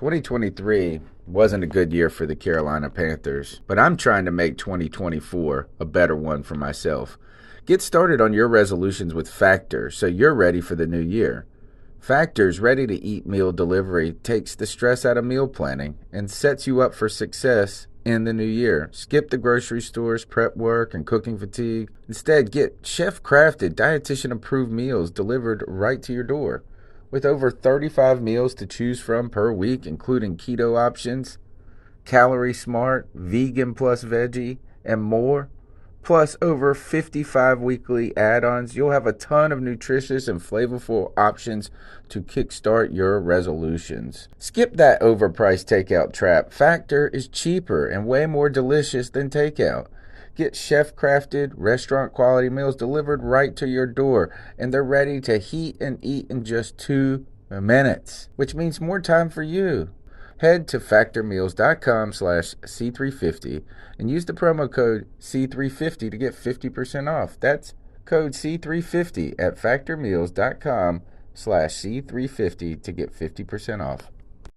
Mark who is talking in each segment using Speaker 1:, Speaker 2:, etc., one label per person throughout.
Speaker 1: 2023 wasn't a good year for the Carolina Panthers, but I'm trying to make 2024 a better one for myself. Get started on your resolutions with Factor so you're ready for the new year. Factor's ready-to-eat meal delivery takes the stress out of meal planning and sets you up for success in the new year. Skip the grocery stores, prep work, and cooking fatigue. Instead, get chef-crafted, dietitian-approved meals delivered right to your door. With over 35 meals to choose from per week, including keto options, calorie smart, vegan plus veggie, and more, plus over 55 weekly add-ons, you'll have a ton of nutritious and flavorful options to kickstart your resolutions. Skip that overpriced takeout trap. Factor is cheaper and way more delicious than takeout. Get chef-crafted, restaurant-quality meals delivered right to your door, and they're ready to heat and eat in just 2 minutes, which means more time for you. Head to factormeals.com/C350 and use the promo code C350 to get 50% off. That's code C350 at factormeals.com/C350 to get 50% off.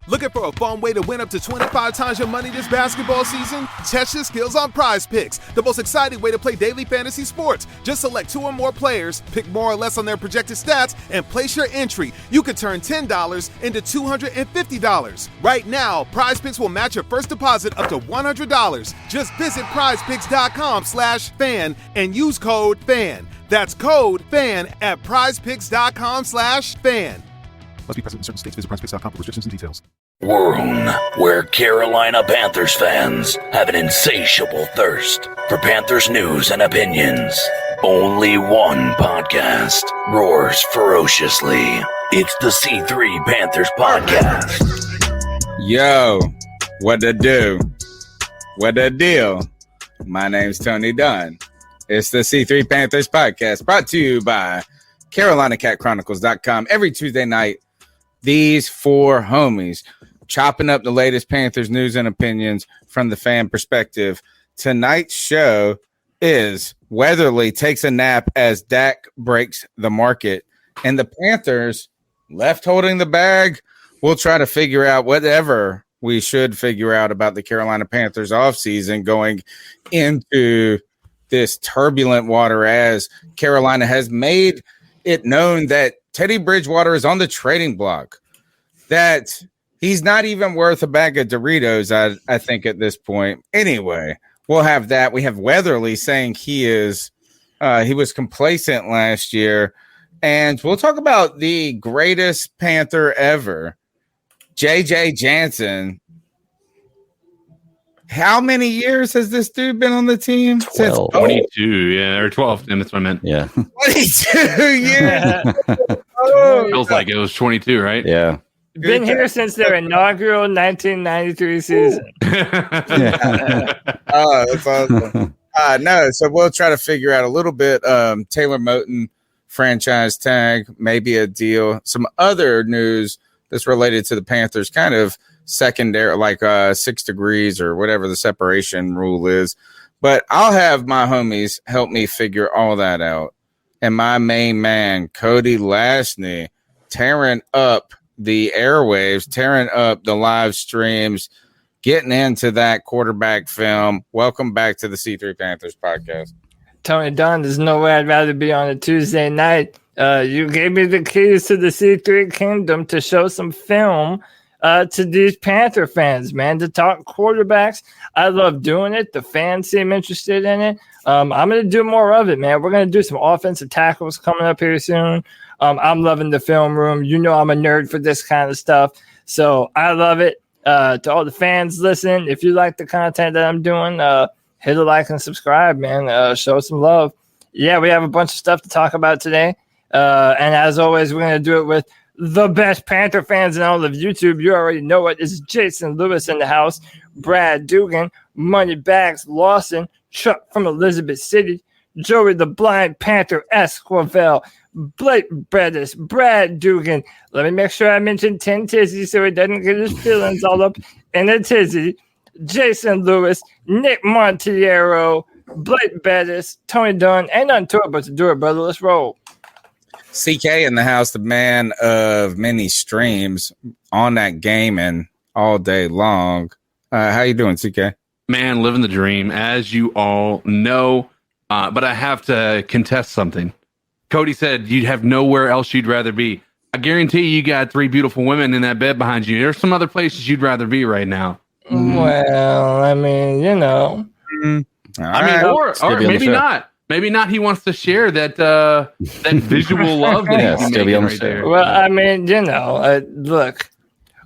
Speaker 2: Looking for a fun way to win up to 25 times your money this basketball season? Test your skills on Prize Picks, the most exciting way to play daily fantasy sports. Just select 2 or more players, pick more or less on their projected stats, and place your entry. You could turn $10 into $250. Right now, Prize Picks will match your first deposit up to $100. Just visit prizepicks.com/fan and use code FAN. That's code FAN at prizepicks.com/fan.
Speaker 3: Must be present in certain states. Visit prizepicks.com for restrictions and details.
Speaker 4: Room where Carolina Panthers fans have an insatiable thirst for Panthers news and opinions. Only one podcast roars ferociously. It's the C3 Panthers Podcast.
Speaker 5: Yo, what to do? What the deal? My name's Tony Dunn. It's the C3 Panthers Podcast, brought to you by CarolinaCatChronicles.com. Every Tuesday night, these 4 homies chopping up the latest Panthers news and opinions from the fan perspective. Tonight's show is Weatherly takes a nap as Dak breaks the market, and the Panthers left holding the bag. We'll try to figure out whatever we should figure out about the Carolina Panthers offseason going into this turbulent water, as Carolina has made it known that Teddy Bridgewater is on the trading block, that he's not even worth a bag of Doritos, I think, at this point. Anyway, we'll have that. We have Weatherly saying he was complacent last year. And we'll talk about the greatest Panther ever, J.J. Jansen. How many years has this dude been on the team?
Speaker 6: 12.
Speaker 5: Since
Speaker 7: 22, yeah, or 12. And that's what I meant.
Speaker 6: Yeah.
Speaker 5: 22 years.
Speaker 7: Feels like it was 22, right?
Speaker 6: Yeah.
Speaker 8: Been here since their inaugural 1993 season.
Speaker 5: Oh, that's awesome. No, so we'll try to figure out a little bit. Taylor Moton franchise tag, maybe a deal. Some other news that's related to the Panthers, kind of secondary, like 6 degrees or whatever the separation rule is. But I'll have my homies help me figure all that out. And my main man, Cody Lashney, tearing up the airwaves, tearing up the live streams, getting into that quarterback film. Welcome back to the C3 Panthers Podcast.
Speaker 8: Tony Dunn, there's no way I'd rather be on a Tuesday night. You gave me the keys to the C3 Kingdom to show some film to these Panther fans, man, to talk quarterbacks. I love doing it. The fans seem interested in it. I'm going to do more of it, man. We're going to do some offensive tackles coming up here soon. I'm loving the film room. You know I'm a nerd for this kind of stuff, so I love it. To all the fans, listen, if you like the content that I'm doing, hit a like and subscribe, man. Show some love. Yeah, we have a bunch of stuff to talk about today. And as always, we're going to do it with the best Panther fans in all of YouTube. You already know it. It's Jason Lewis in the house, Brad Dugan, Moneybags Lawson, Chuck from Elizabeth City, Joey the Blind Panther Esquivel, Blake Bettis, Brad Dugan. Let me make sure I mention 10 Tizzy so he doesn't get his feelings all up in a tizzy. Jason Lewis, Nick Montiero, Blake Bettis, Tony Dunn. Ain't nothing to it but to do it, brother. Let's roll.
Speaker 5: CK in the house, the man of many streams on that game and all day long. How you doing, CK?
Speaker 7: Man, living the dream, as you all know. But I have to contest something. Cody said you'd have nowhere else you'd rather be. I guarantee you got 3 beautiful women in that bed behind you. There's some other places you'd rather be right now.
Speaker 8: Well, I mean, you know.
Speaker 7: Or maybe not. Maybe not. He wants to share that that visual love that he's making right there.
Speaker 8: Well, I mean, you know, look,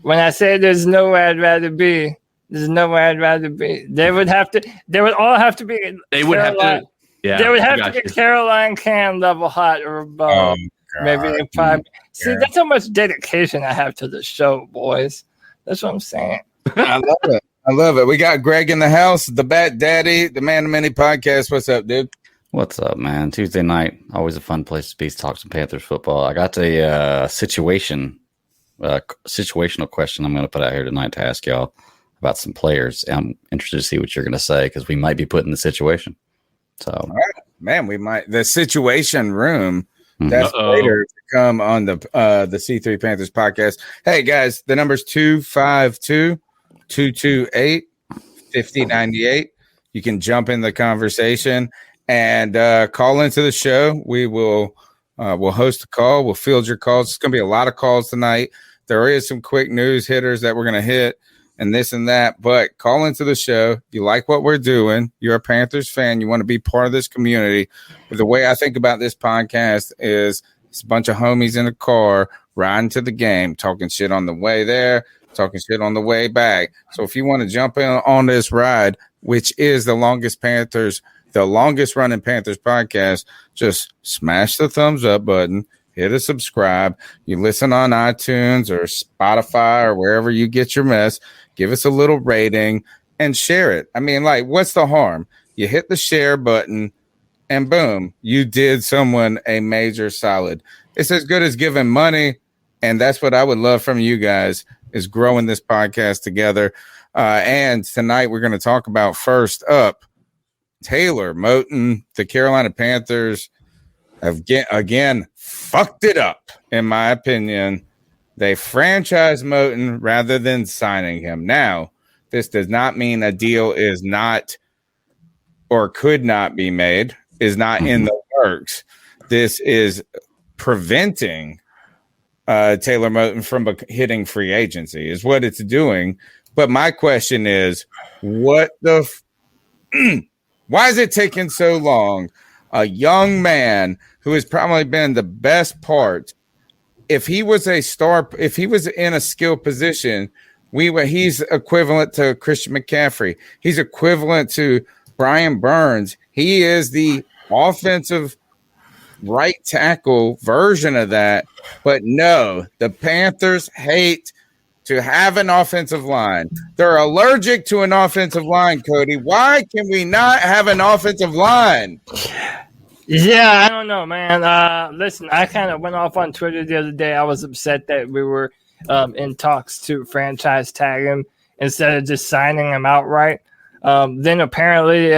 Speaker 8: when I say there's nowhere I'd rather be, there's nowhere I'd rather be. They would all have to be.
Speaker 7: They would have to. Yeah,
Speaker 8: they would have to get Caroline Can level hot or above. Maybe five. See, that's how much dedication I have to the show, boys. That's what I'm saying.
Speaker 5: I love it. We got Greg in the house, the Bat Daddy, the Man of Many podcast. What's up, dude?
Speaker 6: What's up, man? Tuesday night, always a fun place to be. Talk some Panthers football. I got a situational question I'm going to put out here tonight to ask y'all about some players. I'm interested to see what you're going to say because we might be put in the situation. So, all
Speaker 5: right, man, we might. The situation room. That's later to come on the C3 Panthers podcast. Hey guys, the number's 252-228-5098. You can jump in the conversation and call into the show. We will we'll host a call. We'll field your calls. It's going to be a lot of calls tonight. There is some quick news hitters that we're going to hit and this and that, but call into the show. If you like what we're doing, you're a Panthers fan, you want to be part of this community. But the way I think about this podcast is it's a bunch of homies in a car riding to the game, talking shit on the way there, talking shit on the way back. So if you want to jump in on this ride, which is the longest running Panthers podcast, just smash the thumbs up button, hit a subscribe. You listen on iTunes or Spotify or wherever you get your mess. Give us a little rating and share it. I mean, like, what's the harm? You hit the share button and boom, you did someone a major solid. It's as good as giving money. And that's what I would love from you guys is growing this podcast together. And tonight we're going to talk about, first up, Taylor Moton. The Carolina Panthers have again fucked it up, in my opinion. They franchised Moton rather than signing him. Now, this does not mean a deal is not or could not be made, is not in the works. This is preventing Taylor Moton from hitting free agency is what it's doing. But my question is, why is it taking so long? A young man who has probably been the best part. If he was a star, if he was in a skill position, he's equivalent to Christian McCaffrey. He's equivalent to Brian Burns. He is the offensive right tackle version of that. But no, the Panthers hate to have an offensive line. They're allergic to an offensive line, Cody. Why can we not have an offensive line?
Speaker 8: Yeah, I don't know, man. Listen, I kind of went off on Twitter the other day. I was upset that we were in talks to franchise tag him instead of just signing him outright. Then apparently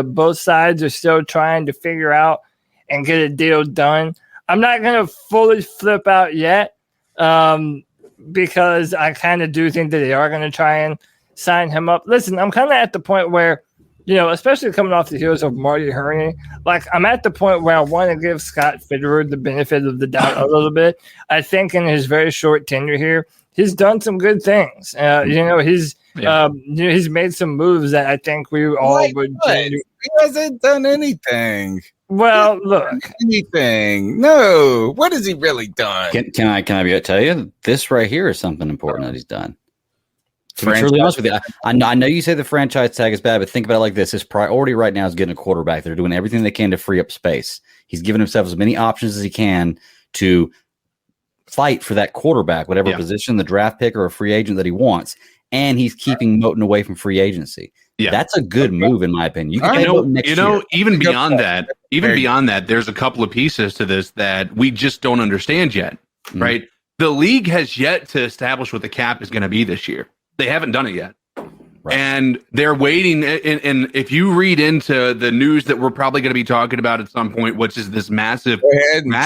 Speaker 8: both sides are still trying to figure out and get a deal done. I'm not going to fully flip out yet because I kind of do think that they are going to try and sign him up. Listen, I'm kind of at the point where, you know, especially coming off the heels of Marty Hurney, like I'm at the point where I want to give Scott Fitterer the benefit of the doubt a little bit. I think in his very short tenure here, he's done some good things. He's made some moves that I think we all would do.
Speaker 5: He hasn't done anything.
Speaker 8: Well, look,
Speaker 5: anything? No. What has he really done?
Speaker 6: Can I tell you this right here is something important that he's done. To be truly honest with you, I know you say the franchise tag is bad, but think about it like this. His priority right now is getting a quarterback. They're doing everything they can to free up space. He's given himself as many options as he can to fight for that quarterback, whatever position, the draft pick or a free agent that he wants, and he's keeping Moton away from free agency. Yeah. That's a good move, in my opinion.
Speaker 7: Even beyond that, there's a couple of pieces to this that we just don't understand yet, right? The league has yet to establish what the cap is going to be this year. They haven't done it yet. Right. And they're waiting. And if you read into the news that we're probably going to be talking about at some point, which is this massive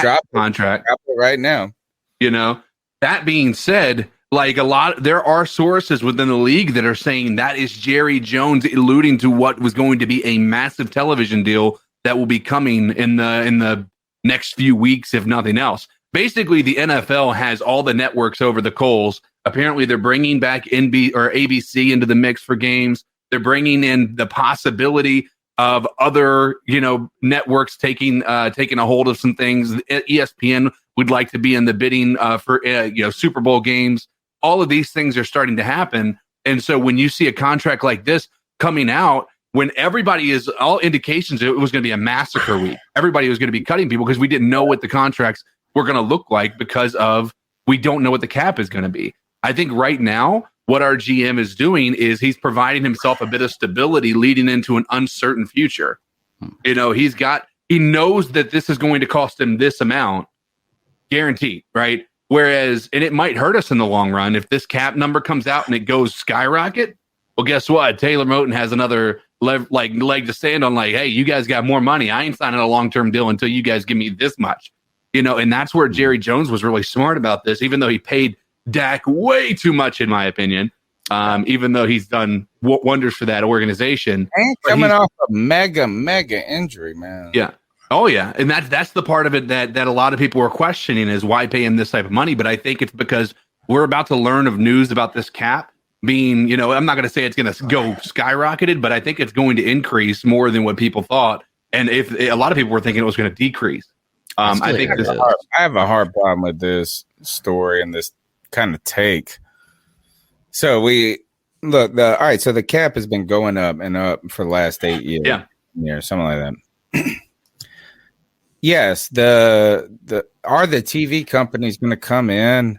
Speaker 5: drop
Speaker 7: contract
Speaker 5: drop it right now.
Speaker 7: You know, that being said, Like there are sources within the league that are saying that is Jerry Jones alluding to what was going to be a massive television deal that will be coming in the next few weeks, if nothing else. Basically, the NFL has all the networks over the coals. Apparently, they're bringing back ABC into the mix for games. They're bringing in the possibility of other, networks taking a hold of some things. ESPN would like to be in the bidding for Super Bowl games. All of these things are starting to happen. And so when you see a contract like this coming out, when everybody is all indications it was going to be a massacre week, everybody was going to be cutting people because we didn't know what the contracts were going to look like because of we don't know what the cap is going to be. I think right now what our GM is doing is he's providing himself a bit of stability leading into an uncertain future. He knows that this is going to cost him this amount guaranteed, right? Whereas, and it might hurt us in the long run if this cap number comes out and it goes skyrocket. Well, guess what? Taylor Moton has another leg to stand on. Like, hey, you guys got more money. I ain't signing a long-term deal until you guys give me this much. And that's where Jerry Jones was really smart about this, even though he paid Dak way too much, in my opinion. Even though he's done wonders for that organization.
Speaker 5: And coming off a mega injury, man.
Speaker 7: Yeah. Oh, yeah. And that's the part of it that a lot of people are questioning is why pay him this type of money. But I think it's because we're about to learn of news about this cap being, I'm not going to say it's going to go skyrocketed, but I think it's going to increase more than what people thought. And if a lot of people were thinking it was going to decrease. I
Speaker 5: have a hard problem with this story and this kind of take. So all right. So the cap has been going up and up for the last 8 years. Yeah, something like that. Yes, are the TV companies going to come in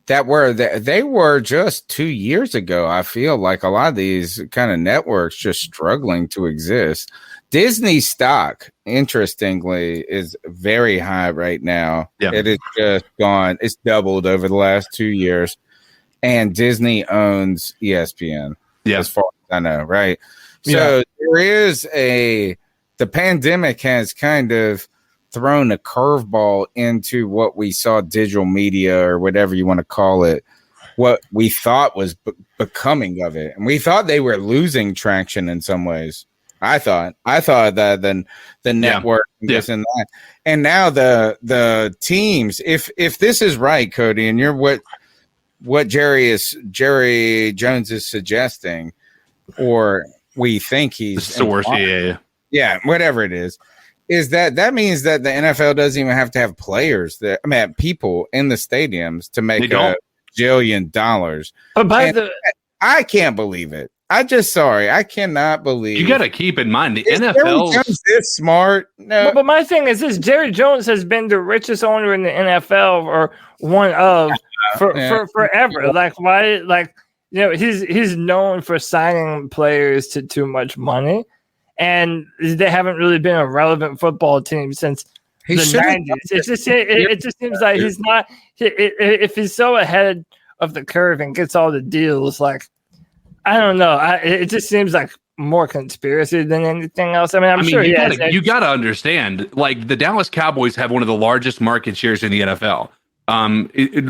Speaker 5: they were just 2 years ago? I feel like a lot of these kind of networks just struggling to exist. Disney stock, interestingly, is very high right now. Yeah. It is just gone. It's doubled over the last 2 years, and Disney owns ESPN. Yeah, as far as I know, right? So there is the pandemic has kind of thrown a curveball into what we saw digital media or whatever you want to call it, what we thought was becoming of it. And we thought they were losing traction in some ways. I thought that the network and this and that. And now the teams, if this is right, Cody, and you're what Jerry Jones is suggesting, or we think he's
Speaker 7: the source,
Speaker 5: whatever it is that means that the NFL doesn't even have to have players people in the stadiums to make $1 billion. But I can't believe it. I cannot believe.
Speaker 7: You got to keep in mind the NFL
Speaker 5: is this smart. No,
Speaker 8: but my thing is this: Jerry Jones has been the richest owner in the NFL, or one of for forever. Like why? Like he's known for signing players to too much money. And they haven't really been a relevant football team since the 90s. It just seems like he's not. If he's so ahead of the curve and gets all the deals, like I don't know. It just seems like more conspiracy than anything else. I mean, I'm sure
Speaker 7: you got to understand. Like the Dallas Cowboys have one of the largest market shares in the NFL.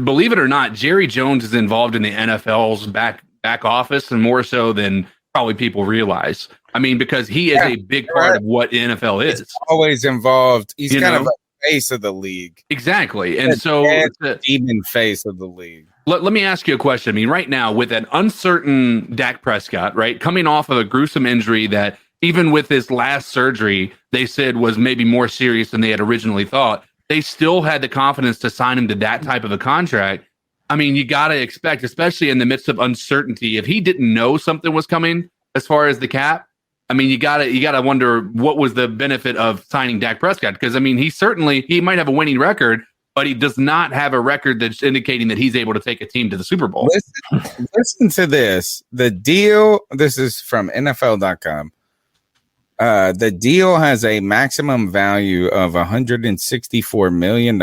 Speaker 7: Believe it or not, Jerry Jones is involved in the NFL's back office, and more so than probably people realize. I mean, because he is a big part of what the NFL is.
Speaker 5: He's always involved. He's kind of a face of the league.
Speaker 7: Exactly. And so
Speaker 5: the demon face of the league.
Speaker 7: Let me ask you a question. I mean, right now with an uncertain Dak Prescott, right, coming off of a gruesome injury that even with his last surgery, they said was maybe more serious than they had originally thought, they still had the confidence to sign him to that type of a contract. I mean, you got to expect, especially in the midst of uncertainty, if he didn't know something was coming as far as the cap, I mean, you gotta wonder what was the benefit of signing Dak Prescott, because I mean, he might have a winning record, but he does not have a record that's indicating that he's able to take a team to the Super Bowl.
Speaker 5: Listen to this. The deal. This is from NFL.com. The deal has a maximum value of $164 million,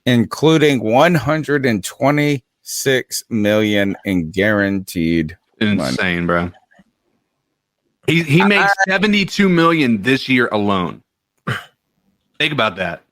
Speaker 5: including $126 million in guaranteed
Speaker 7: money. Bro. He makes $72 million this year alone. Think about that.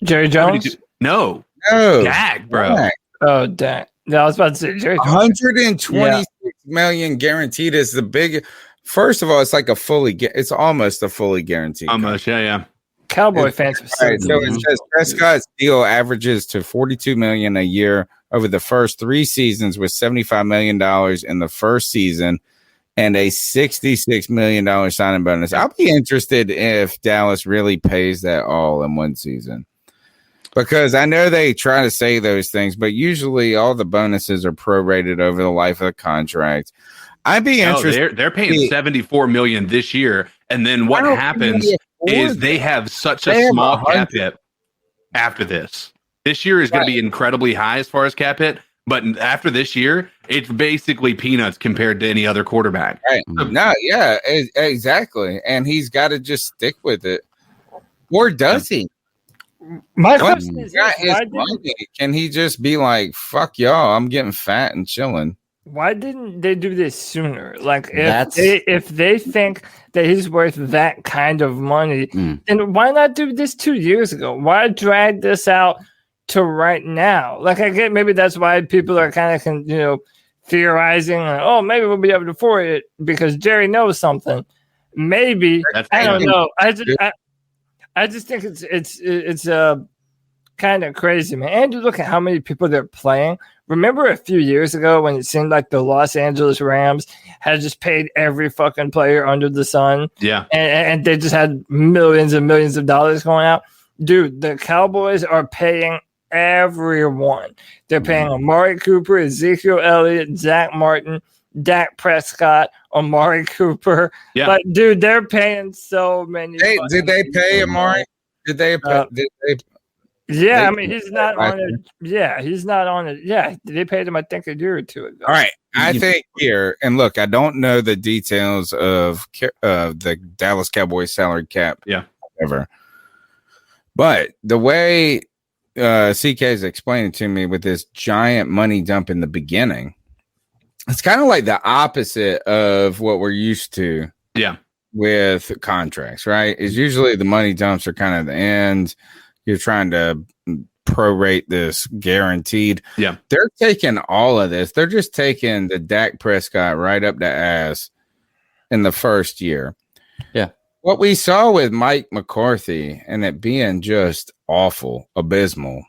Speaker 8: Jerry Jones?
Speaker 7: No. Dak, bro.
Speaker 8: Oh, Dak. I was about to say Jerry Jones.
Speaker 5: 126 million guaranteed is the big. First of all, it's like it's almost a fully guaranteed.
Speaker 7: Almost, yeah.
Speaker 8: Cowboy fans are so,
Speaker 5: right, so it says Prescott's deal averages to $42 million a year over the first 3 seasons, with $75 million in the first season and a $66 million signing bonus. I'll be interested if Dallas really pays that all in one season, because I know they try to say those things, but usually all the bonuses are prorated over the life of the contract. I'd be interested.
Speaker 7: They're paying $74 million this year, and then what happens is they have such a small cap hit after this. This year is going to be incredibly high as far as cap hit, but after this year, it's basically peanuts compared to any other quarterback.
Speaker 5: Right? No, yeah, exactly, and he's got to just stick with it, or does he?
Speaker 8: My question is,
Speaker 5: can he just be like, "Fuck y'all, I'm getting fat and chilling"?
Speaker 8: Why didn't they do this sooner? Like, if they think that he's worth that kind of money, then why not do this 2 years ago? Why drag this out to right now? Like, I get maybe that's why people are kind of, theorizing. Oh, maybe we'll be able to afford it because Jerry knows something. Maybe I don't know. I just think it's kind of crazy, man. And you look at how many people they're playing. Remember a few years ago when it seemed like the Los Angeles Rams had just paid every fucking player under the sun?
Speaker 7: Yeah.
Speaker 8: And they just had millions and millions of dollars going out. Dude, the Cowboys are paying everyone. They're paying Amari Cooper, Ezekiel Elliott, Zach Martin, Dak Prescott, Amari Cooper.
Speaker 7: Yeah.
Speaker 8: But, dude, they're paying so many.
Speaker 5: Did they pay Amari? Did they?
Speaker 8: Yeah, I mean, he's not on it. Yeah, he's not on it. Yeah, they paid him, I think, a year or two ago.
Speaker 5: All right, I think here, and look, I don't know the details of the Dallas Cowboys salary cap.
Speaker 7: Yeah,
Speaker 5: ever. But the way CK is explaining to me with this giant money dump in the beginning, it's kind of like the opposite of what we're used to.
Speaker 7: Yeah,
Speaker 5: with contracts, right? Is usually the money dumps are kind of the end. You're trying to prorate this guaranteed.
Speaker 7: Yeah.
Speaker 5: They're taking all of this. They're just taking the Dak Prescott right up the ass in the first year.
Speaker 6: Yeah.
Speaker 5: What we saw with Mike McCarthy and it being just awful, abysmal.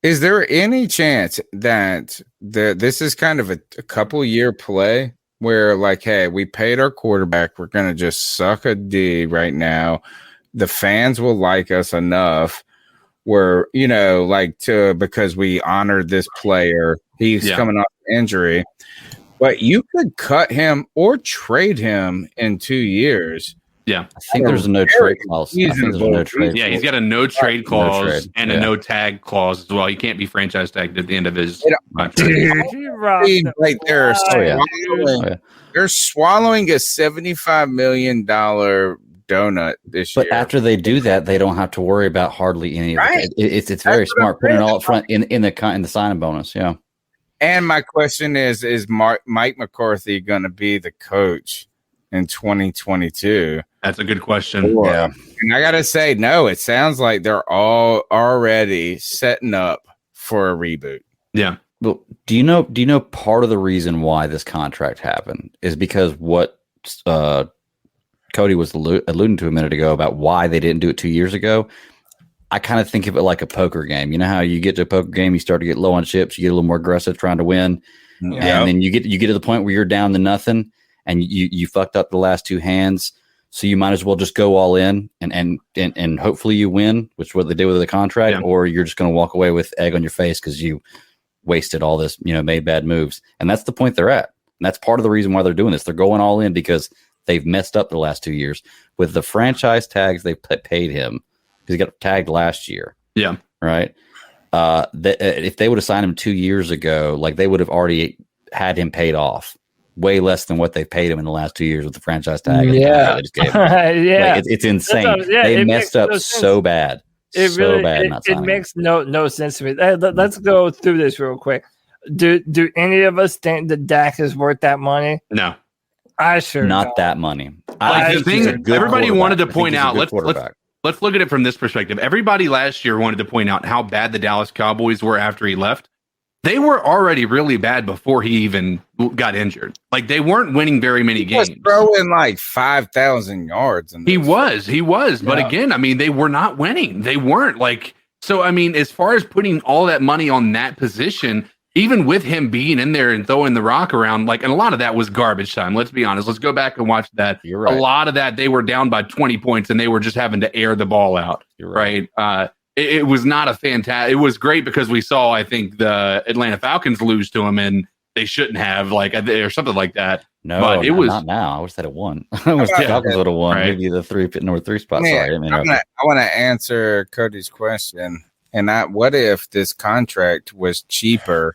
Speaker 5: Is there any chance that this is kind of a couple year play where like, hey, we paid our quarterback. We're going to just suck a D right now. The fans will like us enough where, because we honored this player. He's coming off injury, but you could cut him or trade him in 2 years.
Speaker 7: Yeah.
Speaker 6: I think there's a no trade clause.
Speaker 7: Yeah, he's got a no trade clause and a no tag clause as well. He can't be franchise tagged at the end of his contract.
Speaker 5: They're swallowing a $75 million donut this year.
Speaker 6: But after they do that, they don't have to worry about hardly any of it. It's very smart. Putting it all up front in the signing bonus. Yeah.
Speaker 5: And my question is Mike McCarthy going to be the coach in 2022?
Speaker 7: That's a good question.
Speaker 5: Yeah. And I got to say, no, it sounds like they're all already setting up for a reboot.
Speaker 7: Yeah.
Speaker 6: Well, do you know part of the reason why this contract happened is because what Cody was alluding to a minute ago about why they didn't do it 2 years ago. I kind of think of it like a poker game. You know how you get to a poker game, you start to get low on chips, you get a little more aggressive trying to win, and then you get to the point where you're down to nothing, and you fucked up the last 2 hands, so you might as well just go all in and hopefully you win, which is what they did with the contract, or you're just going to walk away with egg on your face because you wasted all this, made bad moves, and that's the point they're at, and that's part of the reason why they're doing this. They're going all in because they've messed up the last 2 years with the franchise tags they paid him because he got tagged last year.
Speaker 7: Yeah.
Speaker 6: Right. If they would have signed him 2 years ago, like they would have already had him paid off way less than what they've paid him in the last 2 years with the franchise tag.
Speaker 8: Yeah.
Speaker 6: Like, it's insane. They messed up so bad. It
Speaker 8: makes no sense to me. Let's go through this real quick. Do any of us think that Dak is worth that money?
Speaker 7: No.
Speaker 8: I sure
Speaker 6: not
Speaker 8: don't.
Speaker 6: That money.
Speaker 7: The thing everybody wanted to point out. Let's look at it from this perspective. Everybody last year wanted to point out how bad the Dallas Cowboys were after he left. they were already really bad before he even got injured. Like they weren't winning very many games.
Speaker 5: He was throwing like 5,000 yards.
Speaker 7: He was. But again, I mean, they were not winning. They weren't like, so I mean, as far as putting all that money on that position, even with him being in there and throwing the rock around, like, and a lot of that was garbage time. Let's be honest. Let's go back and watch that.
Speaker 6: You're right.
Speaker 7: A lot of that, they were down by 20 points and they were just having to air the ball out.
Speaker 6: You're right.
Speaker 7: It was not a fantastic. It was great because we saw, I think, the Atlanta Falcons lose to him and they shouldn't have, like, or something like that.
Speaker 6: No,
Speaker 7: but it was
Speaker 6: not now. I wish they'd have won. I wish the Falcons would have won.
Speaker 7: Right.
Speaker 6: Maybe the number 3 spot.
Speaker 5: Man,
Speaker 6: Sorry,
Speaker 5: I want to answer Cody's question. And what if this contract was cheaper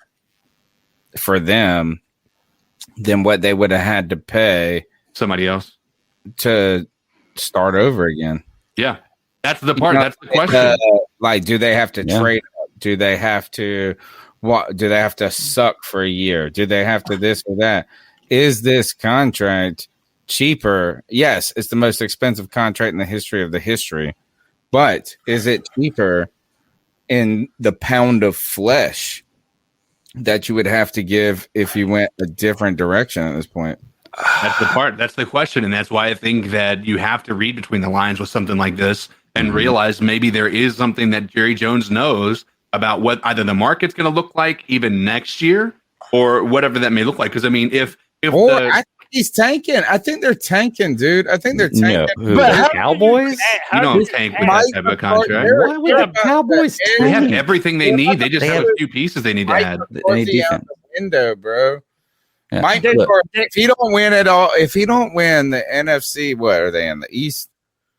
Speaker 5: for them than what they would have had to pay
Speaker 7: somebody else
Speaker 5: to start over again?
Speaker 7: Yeah, that's the part. That's the question.
Speaker 5: Like, do they have to trade up? Do they have to do they have to suck for a year? Do they have to this or that? Is this contract cheaper? Yes, it's the most expensive contract in the history of the history. But is it cheaper in the pound of flesh that you would have to give if you went a different direction at this point?
Speaker 7: That's the part. That's the question. And that's why I think that you have to read between the lines with something like this and realize maybe there is something that Jerry Jones knows about what either the market's going to look like even next year or whatever that may look like. Because, I mean, if
Speaker 5: I think he's tanking. I think they're tanking, dude. I think they're tanking.
Speaker 6: No. But Cowboys?
Speaker 7: You don't tank with that type of contract.
Speaker 6: Why would the Cowboys
Speaker 7: They have
Speaker 6: tank?
Speaker 7: everything they need. They just have a few pieces they need to add.
Speaker 6: They need defense.
Speaker 5: Window, bro.
Speaker 6: Yeah.
Speaker 5: Mike,
Speaker 6: Look,
Speaker 5: if he don't win at all, if he don't win the NFC, what are they in the East?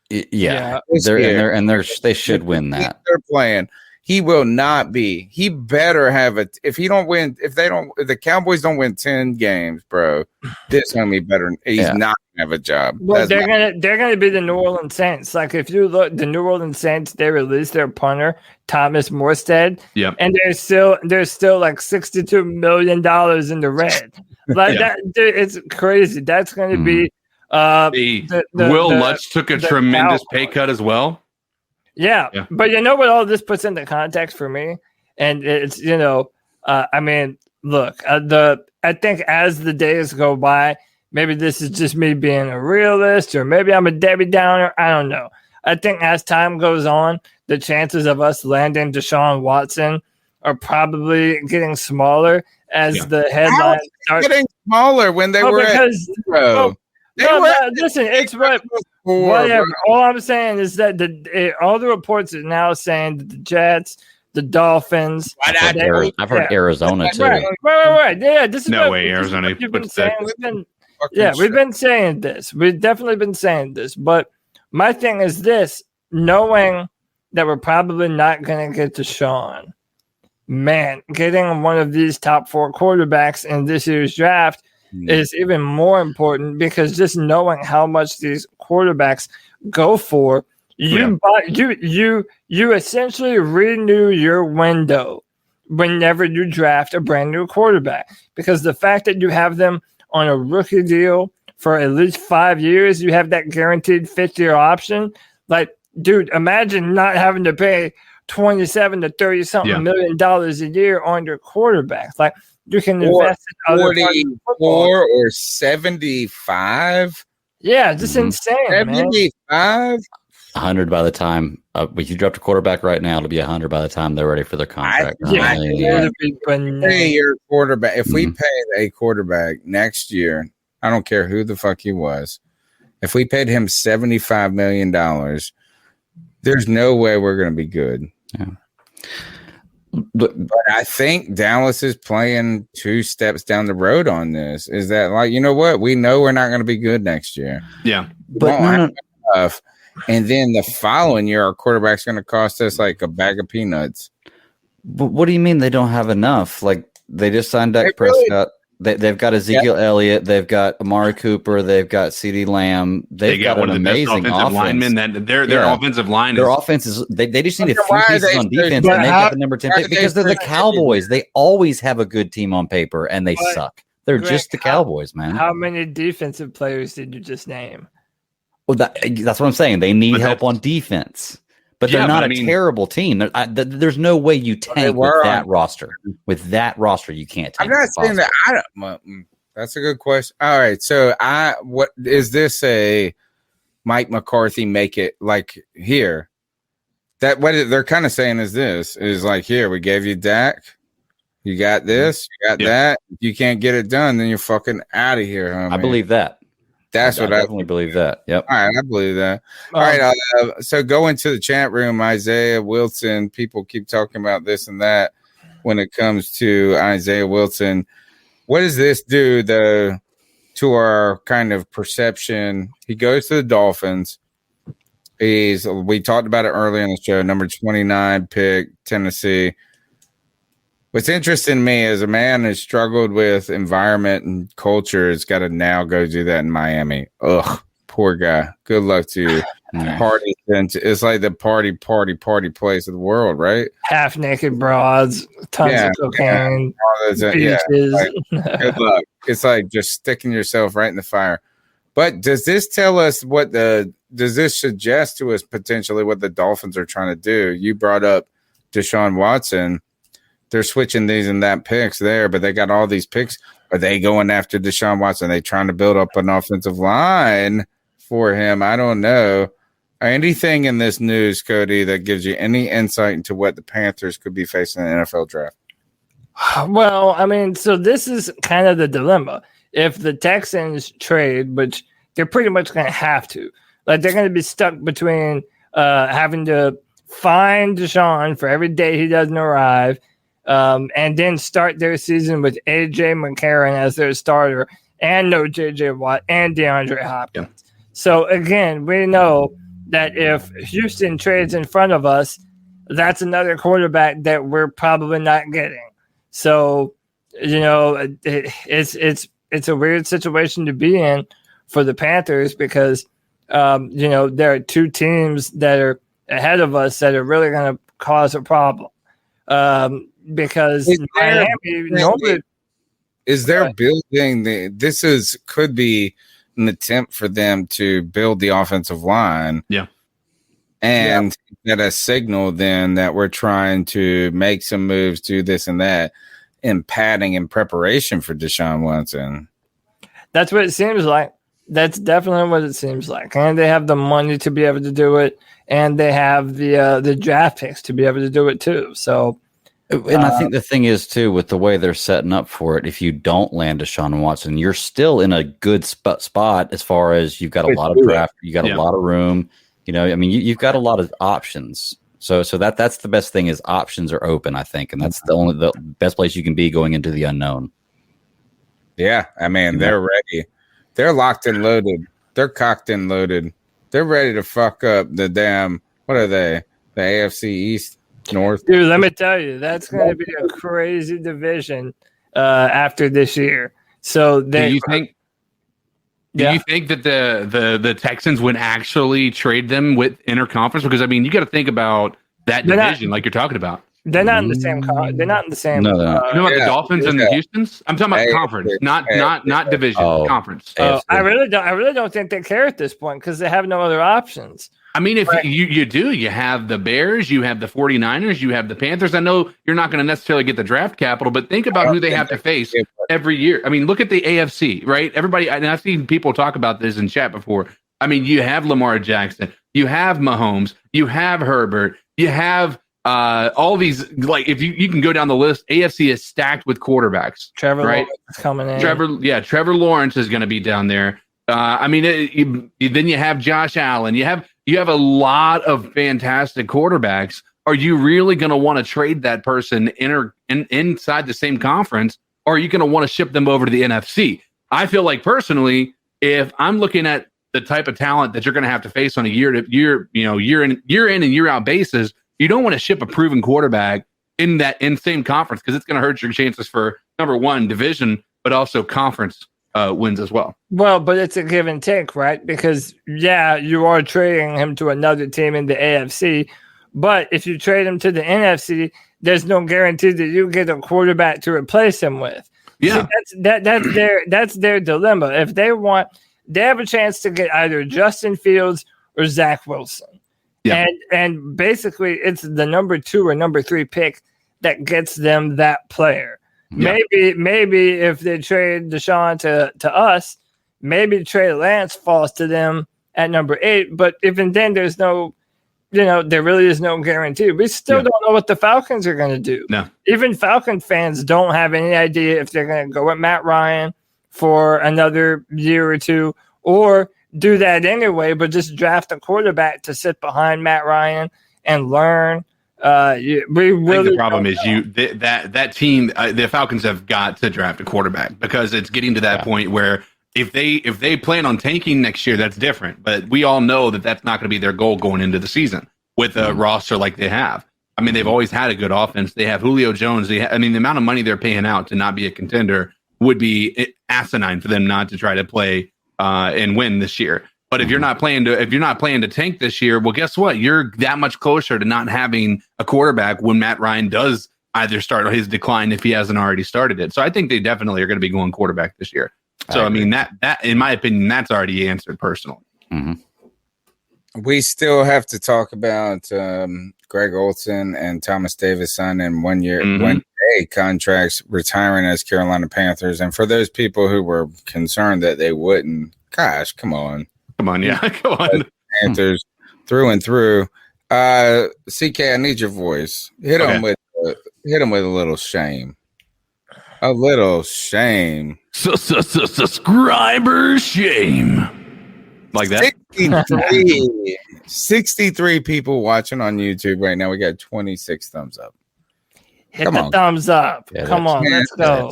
Speaker 6: Yeah,
Speaker 5: This year.
Speaker 6: they should win that.
Speaker 5: They're playing. He will not be. He better have it. If he don't win, if the Cowboys don't win 10 games, bro, this homie better. He's not gonna have a job.
Speaker 8: Well, they're gonna be the New Orleans Saints. Like if you look, the New Orleans Saints, they released their punter Thomas Morstead, and there's still like $62 million in the red. Like that, dude, it's crazy. That's gonna be.
Speaker 7: Will Lutz took a tremendous pay cut as well.
Speaker 8: Yeah, but you know what all this puts into context for me, and it's I mean, look, I think as the days go by, maybe this is just me being a realist, or maybe I'm a Debbie Downer. I don't know. I think as time goes on, the chances of us landing Deshaun Watson are probably getting smaller as the headlines start
Speaker 5: getting smaller when they were
Speaker 8: listen, it's whatever. All I'm saying is that all the reports are now saying that the Jets, the Dolphins.
Speaker 6: I've heard Arizona too.
Speaker 8: Right. Yeah, this is
Speaker 7: no way Arizona.
Speaker 8: We've been saying. We've been saying this. We've definitely been saying this. But my thing is this: knowing that we're probably not going to get to Sean, man, getting one of these top 4 quarterbacks in this year's draft is even more important, because just knowing how much these quarterbacks go for, you essentially renew your window whenever you draft a brand new quarterback, because the fact that you have them on a rookie deal for at least 5 years, you have that guaranteed 5th-year option. Like, dude, imagine not having to pay 27 to 30 something $1 million a year on your quarterback. Like, you can invest in other
Speaker 5: 44 or 75.
Speaker 8: Yeah, just insane.
Speaker 5: 75.
Speaker 6: 100 by the time if you draft a quarterback right now, it'll be 100 by the time they're ready for their contract.
Speaker 5: Pay your quarterback. If we pay a quarterback next year, I don't care who the fuck he was. If we paid him $75 million, there's no way we're going to be good.
Speaker 6: Yeah.
Speaker 5: But I think Dallas is playing 2 steps down the road on this. Is that, like, you know what? We know we're not going to be good next year.
Speaker 7: Yeah.
Speaker 5: But enough. And then the following year, our quarterback's going to cost us like a bag of peanuts.
Speaker 6: But what do you mean they don't have enough? Like, they just signed Dak Prescott. They've got Ezekiel Elliott. They've got Amari Cooper. They've got CeeDee Lamb. They've got
Speaker 7: one
Speaker 6: an
Speaker 7: of the
Speaker 6: amazing
Speaker 7: best offensive linemen. That their offensive line.
Speaker 6: Their offense is. They just need a few pieces on defense to make up the number 10 pick, because they're the Cowboys. They always have a good team on paper, and they suck. They're just the Cowboys, man.
Speaker 8: How many defensive players did you just name?
Speaker 6: Well, that's what I'm saying. They need help on defense. but they're not a terrible team. There's no way you tank with that roster. With that roster, you can't tank.
Speaker 5: I'm not saying that. That's a good question. All right, so what is this a Mike McCarthy make it like here? That what they're kind of saying is like here we gave you Dak, you got this, you got that. If you can't get it done, then you're fucking out of here, homie.
Speaker 6: I believe that.
Speaker 5: That's what I
Speaker 6: definitely believe that. Yep.
Speaker 5: All right, I believe that. All right, so go into the chat room, Isaiah Wilson. People keep talking about this and that when it comes to Isaiah Wilson. What does this do though to our kind of perception? He goes to the Dolphins. We talked about it earlier in the show, number 29 pick, Tennessee. What's interesting to me is a man who's struggled with environment and culture has got to now go do that in Miami. Ugh, poor guy. Good luck to you. Party, it's like the party place of the world, right?
Speaker 8: Half naked broads, tons of cocaine, beaches.
Speaker 5: Good luck. It's like just sticking yourself right in the fire. But does this tell us does this suggest to us potentially what the Dolphins are trying to do? You brought up Deshaun Watson. They're switching these and that picks there, but they got all these picks. Are they going after Deshaun Watson? Are they trying to build up an offensive line for him? I don't know. Anything in this news, Cody, that gives you any insight into what the Panthers could be facing in the NFL draft?
Speaker 8: Well, I mean, so this is kind of the dilemma. If the Texans trade, which they're pretty much going to have to, like they're going to be stuck between having to find Deshaun for every day he doesn't arrive, and then start their season with A.J. McCarron as their starter and no J.J. Watt and DeAndre Hopkins. Yeah. So, again, we know that if Houston trades in front of us, that's another quarterback that we're probably not getting. So, it's a weird situation to be in for the Panthers because, there are two teams that are ahead of us that are really going to cause a problem. Because Miami,
Speaker 5: could be an attempt for them to build the offensive line.
Speaker 7: Yeah.
Speaker 5: And get a signal then that we're trying to make some moves, do this and that, in padding in preparation for Deshaun Watson.
Speaker 8: That's what it seems like. That's definitely what it seems like. And they have the money to be able to do it, and they have the draft picks to be able to do it too. So,
Speaker 6: and I think the thing is too, with the way they're setting up for it, if you don't land Deshaun Watson, you're still in a good spot as far as you've got a lot of draft, you got a lot of room. You've got a lot of options. So that's the best thing is options are open, I think, and that's the best place you can be going into the unknown.
Speaker 5: Yeah, they're ready. They're locked and loaded. They're cocked and loaded. They're ready to fuck up the damn. What are they? The AFC East, North.
Speaker 8: Dude, let me tell you, that's going to be a crazy division after this year. So
Speaker 7: do you think? Do you think that the Texans would actually trade them with interconference? Because you got to think about that division, like you're talking about.
Speaker 8: They're not in the same. They're not in the same.
Speaker 6: No,
Speaker 7: you know about the Dolphins and the Houstons? I'm talking about conference, not division. Conference.
Speaker 8: I really don't think they care at this point because they have no other options.
Speaker 7: If you do, you have the Bears, you have the 49ers, you have the Panthers. I know you're not going to necessarily get the draft capital, but think about who they have to face every year. Look at the AFC, right? Everybody, and I've seen people talk about this in chat before. You have Lamar Jackson, you have Mahomes, you have Herbert, you have all these, like if you can go down the list, AFC is stacked with quarterbacks.
Speaker 8: Trevor Lawrence is coming in.
Speaker 7: Trevor Lawrence is going to be down there. Then you have Josh Allen. You have a lot of fantastic quarterbacks. Are you really going to want to trade that person inside the same conference, or are you going to want to ship them over to the NFC? I feel like personally, if I'm looking at the type of talent that you're going to have to face on a year in and year out basis, you don't want to ship a proven quarterback in same conference because it's going to hurt your chances for number one division, but also conference wins as well.
Speaker 8: Well, but it's a give and take, right? Because you are trading him to another team in the AFC, but if you trade him to the NFC, there's no guarantee that you get a quarterback to replace him with.
Speaker 7: Yeah,
Speaker 8: see, that's their dilemma. If they have a chance to get either Justin Fields or Zach Wilson.
Speaker 7: Yeah.
Speaker 8: And basically it's the number 2 or number 3 pick that gets them that player.
Speaker 7: Yeah.
Speaker 8: Maybe if they trade Deshaun to us, maybe Trey Lance falls to them at number 8. But even then, there's no, there really is no guarantee. We still don't know what the Falcons are going to do.
Speaker 7: No.
Speaker 8: Even Falcon fans don't have any idea if they're going to go with Matt Ryan for another year or 2, or do that anyway, but just draft a quarterback to sit behind Matt Ryan and learn. I think
Speaker 7: the problem is that team, the Falcons have got to draft a quarterback, because it's getting to that point where if they plan on tanking next year, that's different. But we all know that that's not going to be their goal going into the season with a roster like they have. I mean, they've always had a good offense. They have Julio Jones. The amount of money they're paying out to not be a contender would be asinine for them not to try to play and win this year. But if you're not playing to tank this year, well, guess what? You're that much closer to not having a quarterback when Matt Ryan does either start his decline, if he hasn't already started it. So I think they definitely are going to be going quarterback this year. So I mean that in my opinion, that's already answered personally.
Speaker 5: Mm-hmm. We still have to talk about Greg Olson and Thomas Davis signing 1 year, 1 day contracts, retiring as Carolina Panthers. And for those people who were concerned that they wouldn't, gosh, come on.
Speaker 7: Come on.
Speaker 5: Panthers through and through. CK, I need your voice. Hit them with a little shame. A little shame.
Speaker 4: Subscriber shame.
Speaker 7: Like that?
Speaker 5: 63 people watching on YouTube right now. We got 26 thumbs up.
Speaker 8: Hit the thumbs up.
Speaker 6: Yeah,
Speaker 8: Come on, let's go.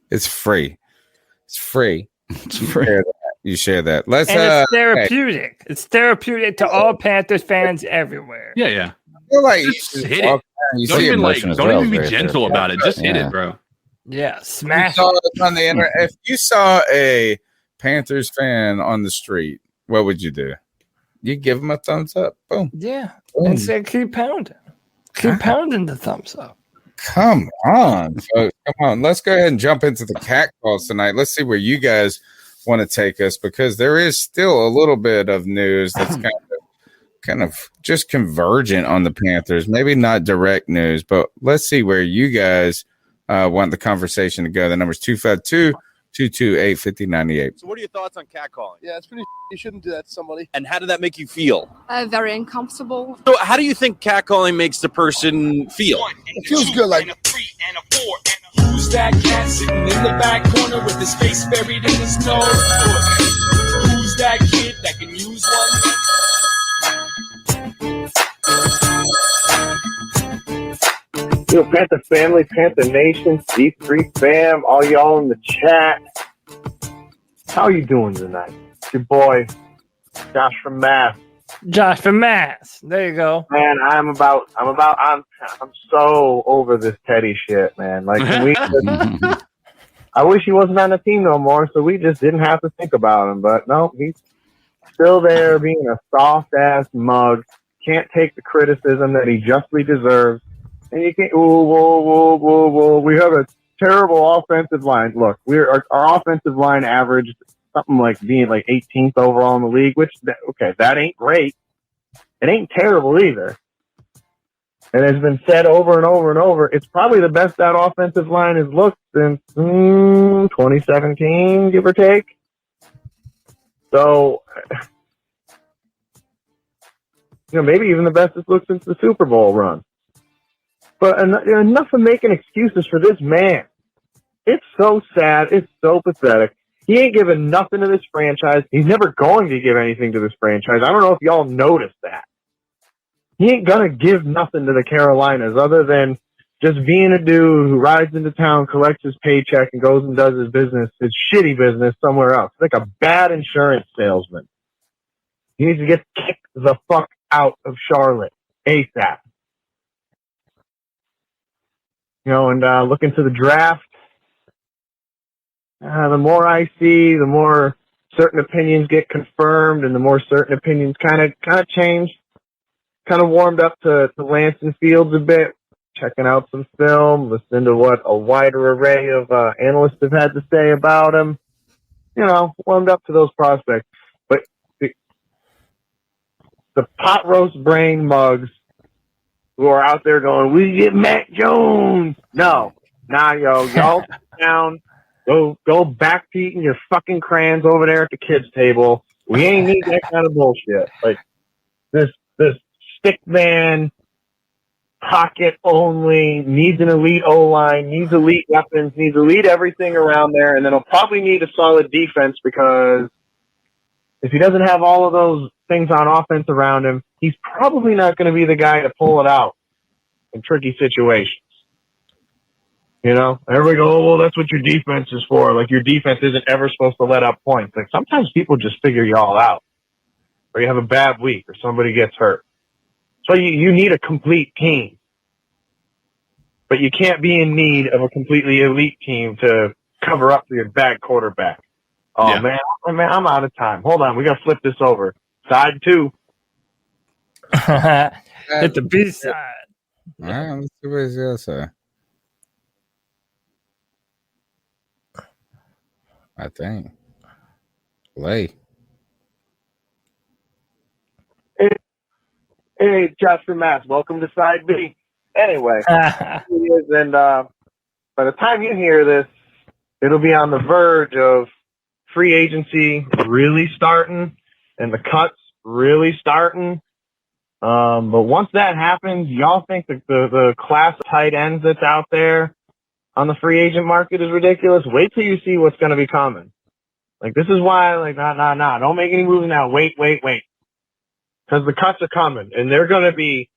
Speaker 5: It's free. It's free. You share that. Let's.
Speaker 8: And it's therapeutic. Okay. It's therapeutic to all Panthers fans everywhere.
Speaker 7: Yeah.
Speaker 5: I feel like
Speaker 7: just hit it. Don't even be gentle about it. Just hit it, bro.
Speaker 8: Yeah, smash
Speaker 5: it on the internet. If you saw a Panthers fan on the street, what would you do? You give them a thumbs up. Boom.
Speaker 8: Yeah.
Speaker 5: Boom.
Speaker 8: And say keep pounding. Keep pounding the thumbs up.
Speaker 5: Come on, folks. Come on. Let's go ahead and jump into the cat calls tonight. Let's see where you guys want to take us, because there is still a little bit of news that's kind of just convergent on the Panthers. Maybe not direct news, but let's see where you guys want the conversation to go. The number's 252-228-5098.
Speaker 9: So what are your thoughts on catcalling? Yeah, it's pretty. You shouldn't do that to somebody. And how did that make you feel?
Speaker 10: Very uncomfortable.
Speaker 9: So how do you think catcalling makes the person feel?
Speaker 11: It feels good, like a 3 and a 4 and a. Who's that cat sitting in the back corner with his face buried in his nose? Who's that kid that can use one?
Speaker 12: Yo, Panther family, Panther Nation, C3 fam, all y'all in the chat. How you doing tonight? It's your boy, Josh from Mass.
Speaker 8: Josh from Mass. There you go.
Speaker 12: Man, I'm so over this Teddy shit, man. Like, I wish he wasn't on the team no more, so we just didn't have to think about him. But no, he's still there being a soft-ass mug. Can't take the criticism that he justly deserves. And you can't, whoa. We have a terrible offensive line. Look, our offensive line averaged something like being like 18th overall in the league, which, that ain't great. It ain't terrible either. It has been said over and over and over. It's probably the best that offensive line has looked since 2017, give or take. So, maybe even the best it's looked since the Super Bowl run. But enough of making excuses for this man. It's so sad. It's so pathetic. He ain't giving nothing to this franchise. He's never going to give anything to this franchise. I don't know if y'all noticed that. He ain't going to give nothing to the Carolinas other than just being a dude who rides into town, collects his paycheck, and goes and does his business, his shitty business somewhere else. Like a bad insurance salesman. He needs to get kicked the fuck out of Charlotte ASAP. And looking to the draft, the more I see, the more certain opinions get confirmed, and the more certain opinions kind of change. Kind of warmed up to Lance and Fields a bit, checking out some film, listening to what a wider array of analysts have had to say about him. Warmed up to those prospects. But the pot roast brain mugs who are out there going, we get Mac Jones. No. Nah, yo, y'all sit down. Go back to eating your fucking crayons over there at the kids' table. We ain't need that kind of bullshit. Like this stick man, pocket only, needs an elite O-line, needs elite weapons, needs elite everything around there, and then he'll probably need a solid defense because if he doesn't have all of those things on offense around him, he's probably not going to be the guy to pull it out in tricky situations. You know, everybody go, oh, well, that's what your defense is for. Like, your defense isn't ever supposed to let up points. Like, sometimes people just figure y'all out. Or you have a bad week, or somebody gets hurt. So you need a complete team. But you can't be in need of a completely elite team to cover up for your bad quarterback. Oh, yeah. man, I'm out of time. Hold on, we got to flip this over. Side 2.
Speaker 8: Hit the B side.
Speaker 5: All right, let's see what he's going to say. I think. Lay.
Speaker 12: Hey, Josh from Mass. Welcome to Side B. Anyway, and by the time you hear this, it'll be on the verge of free agency really starting and the cuts really starting. But once that happens, y'all think that the class of tight ends that's out there on the free agent market is ridiculous? Wait till you see what's going to be coming. Like, this is why, like, nah. Don't make any moves now. Wait. Because the cuts are coming, and they're going to be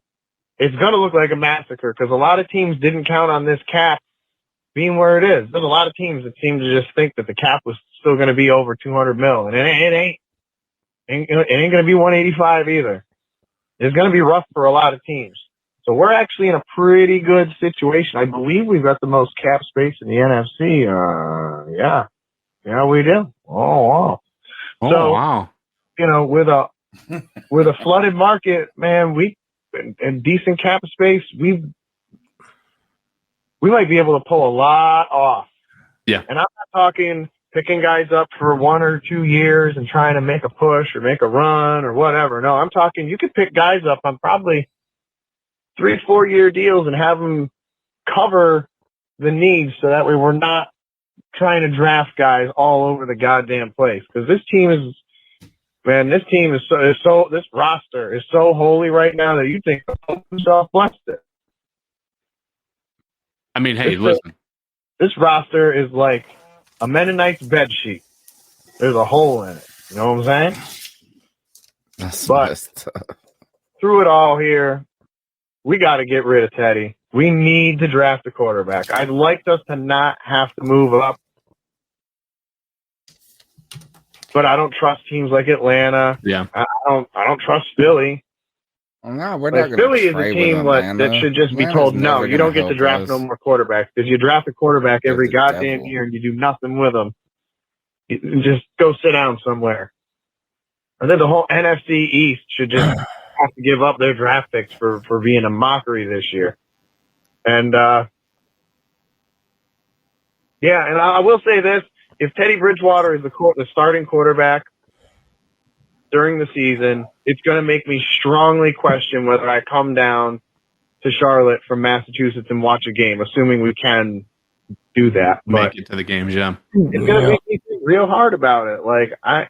Speaker 12: – it's going to look like a massacre because a lot of teams didn't count on this cap being where it is. There's a lot of teams that seem to just think that the cap was still going to be over $200 million, and it ain't. It ain't going to be 185 either. It's going to be rough for a lot of teams. So we're actually in a pretty good situation. I believe we've got the most cap space in the NFC. Yeah, we do. Oh,
Speaker 7: wow.
Speaker 12: You know, with a flooded market, man, and decent cap space, we might be able to pull a lot off.
Speaker 7: Yeah.
Speaker 12: And I'm not talking picking guys up for 1 or 2 years and trying to make a push or make a run or whatever. No, I'm talking you could pick guys up on probably 3-4 year deals and have them cover the needs so that way we're not trying to draft guys all over the goddamn place. Because this roster is so holy right now that you think yourself blessed it.
Speaker 7: I mean, hey, listen.
Speaker 12: This roster is like a Mennonite's bed sheet. There's a hole in it. You know what I'm saying? But through it all here, we got to get rid of Teddy. We need to draft a quarterback. I'd like us to not have to move up. But I don't trust teams like Atlanta.
Speaker 7: Yeah.
Speaker 12: I don't trust Philly.
Speaker 5: Well, no, we're not
Speaker 12: Philly is a team that should just be told, no, you don't get to draft no more quarterbacks. Because you draft a quarterback every goddamn year and you do nothing with them. You just go sit down somewhere. And then the whole NFC East should just have to give up their draft picks for being a mockery this year. And, and I will say this. If Teddy Bridgewater is the starting quarterback during the season, it's going to make me strongly question whether I come down to Charlotte from Massachusetts and watch a game, assuming we can do that.
Speaker 7: Make it to the games, yeah.
Speaker 12: It's going to make me think real hard about it. Like, I'm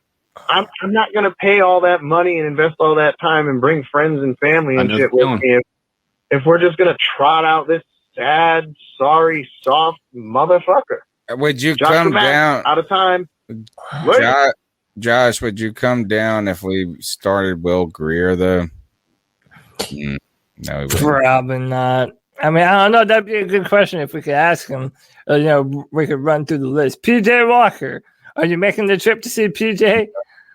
Speaker 12: not going to pay all that money and invest all that time and bring friends and family and shit with me if we're just going to trot out this sad, sorry, soft motherfucker.
Speaker 5: Would you come down
Speaker 12: out of time?
Speaker 5: Josh, would you come down if we started Will Greer though? No,
Speaker 8: probably not. I mean, I don't know. That'd be a good question if we could ask him. We could run through the list. PJ Walker, are you making the trip to see PJ?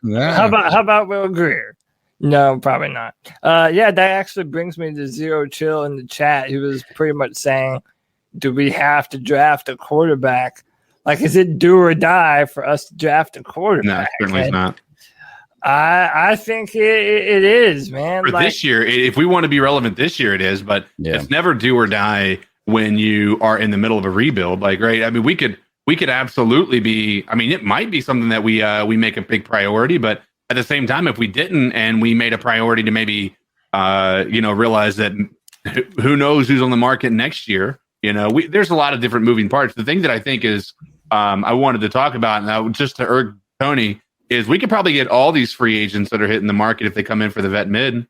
Speaker 5: No.
Speaker 8: How about Will Greer? No, probably not. That actually brings me to Zero Chill in the chat. He was pretty much saying, do we have to draft a quarterback? Like, is it do or die for us to draft a quarterback?
Speaker 7: No, certainly it's not.
Speaker 8: I think it is, man.
Speaker 7: For this year, if we want to be relevant this year, it is. But it's never do or die when you are in the middle of a rebuild. Like, right? I mean, we could absolutely be. I mean, it might be something that we make a big priority, but at the same time, if we didn't and we made a priority to maybe, realize that who knows who's on the market next year, there's a lot of different moving parts. The thing that I think is I wanted to talk about, and just to urge Tony, is we could probably get all these free agents that are hitting the market if they come in for the vet mid.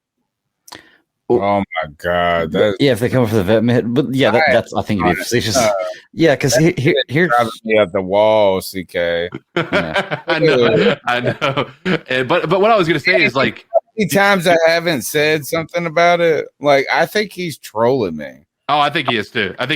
Speaker 5: Oh my God!
Speaker 6: Yeah, if they come for the vet mid, but yeah, that's I think it'd be facetious. Yeah, because here
Speaker 5: probably at the wall, CK.
Speaker 6: Yeah.
Speaker 7: I know. But what I was going to say is like,
Speaker 5: how many times I haven't said something about it. Like I think he's trolling me.
Speaker 7: Oh, I think he is too. After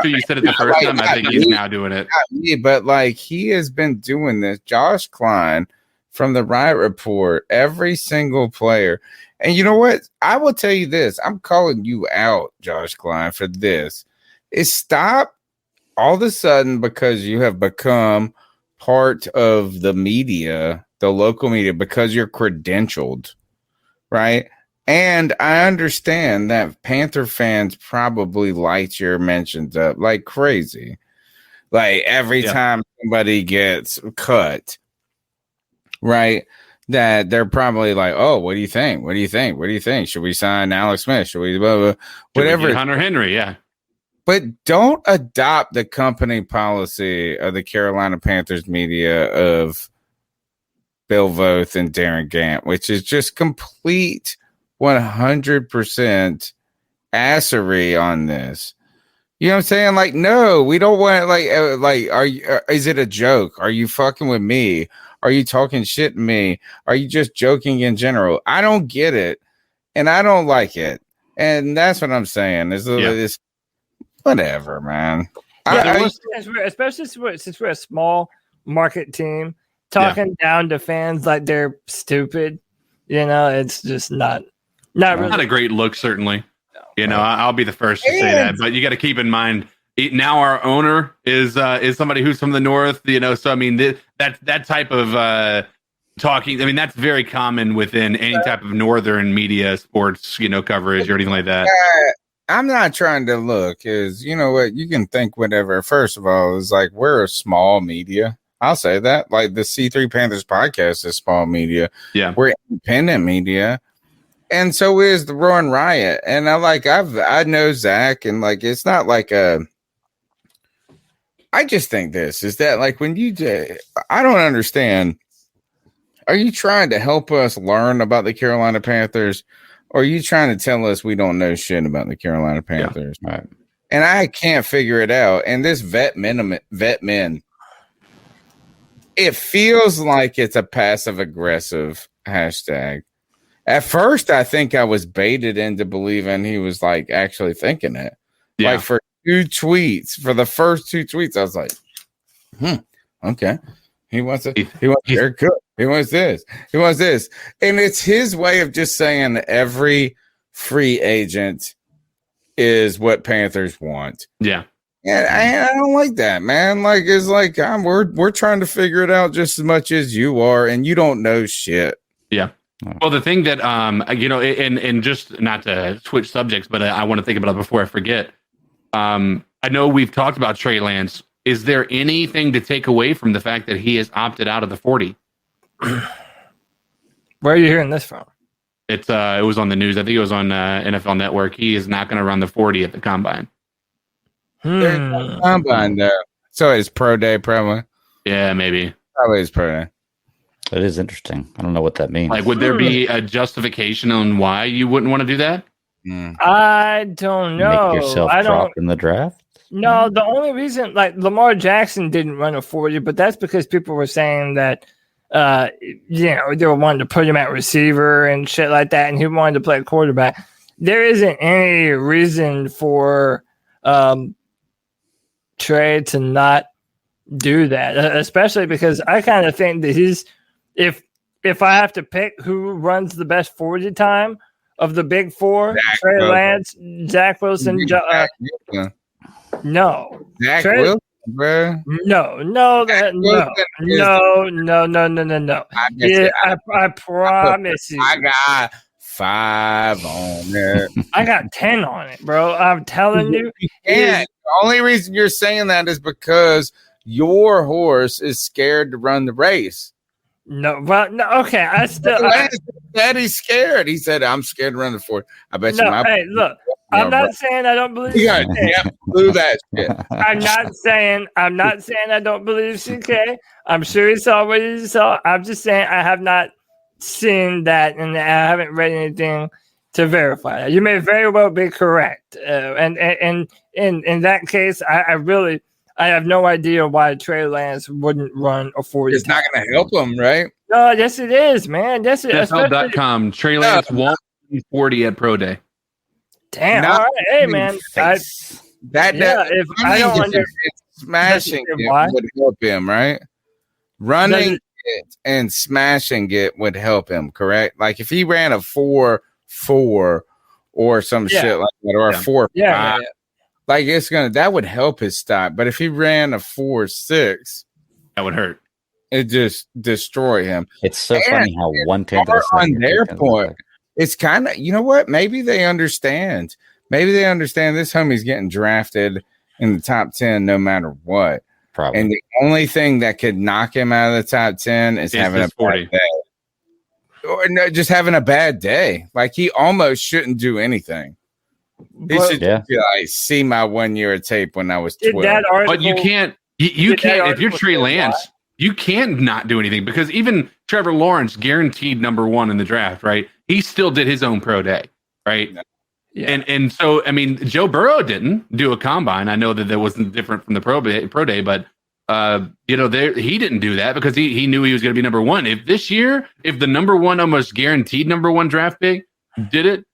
Speaker 7: you said it the first time, I think he's now doing it.
Speaker 5: Not me, but like he has been doing this. Josh Klein from the Riot Report, every single player. And you know what? I will tell you this. I'm calling you out, Josh Klein, for this. Is stop all of a sudden because you have become part of the media, the local media, because you're credentialed, right? And I understand that Panther fans probably light your mentions up like crazy. Like every time somebody gets cut, right? That they're probably like, oh, what do you think? What do you think? What do you think? Should we sign Alex Smith? Should we blah, blah, whatever?
Speaker 7: Hunter Henry, yeah.
Speaker 5: But don't adopt the company policy of the Carolina Panthers media of Bill Voth and Darren Gant, which is just complete 100% assery on this. You know what I'm saying? Like, no, we don't want are you? Is it a joke? Are you fucking with me? Are you talking shit to me? Are you just joking in general? I don't get it, and I don't like it, and that's what I'm saying. Is this whatever, man?
Speaker 8: Yeah, especially since we're a small market team, talking down to fans like they're stupid. It's just not really
Speaker 7: a great look. Certainly, I'll be the first to say that. But you got to keep in mind. Now our owner is somebody who's from the north, So I mean that type of talking. I mean that's very common within any type of northern media, sports, coverage or anything like that.
Speaker 5: I'm not trying to look. Is you know what you can think whatever. First of all, is like we're a small media. I'll say that. Like the C3 Panthers podcast is small media.
Speaker 7: Yeah,
Speaker 5: we're independent media. And so is the Roaring Riot. And I know Zach, and like it's not like I just think this is that like when I don't understand. Are you trying to help us learn about the Carolina Panthers, or are you trying to tell us we don't know shit about the Carolina Panthers?
Speaker 6: Yeah. Right.
Speaker 5: And I can't figure it out. And this vet men, it feels like it's a passive aggressive hashtag. At first, I think I was baited into believing he was like actually thinking it. Yeah. Like for the first two tweets, I was like, okay. He wants Eric Cook. He wants this. He wants this. And it's his way of just saying every free agent is what Panthers want.
Speaker 7: Yeah.
Speaker 5: And I don't like that, man. Like it's like we're trying to figure it out just as much as you are, and you don't know shit.
Speaker 7: Yeah. Well, the thing that and just not to switch subjects, but I want to think about it before I forget. I know we've talked about Trey Lance. Is there anything to take away from the fact that he has opted out of the 40?
Speaker 8: Where are you hearing this from?
Speaker 7: It was on the news. I think it was on NFL Network. He is not going to run the 40 at the combine.
Speaker 5: There's no combine there, so it's pro day probably.
Speaker 7: Yeah, maybe.
Speaker 5: Probably it's pro day.
Speaker 6: That is interesting. I don't know what that means.
Speaker 7: Like, would there be a justification on why you wouldn't want to do that?
Speaker 8: I don't know.
Speaker 6: Make yourself drop in the draft?
Speaker 8: No, the only reason, like Lamar Jackson didn't run a 40, but that's because people were saying that, they were wanting to put him at receiver and shit like that, and he wanted to play quarterback. There isn't any reason for Trey to not do that, especially because I kind of think that if I have to pick who runs the best 40 time of the big four, Trey Lance, Zach Wilson, no.
Speaker 5: Zach Wilson, bro.
Speaker 8: No. I promise you.
Speaker 5: I got 5 on it.
Speaker 8: I got 10 on it, bro. I'm telling you.
Speaker 5: And the only reason you're saying that is because your horse is scared to run the race.
Speaker 8: No, well, no, okay. I still.
Speaker 5: Said he's scared. He said, "I'm scared to run the 40." I bet you.
Speaker 8: Hey, look. I'm not saying I don't believe.
Speaker 5: Yeah, blew that shit.
Speaker 8: I'm not saying I don't believe CK. I'm sure he saw what he saw. I'm just saying I have not seen that, and I haven't read anything to verify that. You may very well be correct, and in that case, I have no idea why Trey Lance wouldn't run a 40.
Speaker 5: It's not going to help him, right?
Speaker 8: No, yes, it is, man. Yes, it is.
Speaker 7: NFL.com. Trey Lance won't be 40 at Pro Day.
Speaker 8: Damn. All right. Hey, man.
Speaker 5: If I don't understand, smashing it would help him, right? Running it and smashing it would help him, correct? Like if he ran a 4.4 or some shit like that, or a 4.5, like that would help his stock. But if he ran a 4.6,
Speaker 7: that would hurt.
Speaker 5: It just destroy him.
Speaker 6: It's so funny how 1/10
Speaker 5: on their point. It's kind of, you know what? Maybe they understand. Maybe they understand this homie's getting drafted in the top 10 no matter what.
Speaker 6: Probably.
Speaker 5: And the only thing that could knock him out of the top 10 is having a 40. Bad day. Or no, just having a bad day. Like he almost shouldn't do anything. He should see my 1 year of tape when I was 12.
Speaker 7: But you can't, you can't, if you're Trey Lance, you can't not do anything because even Trevor Lawrence guaranteed number 1 in the draft, right? He still did his own pro day, right? Yeah. And so, I mean, Joe Burrow didn't do a combine. I know that wasn't different from the pro day, but he didn't do that because he knew he was going to be number 1. If this year, if the number 1 almost guaranteed number 1 draft pick did it,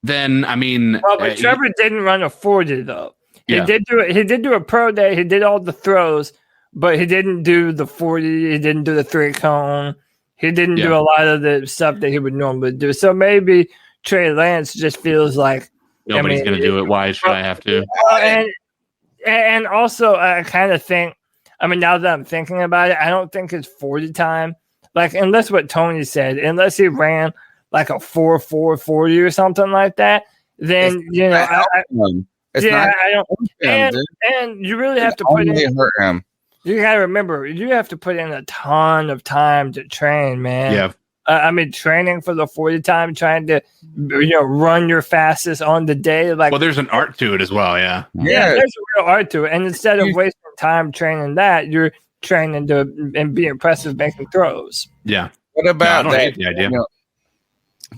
Speaker 7: then I mean,
Speaker 8: but Trevor didn't run a 40 though. He did do it. He did do a pro day. He did all the throws, but he didn't do the 40. He didn't do the 3-cone. He didn't do a lot of the stuff that he would normally do. So maybe Trey Lance just feels like
Speaker 7: nobody's going to do it. Why should I have to?
Speaker 8: And also, I kind of think, I mean, now that I'm thinking about it, I don't think it's 40 time. Like, unless what Tony said, unless he ran like a 4.40 or something like that, then I don't. And you really have to put in.
Speaker 5: Hurt him.
Speaker 8: You got to remember, you have to put in a ton of time to train, man.
Speaker 7: Yeah.
Speaker 8: I mean, training for the 40 time, trying to, run your fastest on the day. Like,
Speaker 7: well, there's an art to it as well. Yeah.
Speaker 8: Yeah. There's a real art to it. And instead of wasting time training that, you're training to and be impressive making throws.
Speaker 7: Yeah.
Speaker 5: What about
Speaker 7: I don't hate the idea.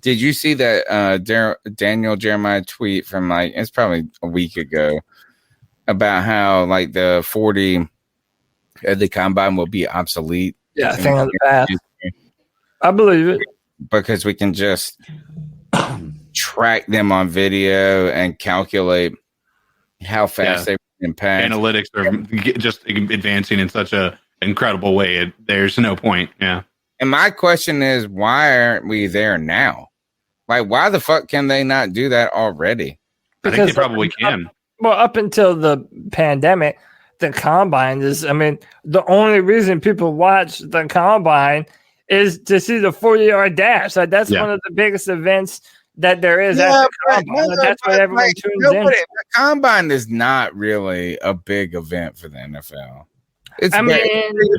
Speaker 5: Did you see that Daniel Jeremiah tweet from it's probably a week ago about how the 40 at the combine will be obsolete?
Speaker 8: Yeah, thing of the past. I believe it.
Speaker 5: Because we can just track them on video and calculate how fast they impact.
Speaker 7: Analytics are just advancing in such an incredible way. There's no point. Yeah.
Speaker 5: And my question is, why aren't we there now? Like, why the fuck can they not do that already?
Speaker 7: Because I think they probably can.
Speaker 8: Up until the pandemic, the combine is, I mean, the only reason people watch the combine is to see the 40-yard dash. Like, that's one of the biggest events that there is at the combine. That's what everyone tunes in.
Speaker 5: The combine is not really a big event for the NFL.
Speaker 7: It's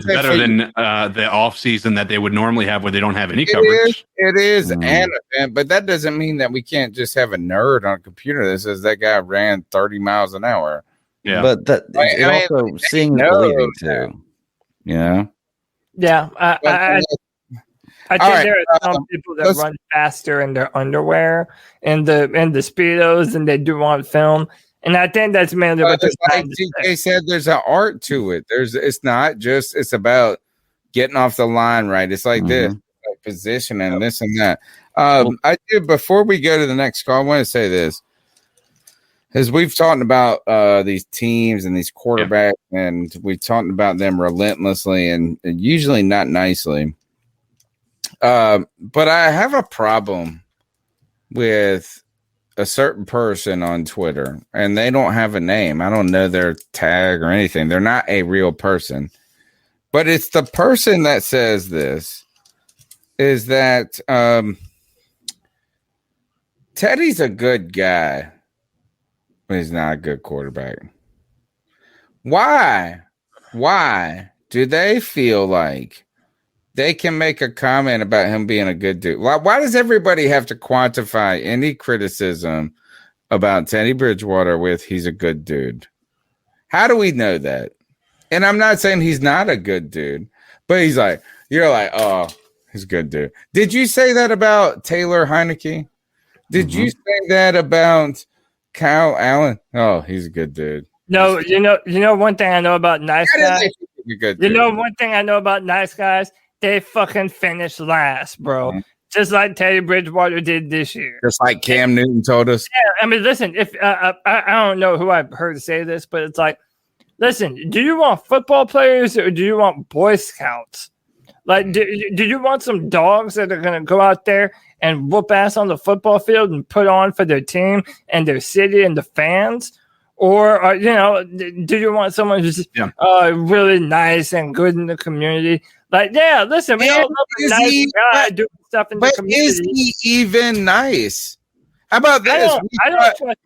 Speaker 7: better than the off season that they would normally have where they don't have any coverage.
Speaker 5: It is an event, but that doesn't mean that we can't just have a nerd on a computer that says that guy ran 30 miles an hour.
Speaker 6: Yeah, but also seeing believing too. Yeah.
Speaker 8: I think there are some people that run faster in their underwear and the Speedos than they do on film. And I think that's mainly what
Speaker 5: they said. There's an art to it. It's not just, it's about getting off the line right. It's like this, like positioning, this and that. I did, before we go to the next call, I want to say this. As we've talked about these teams and these quarterbacks, and we've talked about them relentlessly and usually not nicely. But I have a problem with a certain person on Twitter, and they don't have a name. I don't know their tag or anything. They're not a real person. But it's the person that says this, is that Teddy's a good guy, but he's not a good quarterback. Why do they feel like they can make a comment about him being a good dude. Why does everybody have to quantify any criticism about Teddy Bridgewater with he's a good dude? How do we know that? And I'm not saying he's not a good dude, but you're like, oh, he's a good dude. Did you say that about Taylor Heineke? Did you say that about Kyle Allen? Oh, he's a good dude.
Speaker 8: No, you know one thing I know about nice guys. One thing I know about nice guys, they fucking finish last, bro. Just like Teddy Bridgewater did this year.
Speaker 5: Just like Cam Newton told us.
Speaker 8: Yeah, I mean, listen, if I don't know who I've heard say this, but it's like, listen, do you want football players or do you want Boy Scouts? Like, do you want some dogs that are going to go out there and whoop ass on the football field and put on for their team and their city and the fans? Or, do you want someone who's really nice and good in the community? Like, yeah, listen, we all love a nice guy doing stuff in the community.
Speaker 5: Is he even nice? How about this?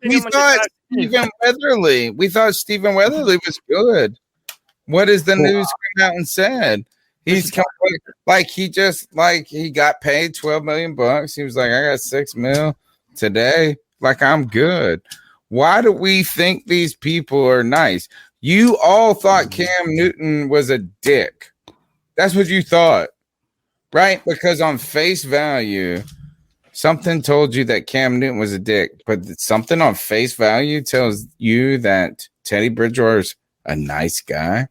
Speaker 5: We thought Stephen Weatherly. We thought Stephen Weatherly was good. What has the news come out and said? He's he got paid $12 million. He was like, I got $6 million today. Like, I'm good. Why do we think these people are nice? You all thought Cam Newton was a dick. That's what you thought, right? Because on face value, something told you that Cam Newton was a dick, but something on face value tells you that Teddy Bridgewater's a nice guy,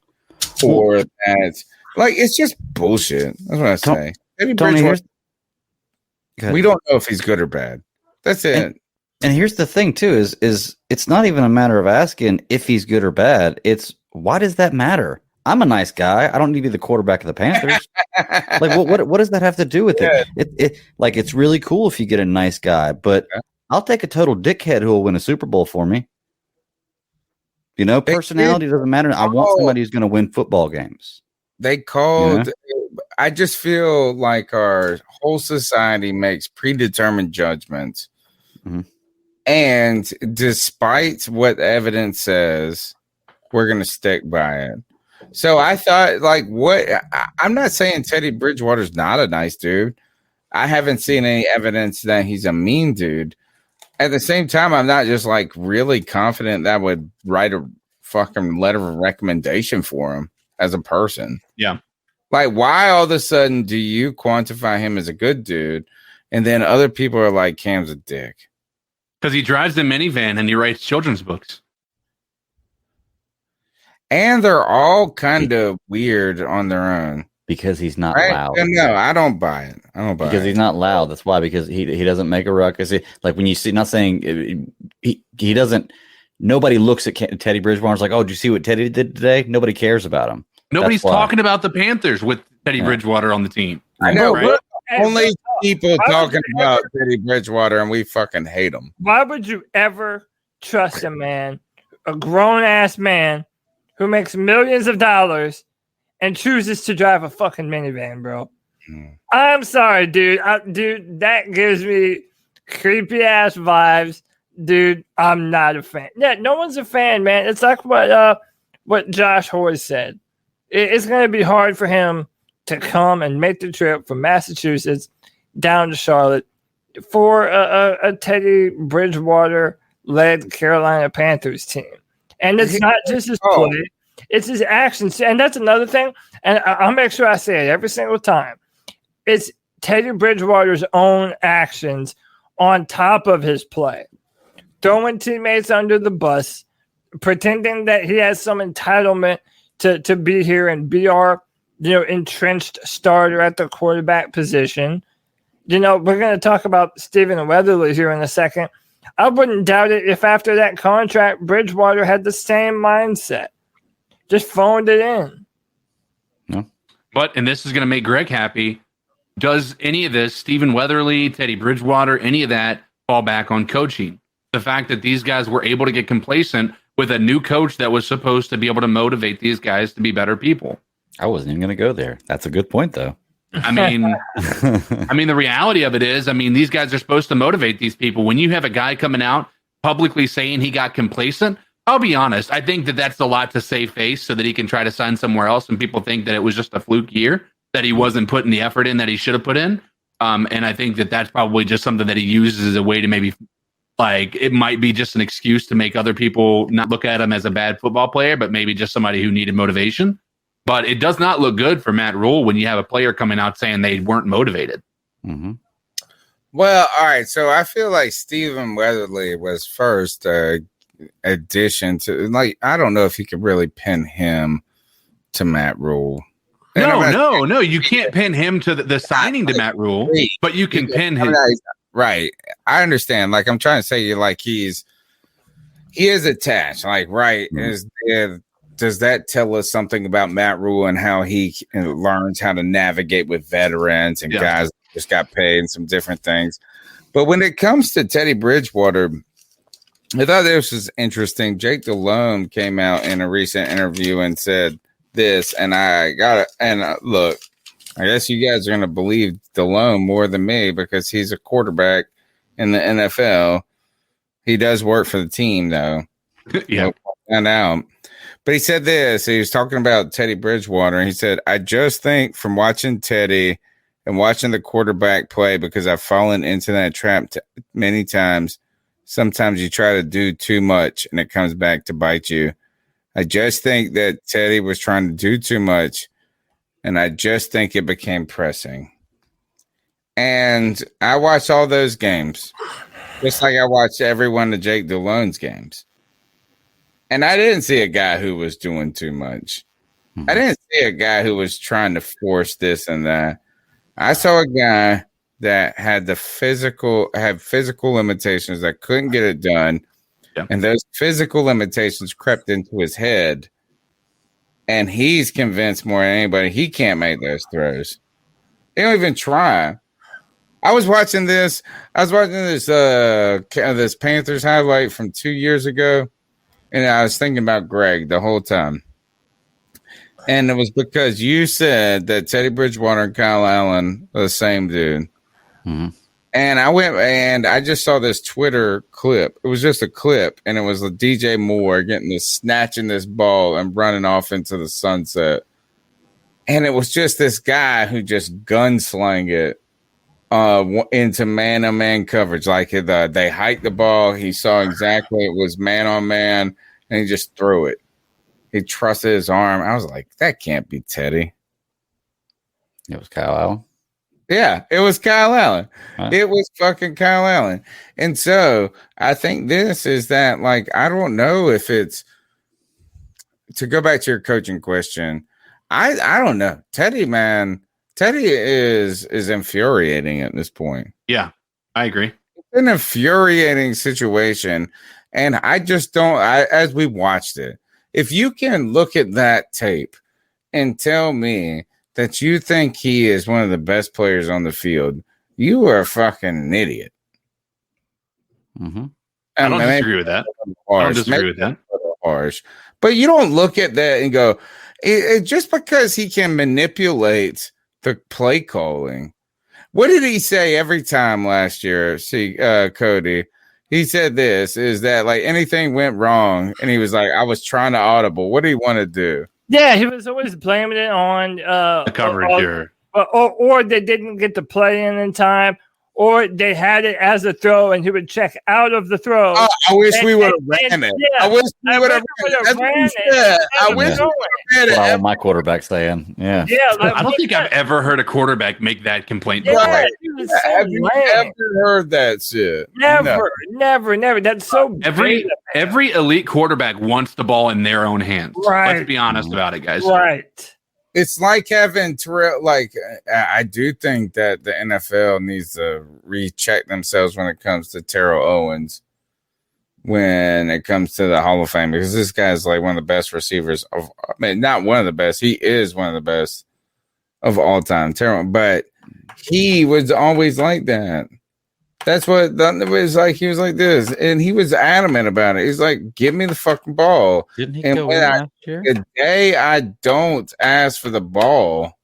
Speaker 5: or that it's just bullshit. That's what I say. Teddy Bridgewater. We don't know if he's good or bad. That's it.
Speaker 6: And here's the thing too: is it's not even a matter of asking if he's good or bad. It's why does that matter? I'm a nice guy. I don't need to be the quarterback of the Panthers. What does that have to do with it? It's really cool if you get a nice guy, but I'll take a total dickhead who will win a Super Bowl for me. Personality doesn't matter. I want somebody who's going to win football games.
Speaker 5: They called. I just feel like our whole society makes predetermined judgments. Mm-hmm. And despite what evidence says, we're going to stick by it. So I thought, I'm not saying Teddy Bridgewater's not a nice dude. I haven't seen any evidence that he's a mean dude. At the same time, I'm not just really confident that I would write a fucking letter of recommendation for him as a person.
Speaker 7: Yeah.
Speaker 5: Why all of a sudden do you quantify him as a good dude? And then other people are like, Cam's a dick.
Speaker 7: Because he drives the minivan and he writes children's books.
Speaker 5: And they're all kind of weird on their own.
Speaker 6: Because he's not loud.
Speaker 5: No, I don't buy it.
Speaker 6: Because he's not loud. That's why. Because he doesn't make a ruckus. When you see, not saying he doesn't. Nobody looks at Teddy Bridgewater and is like, oh, did you see what Teddy did today? Nobody cares about him.
Speaker 7: Nobody's talking about the Panthers with Teddy Bridgewater on the team.
Speaker 5: I know. Right? Only people talking about Teddy Bridgewater, and we fucking hate him.
Speaker 8: Why would you ever trust a man, a grown ass man, who makes millions of dollars and chooses to drive a fucking minivan, bro? I'm sorry, dude. Dude, that gives me creepy ass vibes. Dude, I'm not a fan. Yeah, no one's a fan, man. It's like what Josh Hoy said. It's going to be hard for him to come and make the trip from Massachusetts down to Charlotte for a Teddy Bridgewater-led Carolina Panthers team. And it's not just his play, it's his actions. And that's another thing, and I'll make sure I say it every single time. It's Teddy Bridgewater's own actions on top of his play. Throwing teammates under the bus, pretending that he has some entitlement to be here and be our entrenched starter at the quarterback position. We're going to talk about Stephen Weatherly here in a second. I wouldn't doubt it if after that contract, Bridgewater had the same mindset. Just phoned it in.
Speaker 7: No. And this is going to make Greg happy. Does any of this, Stephen Weatherly, Teddy Bridgewater, any of that fall back on coaching? The fact that these guys were able to get complacent with a new coach that was supposed to be able to motivate these guys to be better people.
Speaker 6: I wasn't even going to go there. That's a good point, though.
Speaker 7: I mean, the reality of it is, these guys are supposed to motivate these people. When you have a guy coming out publicly saying he got complacent, I'll be honest. I think that that's a lot to save face so that he can try to sign somewhere else and people think that it was just a fluke year. that he wasn't putting the effort in that he should have put in. And I think that that's probably just something that he uses as a way to maybe, like, it might be just an excuse to make other people not look at him as a bad football player, but maybe just somebody who needed motivation. But it does not look good for Matt Rule when you have a player coming out saying they weren't motivated.
Speaker 6: Mm-hmm.
Speaker 5: Well, all right. So I feel like Stephen Weatherly was first addition to, like, I don't know if you could really pin him to Matt Rule.
Speaker 7: No. You can't pin him to the signing to Matt Rule, but you can pin him.
Speaker 5: Right. I understand. Like, I'm trying to say, like, he is attached. Like, right. Does that tell us something about Matt Rule and how he learns how to navigate with veterans and guys that just got paid and some different things? But when it comes to Teddy Bridgewater, I thought this was interesting. Jake Delhomme came out in a recent interview and said this, and look, I guess you guys are going to believe Delhomme more than me because he's a quarterback in the NFL. He does work for the team, though.
Speaker 7: Yeah.
Speaker 5: We'll find out. But he said this. He was talking about Teddy Bridgewater, and he said, I just think from watching Teddy and watching the quarterback play, because I've fallen into that trap many times, sometimes you try to do too much, and it comes back to bite you. I just think that Teddy was trying to do too much, and I just think it became pressing. And I watched all those games, just like I watched every one of Jake Delhomme's games. And I didn't see a guy who was doing too much. I didn't see a guy who was trying to force this and that. I saw a guy that had physical limitations that couldn't get it done. Yeah. And those physical limitations crept into his head. And he's convinced more than anybody he can't make those throws. He don't even try. I was watching this this Panthers highlight from 2 years ago. And I was thinking about Greg the whole time. And it was because you said that Teddy Bridgewater and Kyle Allen are the same dude.
Speaker 6: Mm-hmm.
Speaker 5: And I went and I just saw this Twitter clip. It was just a clip, and it was DJ Moore snatching this ball and running off into the sunset. And it was just this guy who just gunslung it into man-on-man coverage. Like they hiked the ball. He saw exactly it was man-on-man, and he just threw it. He trusted his arm. I was like, that can't be Teddy.
Speaker 6: It was Kyle Allen.
Speaker 5: Yeah, it was Kyle Allen.
Speaker 6: Huh.
Speaker 5: It was fucking Kyle Allen. And so I think this is that, like, I don't know if it's to go back to your coaching question. I don't know. Teddy is infuriating at this point.
Speaker 7: Yeah, I agree.
Speaker 5: It's an infuriating situation. And I just don't, as we watched it, if you can look at that tape and tell me that you think he is one of the best players on the field, you are a fucking idiot.
Speaker 6: Mm-hmm.
Speaker 7: I don't disagree with that.
Speaker 5: Harsh. But you don't look at that and go, just because he can manipulate the play calling. What did he say every time last year? Cody, he said this, is that like anything went wrong and he was like, I was trying to audible. What do you want to do?
Speaker 8: Yeah, he was always blaming it on
Speaker 7: the coverage
Speaker 8: or they didn't get the play in time, or they had it as a throw and he would check out of the throw.
Speaker 5: Oh, I wish we would have ran it.
Speaker 8: Yeah,
Speaker 5: I wish we would have ran it. I wish we would have ran it.
Speaker 6: All my quarterback saying, yeah.
Speaker 8: Like,
Speaker 7: I don't think I've ever heard a quarterback make that complaint.
Speaker 8: Yeah,
Speaker 5: have you ever heard that shit?
Speaker 8: Never. That's so
Speaker 7: every elite quarterback wants the ball in their own hands.
Speaker 8: Right.
Speaker 7: Let's be honest about it, guys.
Speaker 8: Right.
Speaker 5: It's like having Terrell. Like, I do think that the NFL needs to recheck themselves when it comes to Terrell Owens, when it comes to the Hall of Fame, because this guy's like one of the best receivers not one of the best. He is one of the best of all time, Terrell. But he was always like that. That's what it was like. He was like this, and he was adamant about it. He's like, "Give me the fucking ball."
Speaker 6: Didn't he
Speaker 5: and
Speaker 6: go in last year?
Speaker 5: The day I don't ask for the ball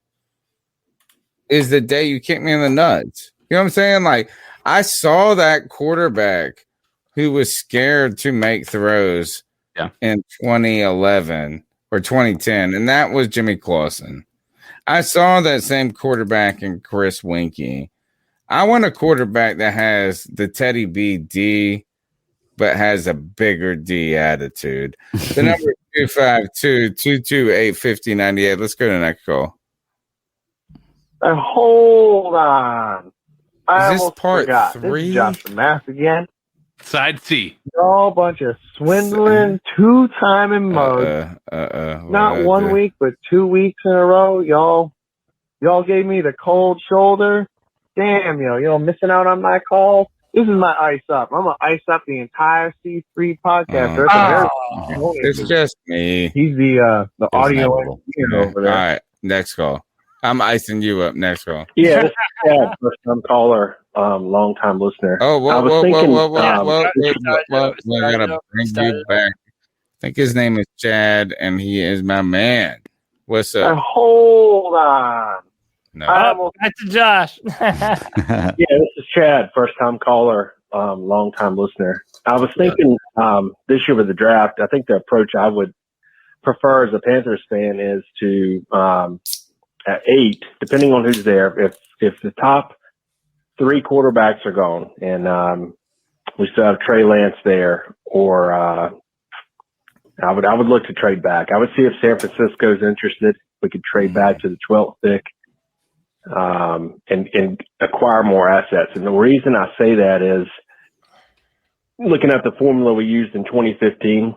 Speaker 5: is the day you kick me in the nuts. You know what I'm saying? Like, I saw that quarterback who was scared to make throws in 2011 or 2010, and that was Jimmy Clausen. I saw that same quarterback in Chris Winkie. I want a quarterback that has the Teddy B D, but has a bigger D attitude. The number 252-228-5098. Let's go to the next call.
Speaker 12: Hold on. I
Speaker 5: Is this
Speaker 12: almost
Speaker 5: part
Speaker 12: forgot.
Speaker 5: 3?
Speaker 12: This is Josh the Mask again.
Speaker 7: Side C.
Speaker 12: Y'all bunch of swindling, two-timing mugs. Not 1 week, but 2 weeks in a row. Y'all gave me the cold shoulder. Damn, y'all missing out on my call. This is my ice up. I'm gonna ice up the entire C3 podcast.
Speaker 5: It's just me.
Speaker 12: He's the audio engineer over there.
Speaker 5: All right, next call. I'm icing you up. Next call.
Speaker 13: Yeah, this is Chad, first-time caller, long-time listener.
Speaker 5: Oh, whoa,
Speaker 13: I was
Speaker 5: whoa,
Speaker 13: thinking,
Speaker 5: whoa. I gotta bring you back. I think his name is Chad, and he is my man. What's up?
Speaker 12: Hold on.
Speaker 5: No.
Speaker 8: Back to Josh.
Speaker 13: Yeah, this is Chad, first-time caller, long-time listener. I was thinking this year with the draft, I think the approach I would prefer as a Panthers fan is to at 8, depending on who's there, if the top 3 quarterbacks are gone and we still have Trey Lance there, or I would look to trade back. I would see if San Francisco's interested. We could trade back to the 12th pick and acquire more assets. And the reason I say that is looking at the formula we used in 2015.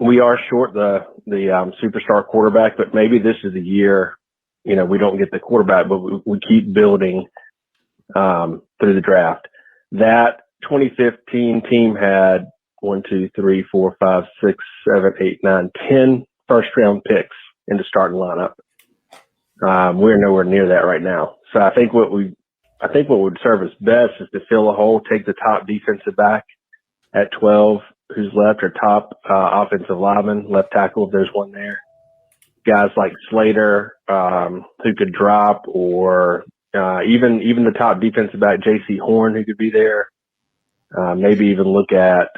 Speaker 13: We are short the superstar quarterback, but maybe this is the year, we don't get the quarterback, but we keep building through the draft. That 2015 team had 1, 2, 3, 4, 5, 6, 7, 8, 9, 10 first round picks in the starting lineup. We're nowhere near that right now. So I think what would serve us best is to fill a hole, take the top defensive back at 12. Who's left, or top offensive lineman, left tackle if there's one there. Guys like Slater who could drop, or even the top defensive back J.C. Horn who could be there. Maybe even look at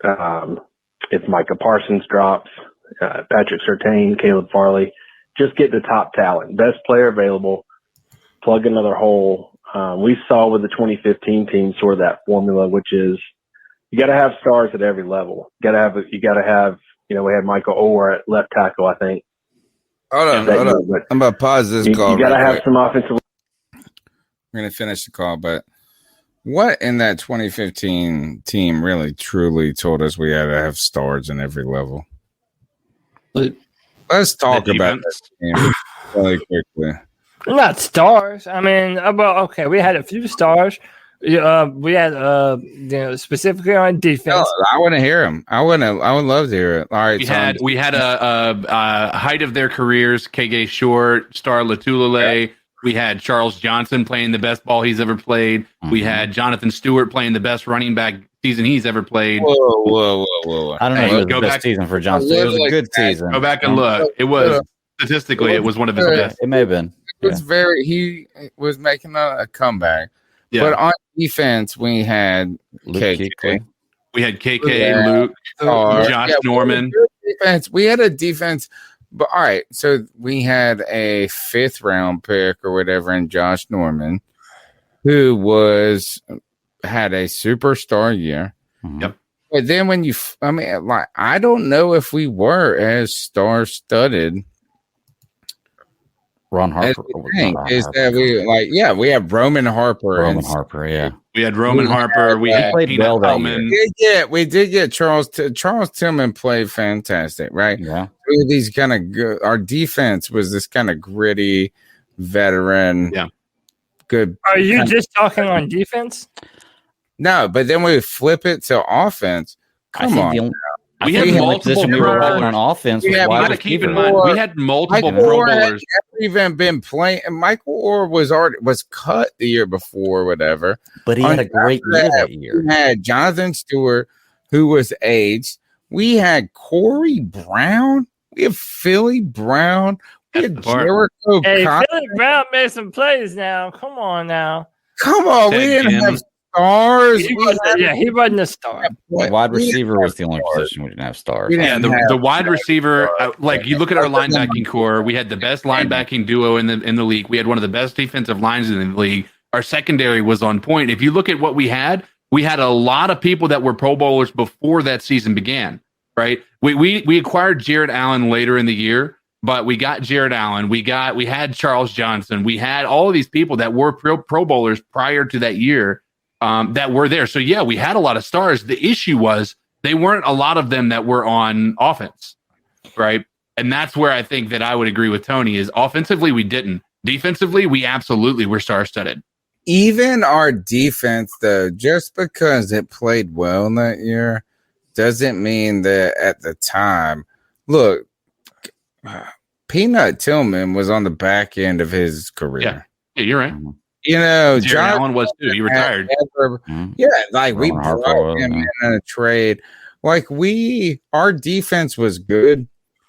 Speaker 13: if Micah Parsons drops, Patrick Surtain, Caleb Farley. Just get the top talent, best player available, plug another hole. We saw with the 2015 team sort of that formula, which is you got to have stars at every level. You got to have. We had Michael Orr at left tackle, I think.
Speaker 5: Hold on. I'm about to pause this call.
Speaker 13: You got to have some offensive.
Speaker 5: We're going to finish the call, but what in that 2015 team really truly told us we had to have stars in every level? Let's talk about this team really quickly.
Speaker 8: They're not stars. I mean, we had a few stars. We had specifically on defense.
Speaker 5: No, I want to hear him. I would love to hear it. All right,
Speaker 7: we had a height of their careers. KG Short, Star Latulele. Yeah. We had Charles Johnson playing the best ball he's ever played. Mm-hmm. We had Jonathan Stewart playing the best running back season he's ever played.
Speaker 6: Whoa. I don't know if it was the best season for Johnson. It was a good season.
Speaker 7: Go back and look. It was statistically, it was one of his best.
Speaker 6: It may have been.
Speaker 5: He was making a comeback. Yeah. But on defense, we had KK.
Speaker 7: We had KK, Luke, Josh Norman.
Speaker 5: We had a defense. But all right, so we had a 5th round pick or whatever in Josh Norman, who had a superstar year.
Speaker 7: Mm-hmm. Yep.
Speaker 5: But then I don't know if we were as star studded.
Speaker 6: Ron Harper.
Speaker 5: We have Roman Harper.
Speaker 7: We had Roman Harper. We had Peanut Hellman.
Speaker 5: We did get Charles Tillman played fantastic, right?
Speaker 6: Yeah.
Speaker 5: These kind of good. Our defense was this kind of gritty veteran.
Speaker 7: Yeah.
Speaker 5: Good.
Speaker 8: Are you just talking on defense?
Speaker 5: No, but then we flip it to offense. Come on.
Speaker 7: We had multiple
Speaker 6: we were rolling on offense.
Speaker 7: You got to keep in mind we had multiple Pro Bowlers.
Speaker 5: Even been playing. Michael Orr was cut the year before, or whatever.
Speaker 6: But he had a great year that year.
Speaker 5: We had Jonathan Stewart, who was aged. We had Corey Brown. We have Philly Brown. We had Jericho.
Speaker 8: Philly Brown made some plays now. Come on now.
Speaker 5: Come on. We didn't have stars.
Speaker 8: He wasn't a star.
Speaker 6: Wide receiver was the only position we didn't have stars.
Speaker 7: Yeah, the wide receiver, like you look at our linebacking core, we had the best linebacking duo in the league. We had one of the best defensive lines in the league. Our secondary was on point. If you look at what we had a lot of people that were Pro Bowlers before that season began, right? We acquired Jared Allen later in the year, but we got Jared Allen. We had Charles Johnson. We had all of these people that were Pro Bowlers prior to that year that were there. So yeah, we had a lot of stars. The issue was they weren't a lot of them that were on offense, right? And that's where I think that I would agree with Tony is offensively we didn't. Defensively, we absolutely were star-studded.
Speaker 5: Even our defense, though, just because it played well that year, doesn't mean that at the time. Look, Peanut Tillman was on the back end of his career.
Speaker 7: Yeah, you're right.
Speaker 5: You know,
Speaker 7: Jared
Speaker 5: John
Speaker 7: Allen was too. He retired.
Speaker 5: We brought him in a trade. Like our defense was good,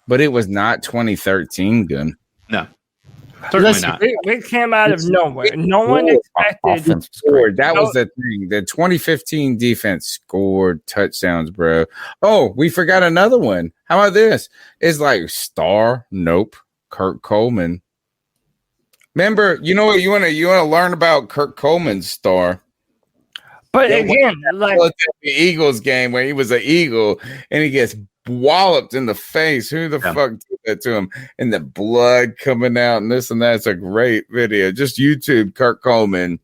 Speaker 5: but it was not 2013 good.
Speaker 7: No. Certainly
Speaker 8: Listen,
Speaker 7: not.
Speaker 8: we came out of nowhere. No one expected.
Speaker 5: That was the thing. The 2015 defense scored touchdowns, bro. Oh, we forgot another one. How about this? It's like star. Nope. Kurt Coleman. Remember, you know what you want to learn about Kurt Coleman's star.
Speaker 8: But again, like
Speaker 5: the Eagles game where he was an Eagle and he gets walloped in the face. Who the fuck did that to him? And the blood coming out and this and that. It's a great video. Just YouTube Kurt Coleman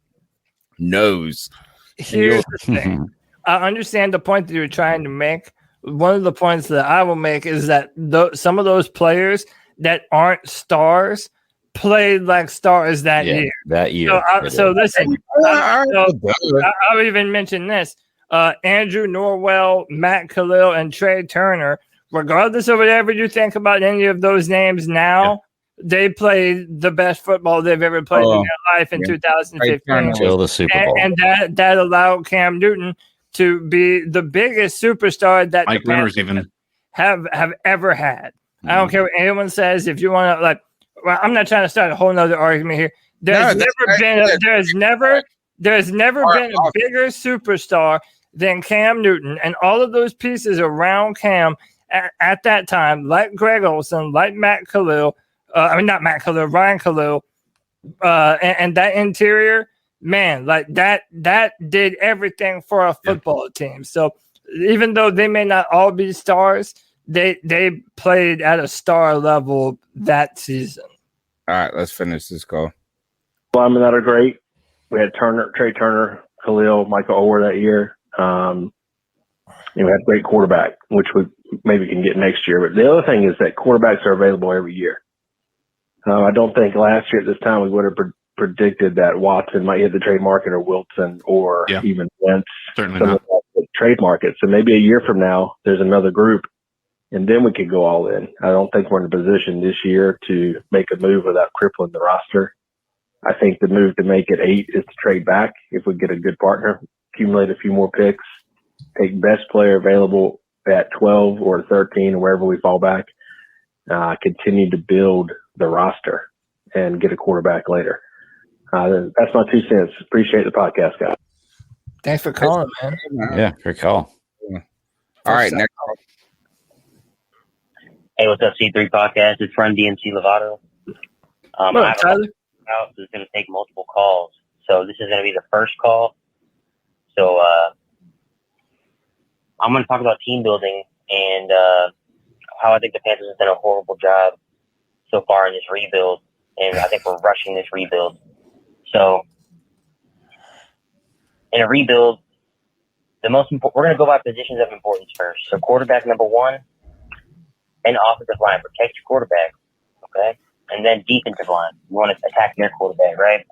Speaker 5: knows.
Speaker 8: Here's the thing. I understand the point that you're trying to make. One of the points that I will make is that some of those players that aren't stars played like stars that year.
Speaker 6: That year.
Speaker 8: So listen, I'll even mention this. Andrew Norwell, Matt Khalil, and Trey Turner, regardless of whatever you think about any of those names now, they played the best football they've ever played in their life in 2015.
Speaker 6: Until the Super Bowl.
Speaker 8: And that allowed Cam Newton to be the biggest superstar that
Speaker 7: Mike
Speaker 8: the
Speaker 7: Rivers
Speaker 8: Panthers
Speaker 7: even
Speaker 8: have ever had. I don't care what anyone says. If you want to, well, I'm not trying to start a whole nother argument here. There's never been a bigger superstar than Cam Newton, and all of those pieces around Cam at that time, like Greg Olsen, like Matt Khalil, not Matt Khalil, Ryan Khalil, and that interior, man, like that did everything for a football team. So even though they may not all be stars, they played at a star level that season.
Speaker 5: All right, let's finish this call.
Speaker 13: Linemen that are great. We had Trey Turner, Khalil, Michael Ower that year. We had a great quarterback, which we maybe can get next year. But the other thing is that quarterbacks are available every year. I don't think last year at this time we would have predicted that Watson might hit the trade market or Wilson or even Wentz.
Speaker 7: Certainly not.
Speaker 13: The trade market. So maybe a year from now, there's another group, and then we could go all in. I don't think we're in a position this year to make a move without crippling the roster. I think the move to make it 8 is to trade back if we get a good partner, accumulate a few more picks, take best player available at 12 or 13 or wherever we fall back, continue to build the roster and get a quarterback later. That's my 2 cents. Appreciate the podcast, guys.
Speaker 8: Thanks for calling, man.
Speaker 6: Yeah, great call.
Speaker 5: All right, next call.
Speaker 14: Hey, what's up, C3 Podcast? It's friend DMC Lovato.
Speaker 8: Tyler?
Speaker 14: This is going to take multiple calls. So this is going to be the first call. So I'm going to talk about team building and how I think the Panthers have done a horrible job so far in this rebuild. And I think we're rushing this rebuild. So in a rebuild, we're going to go by positions of importance first. So quarterback number 1 and offensive line. Protect your quarterback, okay? And then defensive line. You want to attack their quarterback, right?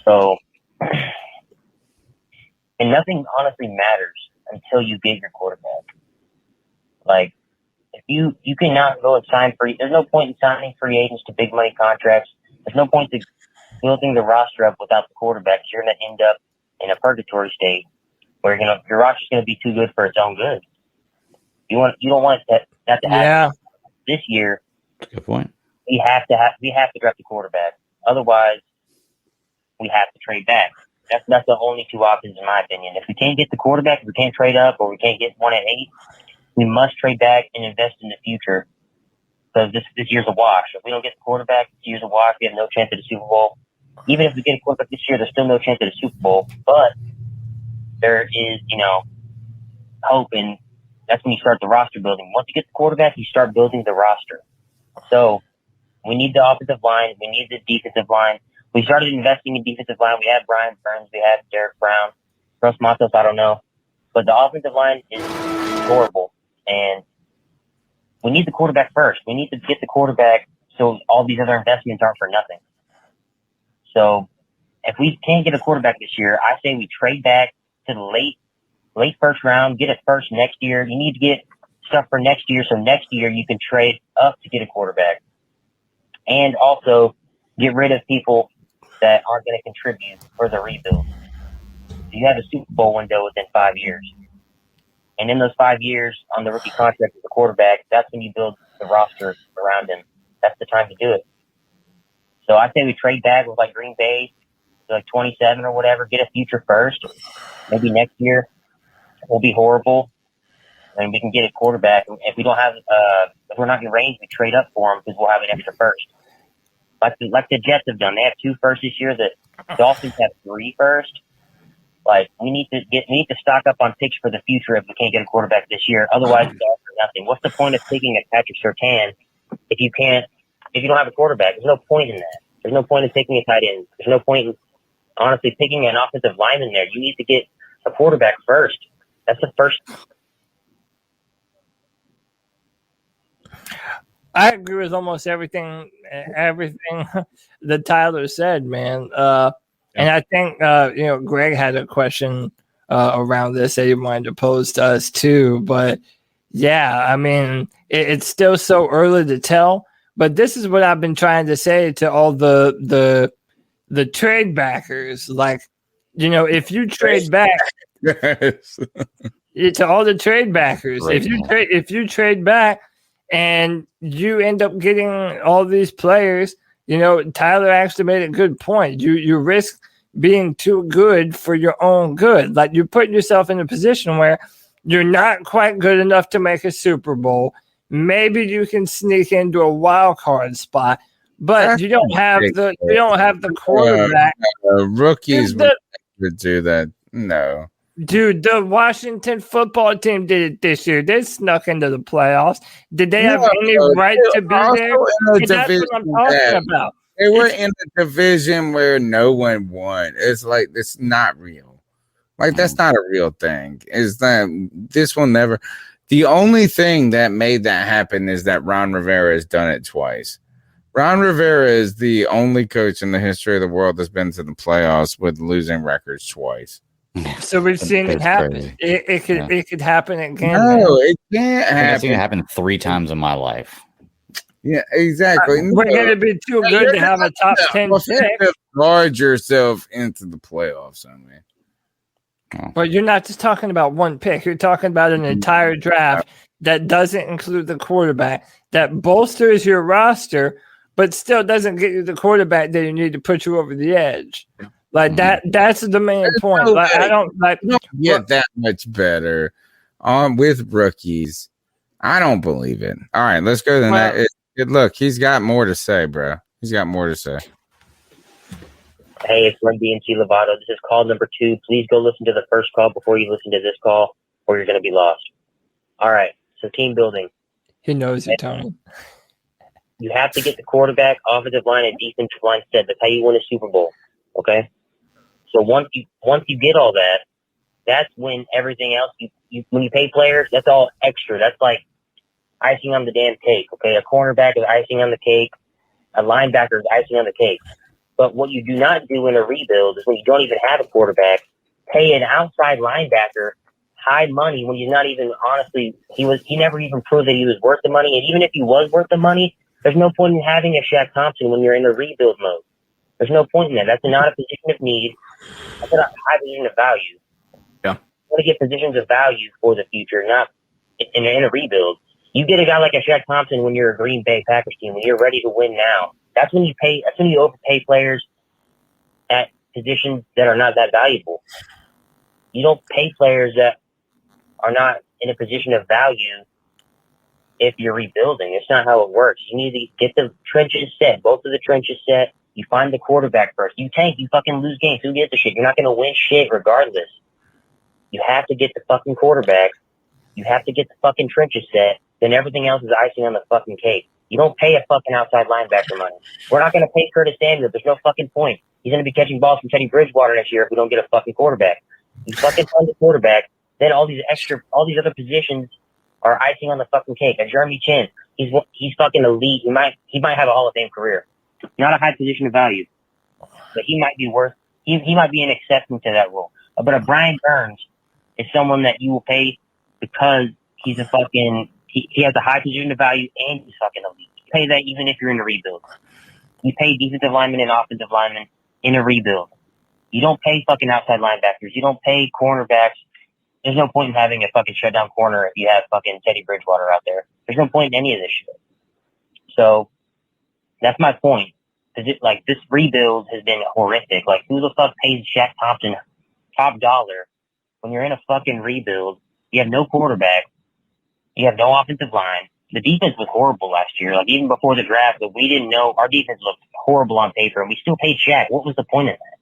Speaker 14: So, and nothing honestly matters until you get your quarterback. Like, if you cannot go and sign free, there's no point in signing free agents to big money contracts. There's no point to building the roster up without the quarterback. You're going to end up in a purgatory state where your roster's going to be too good for its own good. You don't want that to happen.
Speaker 8: Yeah.
Speaker 14: This year,
Speaker 6: good point.
Speaker 14: We have to draft a quarterback. Otherwise, we have to trade back. That's the only two options in my opinion. If we can't get the quarterback, if we can't trade up, or we can't get one at 8, we must trade back and invest in the future. Because this year's a wash. If we don't get the quarterback, this year's a wash. We have no chance at the Super Bowl. Even if we get a quarterback this year, there's still no chance at the Super Bowl. But there is, hope, and that's when you start the roster building. Once you get the quarterback, you start building the roster. So we need the offensive line. We need the defensive line. We started investing in defensive line. We have Brian Burns. We have Derek Brown. Gross Matos, I don't know. But the offensive line is horrible. And we need the quarterback first. We need to get the quarterback so all these other investments aren't for nothing. So if we can't get a quarterback this year, I say we trade back to the late first round, get it first next year. You need to get stuff for next year, so next year you can trade up to get a quarterback. And also get rid of people that aren't going to contribute for the rebuild. So you have a Super Bowl window within 5 years. And in those 5 years on the rookie contract with the quarterback, that's when you build the roster around him. That's the time to do it. So I say we trade back with like Green Bay to like 27 or whatever, get a future first. Maybe next year will be horrible, and we can get a quarterback. If we don't have, if we're not in range, we trade up for him because we'll have an extra first. Like the Jets have done. They have 2 firsts this year. The Dolphins have 3 first. Like we need to stock up on picks for the future if we can't get a quarterback this year. Otherwise, it's all for nothing. What's the point of taking a Patrick Surtain if you don't have a quarterback? There's no point in that. There's no point in taking a tight end. There's no point in honestly picking an offensive lineman there. You need to get a quarterback first. That's the first.
Speaker 8: I agree with almost everything that Tyler said, man. And I think, Greg had a question around this that he wanted to pose to us too. But yeah, I mean, it's still so early to tell. But this is what I've been trying to say to all the trade backers. Like, if you trade back to all the trade backers, if you trade back and you end up getting all these players, Tyler actually made a good point. You risk being too good for your own good. Like you're putting yourself in a position where you're not quite good enough to make a Super Bowl. Maybe you can sneak into a wild card spot, but you don't have the quarterback.
Speaker 5: Rookies would do that. No.
Speaker 8: Dude, the Washington football team did it this year. They snuck into the playoffs. Did they have any right to be there? That's what I'm talking about.
Speaker 5: They were in a division where no one won. It's like, it's not real. Like, that's not a real thing. Is that this will never. The only thing that made that happen is that Ron Rivera has done it twice. Ron Rivera is the only coach in the history of the world that's been to the playoffs with losing records twice.
Speaker 8: So we've seen it happen. It could happen again.
Speaker 5: No, it can't happen.
Speaker 6: I've seen it happen 3 times in my life.
Speaker 5: Yeah, exactly.
Speaker 8: We're going to be too good to have a top 10 pick.
Speaker 5: Guard yourself into the playoffs, I mean.
Speaker 8: But you're not just talking about one pick. You're talking about an entire draft that doesn't include the quarterback, that bolsters your roster, but still doesn't get you the quarterback that you need to put you over the edge. Like that's the main point. Like I don't
Speaker 5: get that much better with rookies. I don't believe it. All right, let's go to the next. Look, he's got more to say, bro. He's got more to say.
Speaker 14: Hey, it's Run BNC Lovato. This is call number 2. Please go listen to the first call before you listen to this call, or you're going to be lost. All right, so team building.
Speaker 8: He knows it, Tony.
Speaker 14: You have to get the quarterback, offensive line, and defensive line set. That's how you win a Super Bowl, okay? So once you get all that, that's when everything else, when you pay players, that's all extra. That's like icing on the damn cake, okay? A cornerback is icing on the cake. A linebacker is icing on the cake. But what you do not do in a rebuild is when you don't even have a quarterback, pay an outside linebacker high money when he's not even, honestly, he never even proved that he was worth the money. And even if he was worth the money, there's no point in having a Shaq Thompson when you're in a rebuild mode. There's no point in that. That's not a position of need. That's a high position of value.
Speaker 7: Yeah.
Speaker 14: You want to get positions of value for the future, not in a rebuild. You get a guy like a Shaq Thompson when you're a Green Bay Packers team, when you're ready to win now. That's when you pay. That's when you overpay players at positions that are not that valuable. You don't pay players that are not in a position of value if you're rebuilding. It's not how it works. You need to get the trenches set, both of the trenches set. You find the quarterback first. You tank, you fucking lose games. Who gives a shit? You're not going to win shit regardless. You have to get the fucking quarterback. You have to get the fucking trenches set. Then everything else is icing on the fucking cake. You don't pay a fucking outside linebacker money. We're not going to pay Curtis Samuel. There's no fucking point. He's going to be catching balls from Teddy Bridgewater next year if we don't get a fucking quarterback. You fucking fund the quarterback. Then all these other positions are icing on the fucking cake. And Jeremy Chin, he's fucking elite. He might have a Hall of Fame career. Not a high position of value, but he might be worth. He might be an exception to that rule. But a Brian Burns is someone that you will pay because he's a fucking. He has a high position of value and he's fucking elite. You pay that even if you're in a rebuild. You pay defensive linemen and offensive linemen in a rebuild. You don't pay fucking outside linebackers. You don't pay cornerbacks. There's no point in having a fucking shutdown corner if you have fucking Teddy Bridgewater out there. There's no point in any of this shit. So that's my point. Because this rebuild has been horrific. Like, who the fuck pays Shaq Thompson top dollar when you're in a fucking rebuild? You have no quarterback. You have no offensive line. The defense was horrible last year. Like, even before the draft, we didn't know. Our defense looked horrible on paper, and we still paid Shaq. What was the point of that?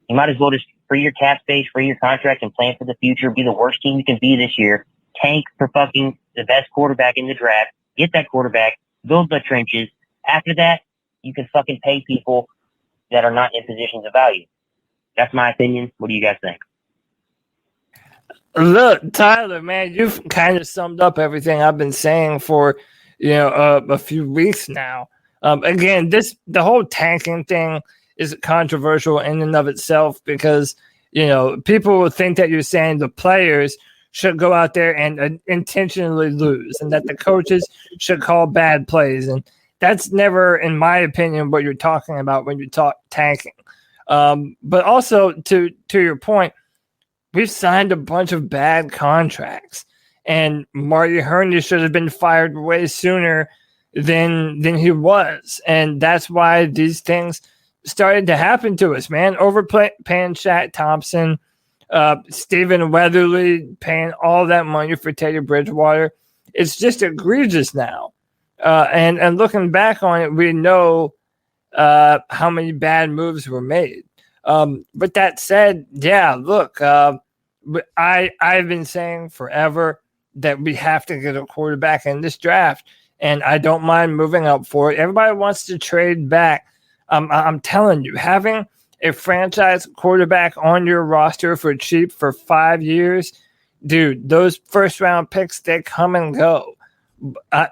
Speaker 14: You might as well just free your cap space, free your contract, and plan for the future. Be the worst team you can be this year. Tank for fucking the best quarterback in the draft. Get that quarterback. Build the trenches. After that, you can fucking pay people that are not in positions of value. That's my opinion. What do you guys think?
Speaker 8: Look, Tyler, man, you've kind of summed up everything I've been saying for, a few weeks now. Again, the whole tanking thing is controversial in and of itself because, people will think that you're saying the players should go out there and intentionally lose and that the coaches should call bad plays. And that's never, in my opinion, what you're talking about when you talk tanking. But also, to your point, we've signed a bunch of bad contracts, and Marty Herney should have been fired way sooner than he was, and that's why these things started to happen to us, man. Overpaying Shaq Thompson, Stephen Weatherly paying all that money for Teddy Bridgewater. It's just egregious now. And looking back on it, we know how many bad moves were made. But that said, yeah, look, I've been saying forever that we have to get a quarterback in this draft, and I don't mind moving up for it. Everybody wants to trade back. I'm telling you, having a franchise quarterback on your roster for cheap for 5 years, dude, those first-round picks, they come and go.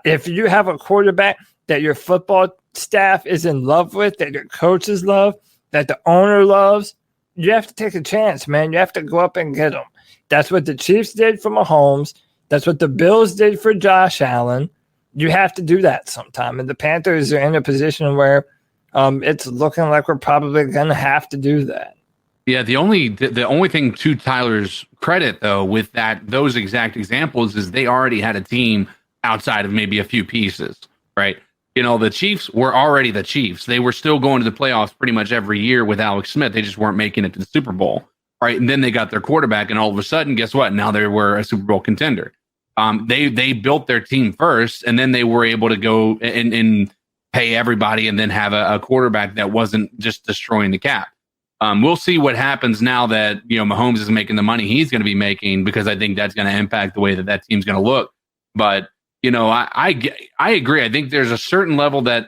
Speaker 8: If you have a quarterback that your football staff is in love with, that your coaches love, that the owner loves, you have to take a chance, man. You have to go up and get them. That's what the Chiefs did for Mahomes. That's what the Bills did for Josh Allen. You have to do that sometime. And the Panthers are in a position where it's looking like we're probably going to have to do that.
Speaker 7: Yeah, the only thing to Tyler's credit, though, with those exact examples is they already had a team outside of maybe a few pieces, right? The Chiefs were already the Chiefs. They were still going to the playoffs pretty much every year with Alex Smith. They just weren't making it to the Super Bowl, right? And then they got their quarterback, and all of a sudden, guess what? Now they were a Super Bowl contender. They built their team first, and then they were able to go and pay everybody and then have a quarterback that wasn't just destroying the cap. We'll see what happens now that Mahomes is making the money he's going to be making, because I think that's going to impact the way that team's going to look. But I agree. I think there's a certain level that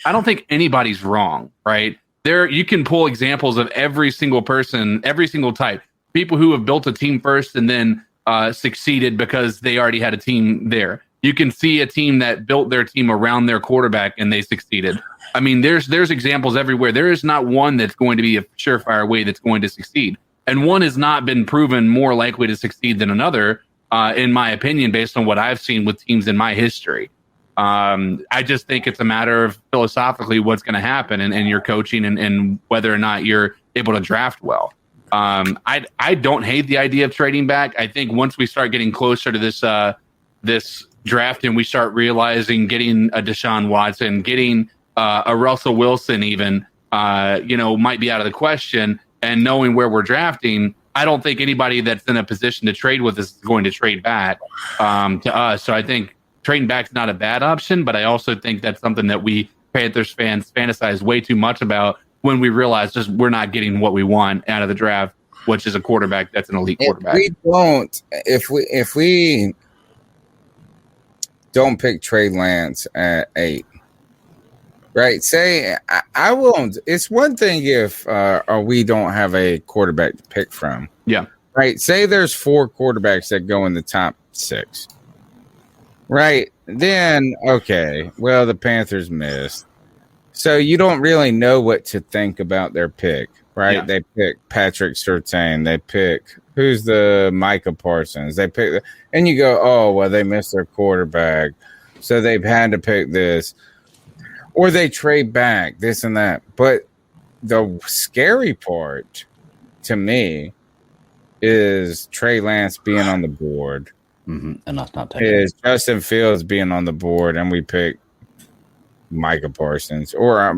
Speaker 7: I don't think anybody's wrong, right? You can pull examples of every single person, every single type, people who have built a team first and then succeeded because they already had a team there. You can see a team that built their team around their quarterback and they succeeded. I mean, there's examples everywhere. There is not one that's going to be a surefire way that's going to succeed. And one has not been proven more likely to succeed than another, in my opinion, based on what I've seen with teams in my history. I just think it's a matter of philosophically what's going to happen and your coaching and whether or not you're able to draft well. I don't hate the idea of trading back. I think once we start getting closer to this draft and we start realizing getting a Deshaun Watson, getting a Russell Wilson even, might be out of the question. And knowing where we're drafting, I don't think anybody that's in a position to trade with us is going to trade back to us. So I think trading back is not a bad option, but I also think that's something that we Panthers fans fantasize way too much about when we realize just we're not getting what we want out of the draft, which is a quarterback that's an elite quarterback.
Speaker 5: If we don't pick Trey Lance at 8, right? Say I won't. It's one thing if we don't have a quarterback to pick from.
Speaker 7: Yeah.
Speaker 5: Right. Say there's 4 quarterbacks that go in the top 6. Right. Then, okay. Well, the Panthers missed. So you don't really know what to think about their pick, right? Yeah. They pick Patrick Surtain. They pick who's the Micah Parsons. They pick, and you go, oh, well, they missed their quarterback. So they've had to pick this. Or they trade back, this and that. But the scary part to me is Trey Lance being on the board.
Speaker 6: Mm-hmm. And that's not taking
Speaker 5: is Justin Fields being on the board, and we pick Micah Parsons. Or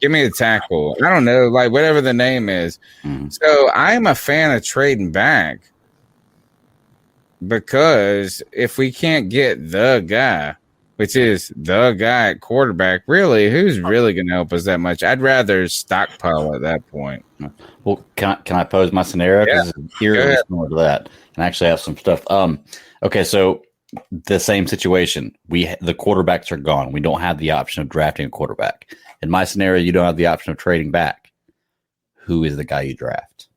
Speaker 5: give me a tackle. I don't know, like whatever the name is. Mm-hmm. So I'm a fan of trading back because if we can't get the guy, which is the guy at quarterback, really, who's really going to help us that much? I'd rather stockpile at that point.
Speaker 6: Well, can I pose my scenario? Because it's eerily similar to that, and I actually have some stuff. Okay, so the same situation. The quarterbacks are gone. We don't have the option of drafting a quarterback. In my scenario, you don't have the option of trading back. Who is the guy you draft?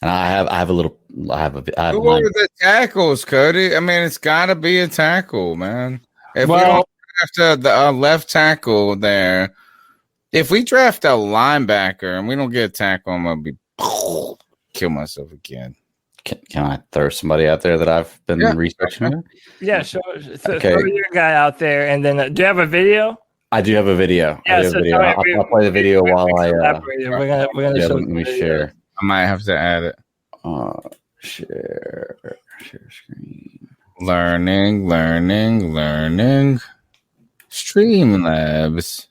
Speaker 6: And I have
Speaker 5: Who are the tackles, Cody? I mean, it's got to be a tackle, man. If we don't draft a left tackle there, if we draft a linebacker and we don't get a tackle, I'm gonna kill myself again.
Speaker 6: Can I throw somebody out there that I've been researching?
Speaker 8: Yeah, sure. Throw your guy out there, and then do you have a video?
Speaker 6: I do have a video.
Speaker 8: Yeah,
Speaker 6: I'll play the video while
Speaker 8: we're gonna show.
Speaker 6: Let me share.
Speaker 5: I might have to add it.
Speaker 6: Share screen.
Speaker 5: Learning. Streamlabs.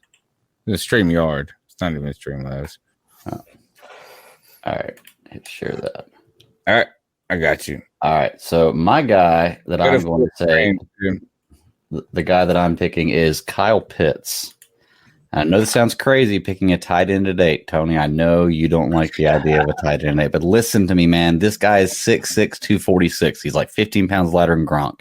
Speaker 5: The StreamYard. It's not even Streamlabs.
Speaker 6: Oh. All right. Hit share that.
Speaker 5: All right. I got you.
Speaker 6: All right. So my guy that I'm going to say, the guy that I'm picking is Kyle Pitts. I know this sounds crazy picking a tight end at 8, Tony. I know you don't like the idea of a tight end at 8, but listen to me, man. This guy is 6'6", 246. He's like 15 pounds lighter than Gronk.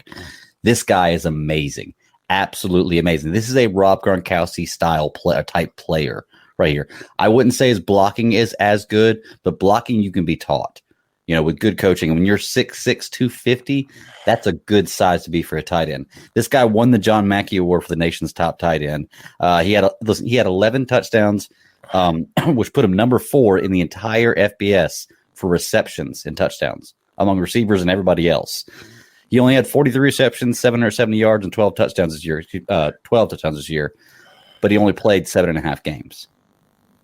Speaker 6: This guy is amazing. Absolutely amazing. This is a Rob Gronkowski style type player right here. I wouldn't say his blocking is as good, but blocking you can be taught. With good coaching. And when you're 6'6", 250, that's a good size to be for a tight end. This guy won the John Mackey Award for the nation's top tight end. He had 11 touchdowns, which put him number 4 in the entire FBS for receptions and touchdowns among receivers and everybody else. He only had 43 receptions, 770 yards, and 12 touchdowns this year. But he only played 7.5 games.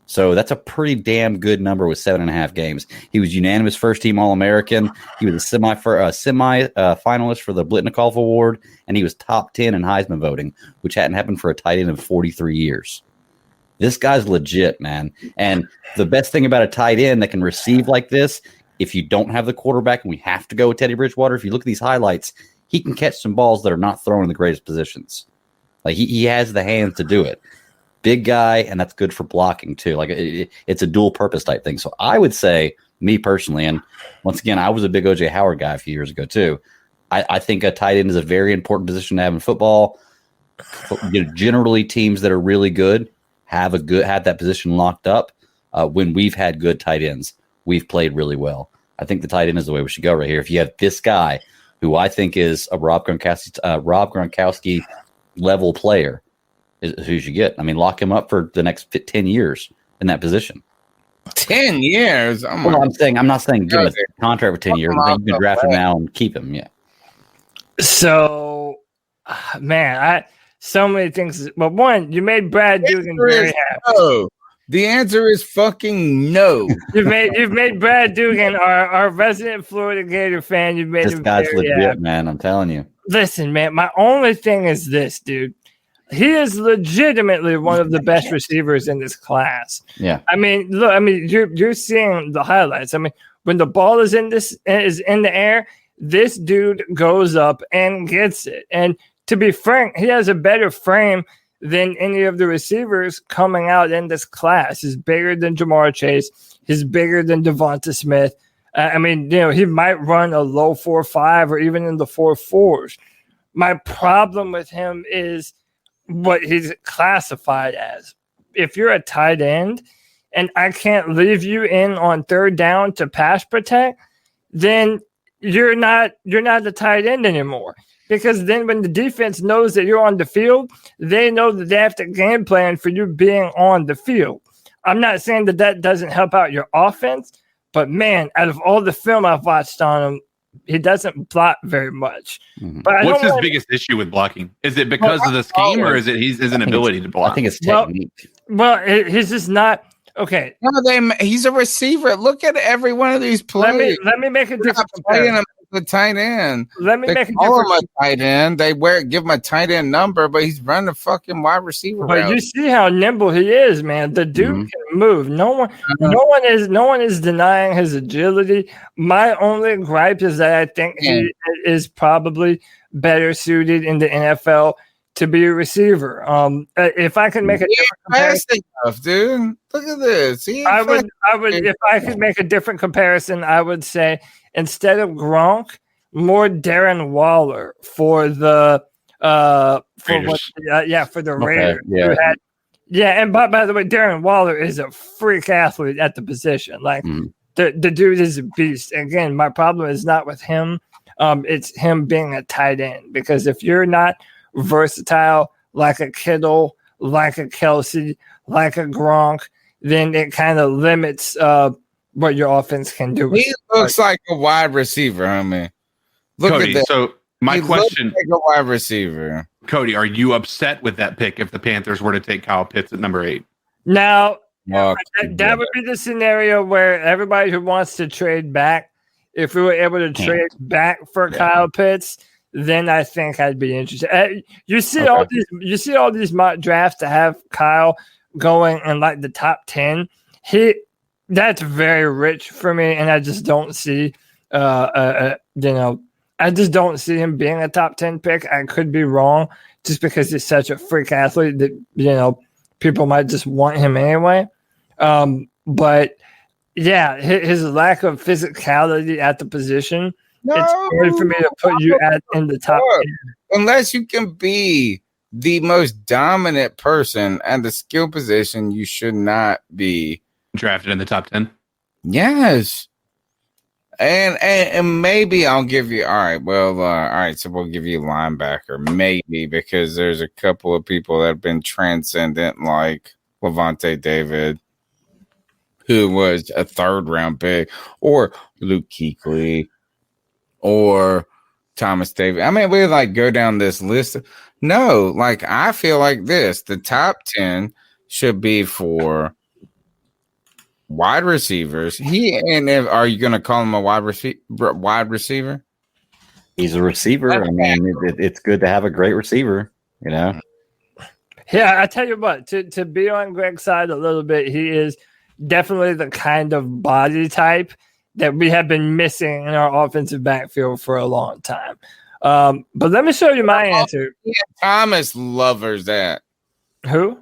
Speaker 6: So that's a pretty damn good number with 7.5 games. He was unanimous first-team All-American. He was a semi finalist for the Blitnikoff Award, and he was top 10 in Heisman voting, which hadn't happened for a tight end in 43 years. This guy's legit, man. And the best thing about a tight end that can receive like this, if you don't have the quarterback and we have to go with Teddy Bridgewater, if you look at these highlights, he can catch some balls that are not thrown in the greatest positions. Like he has the hands to do it. Big guy, and that's good for blocking too. Like it's a dual purpose type thing. So I would say, me personally, and once again, I was a big O.J. Howard guy a few years ago too. I think a tight end is a very important position to have in football. Generally, teams that are really good have that position locked up. When we've had good tight ends, we've played really well. I think the tight end is the way we should go right here. If you have this guy, who I think is a Rob Gronkowski level player, is who you should get. I mean, lock him up for the next 10 years in that position.
Speaker 5: 10 years?
Speaker 6: I'm not saying give him a contract for 10 years. I think you can draft him now and keep him. Yeah.
Speaker 8: So, man, so many things. But one, you made Brad Dugan very happy.
Speaker 5: No. The answer is fucking no.
Speaker 8: You've made Brad Dugan our resident Florida Gator fan. You've made
Speaker 6: this
Speaker 8: him
Speaker 6: guy's
Speaker 8: very
Speaker 6: legit,
Speaker 8: happy.
Speaker 6: Man. I'm telling you.
Speaker 8: Listen, man, my only thing is this, dude. he is legitimately one of the best receivers in this class.
Speaker 6: Yeah.
Speaker 8: I mean, look, you're seeing the highlights. I mean, when the ball is in the air, this dude goes up and gets it. And to be frank, he has a better frame than any of the receivers coming out in this class. He's bigger than Jamar Chase. He's bigger than Devonta Smith. He might run a low 4.5 or even in the 4.4s. My problem with him is what he's classified as. If you're a tight end and I can't leave you in on third down to pass protect, then you're not a tight end anymore. Because then when the defense knows that you're on the field, they know that they have to game plan for you being on the field. I'm not saying that doesn't help out your offense, but man, out of all the film I've watched on him, he doesn't block very much. But
Speaker 7: what's his biggest issue with blocking? Is it because of the scheme, or is it his inability to block?
Speaker 6: I think it's technique.
Speaker 8: Well, he's just not okay.
Speaker 5: No, he's a receiver. Look at every one of these plays.
Speaker 8: Let me make a different
Speaker 5: playing
Speaker 8: comparison.
Speaker 5: him as a tight end.
Speaker 8: Let me
Speaker 5: they
Speaker 8: make a
Speaker 5: call him
Speaker 8: different.
Speaker 5: a tight end. They give him a tight end number, but he's running a fucking wide receiver.
Speaker 8: But
Speaker 5: route.
Speaker 8: you see how nimble he is, man. The dude can move. No one is denying his agility. My only gripe is that I think he is probably better suited in the NFL to be a receiver. If I could make a different comparison,
Speaker 5: enough, dude. Look at this.
Speaker 8: I would if I could make a different comparison, I would say instead of Gronk, more Darren Waller for the Raiders. And by the way, Darren Waller is a freak athlete at the position. Like the dude is a beast. Again, my problem is not with him. It's him being a tight end, because if you're not versatile like a Kittle, like a Kelsey, like a Gronk, then it kind of limits what your offense can do.
Speaker 5: He looks like a wide receiver, homie. Look
Speaker 7: Cody,
Speaker 5: at that.
Speaker 7: so my question,
Speaker 5: looks like a wide receiver.
Speaker 7: Cody, are you upset with that pick if the Panthers were to take Kyle Pitts at number 8?
Speaker 8: Now, that would be the scenario where everybody who wants to trade back, if we were able to trade back for Kyle Pitts, then I think I'd be interested. You see all these mock drafts to have Kyle going in like the top 10. That's very rich for me, and I just don't see I just don't see him being a top 10 pick. I could be wrong, just because he's such a freak athlete that people might just want him anyway. But yeah, his lack of physicality at the position, it's hard for me to put you in the top 10.
Speaker 5: Unless you can be the most dominant person at the skill position, you should not be
Speaker 7: drafted in the top 10.
Speaker 5: Yes. And maybe I'll give you, all right, so we'll give you linebacker, maybe, because there's a couple of people that have been transcendent, like Levante David, who was a 3rd-round pick, or Luke Kuechly, or Thomas Davis. I mean, we go down this list. No, I feel like this. The top 10 should be for wide receivers. Are you going to call him a wide receiver?
Speaker 6: He's a receiver. I mean, it's good to have a great receiver,
Speaker 8: Yeah, I tell you what, to be on Greg's side a little bit, he is definitely the kind of body type that we have been missing in our offensive backfield for a long time. But let me show you my answer.
Speaker 5: Ian Thomas lovers that.
Speaker 8: Who?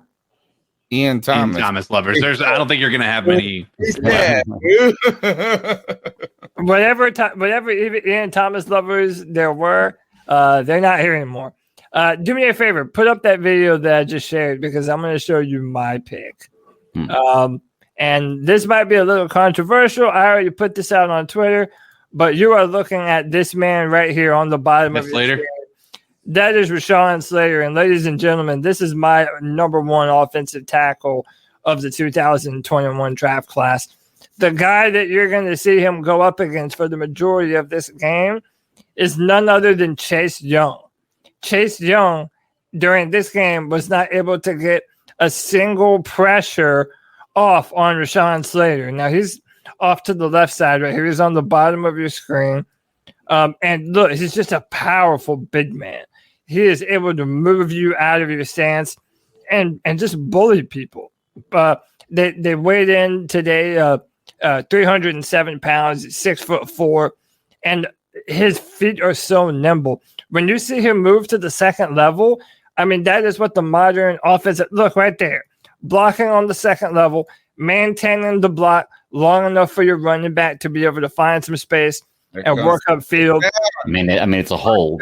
Speaker 5: Ian Thomas
Speaker 7: lovers. I don't think you're going to have many.
Speaker 8: Whatever Ian Thomas lovers there were, they're not here anymore. Do me a favor, put up that video that I just shared, because I'm going to show you my pick. And this might be a little controversial. I already put this out on Twitter, but you are looking at this man right here on the bottom of your screen. That is Rashawn Slater. And ladies and gentlemen, this is my number 1 offensive tackle of the 2021 draft class. The guy that you're going to see him go up against for the majority of this game is none other than Chase Young. Chase Young, during this game, was not able to get a single pressure off on Rashawn Slater. Now, he's off to the left side right here. He's on the bottom of your screen. And look, he's just a powerful big man. he is able to move you out of your stance and just bully people. They weighed in today 307 pounds, 6'4", and his feet are so nimble. When you see him move to the second level, I mean, that is what the modern offense, look right there, blocking on the second level, maintaining the block long enough for your running back to be able to find some space and work upfield.
Speaker 6: I mean, it's a hold.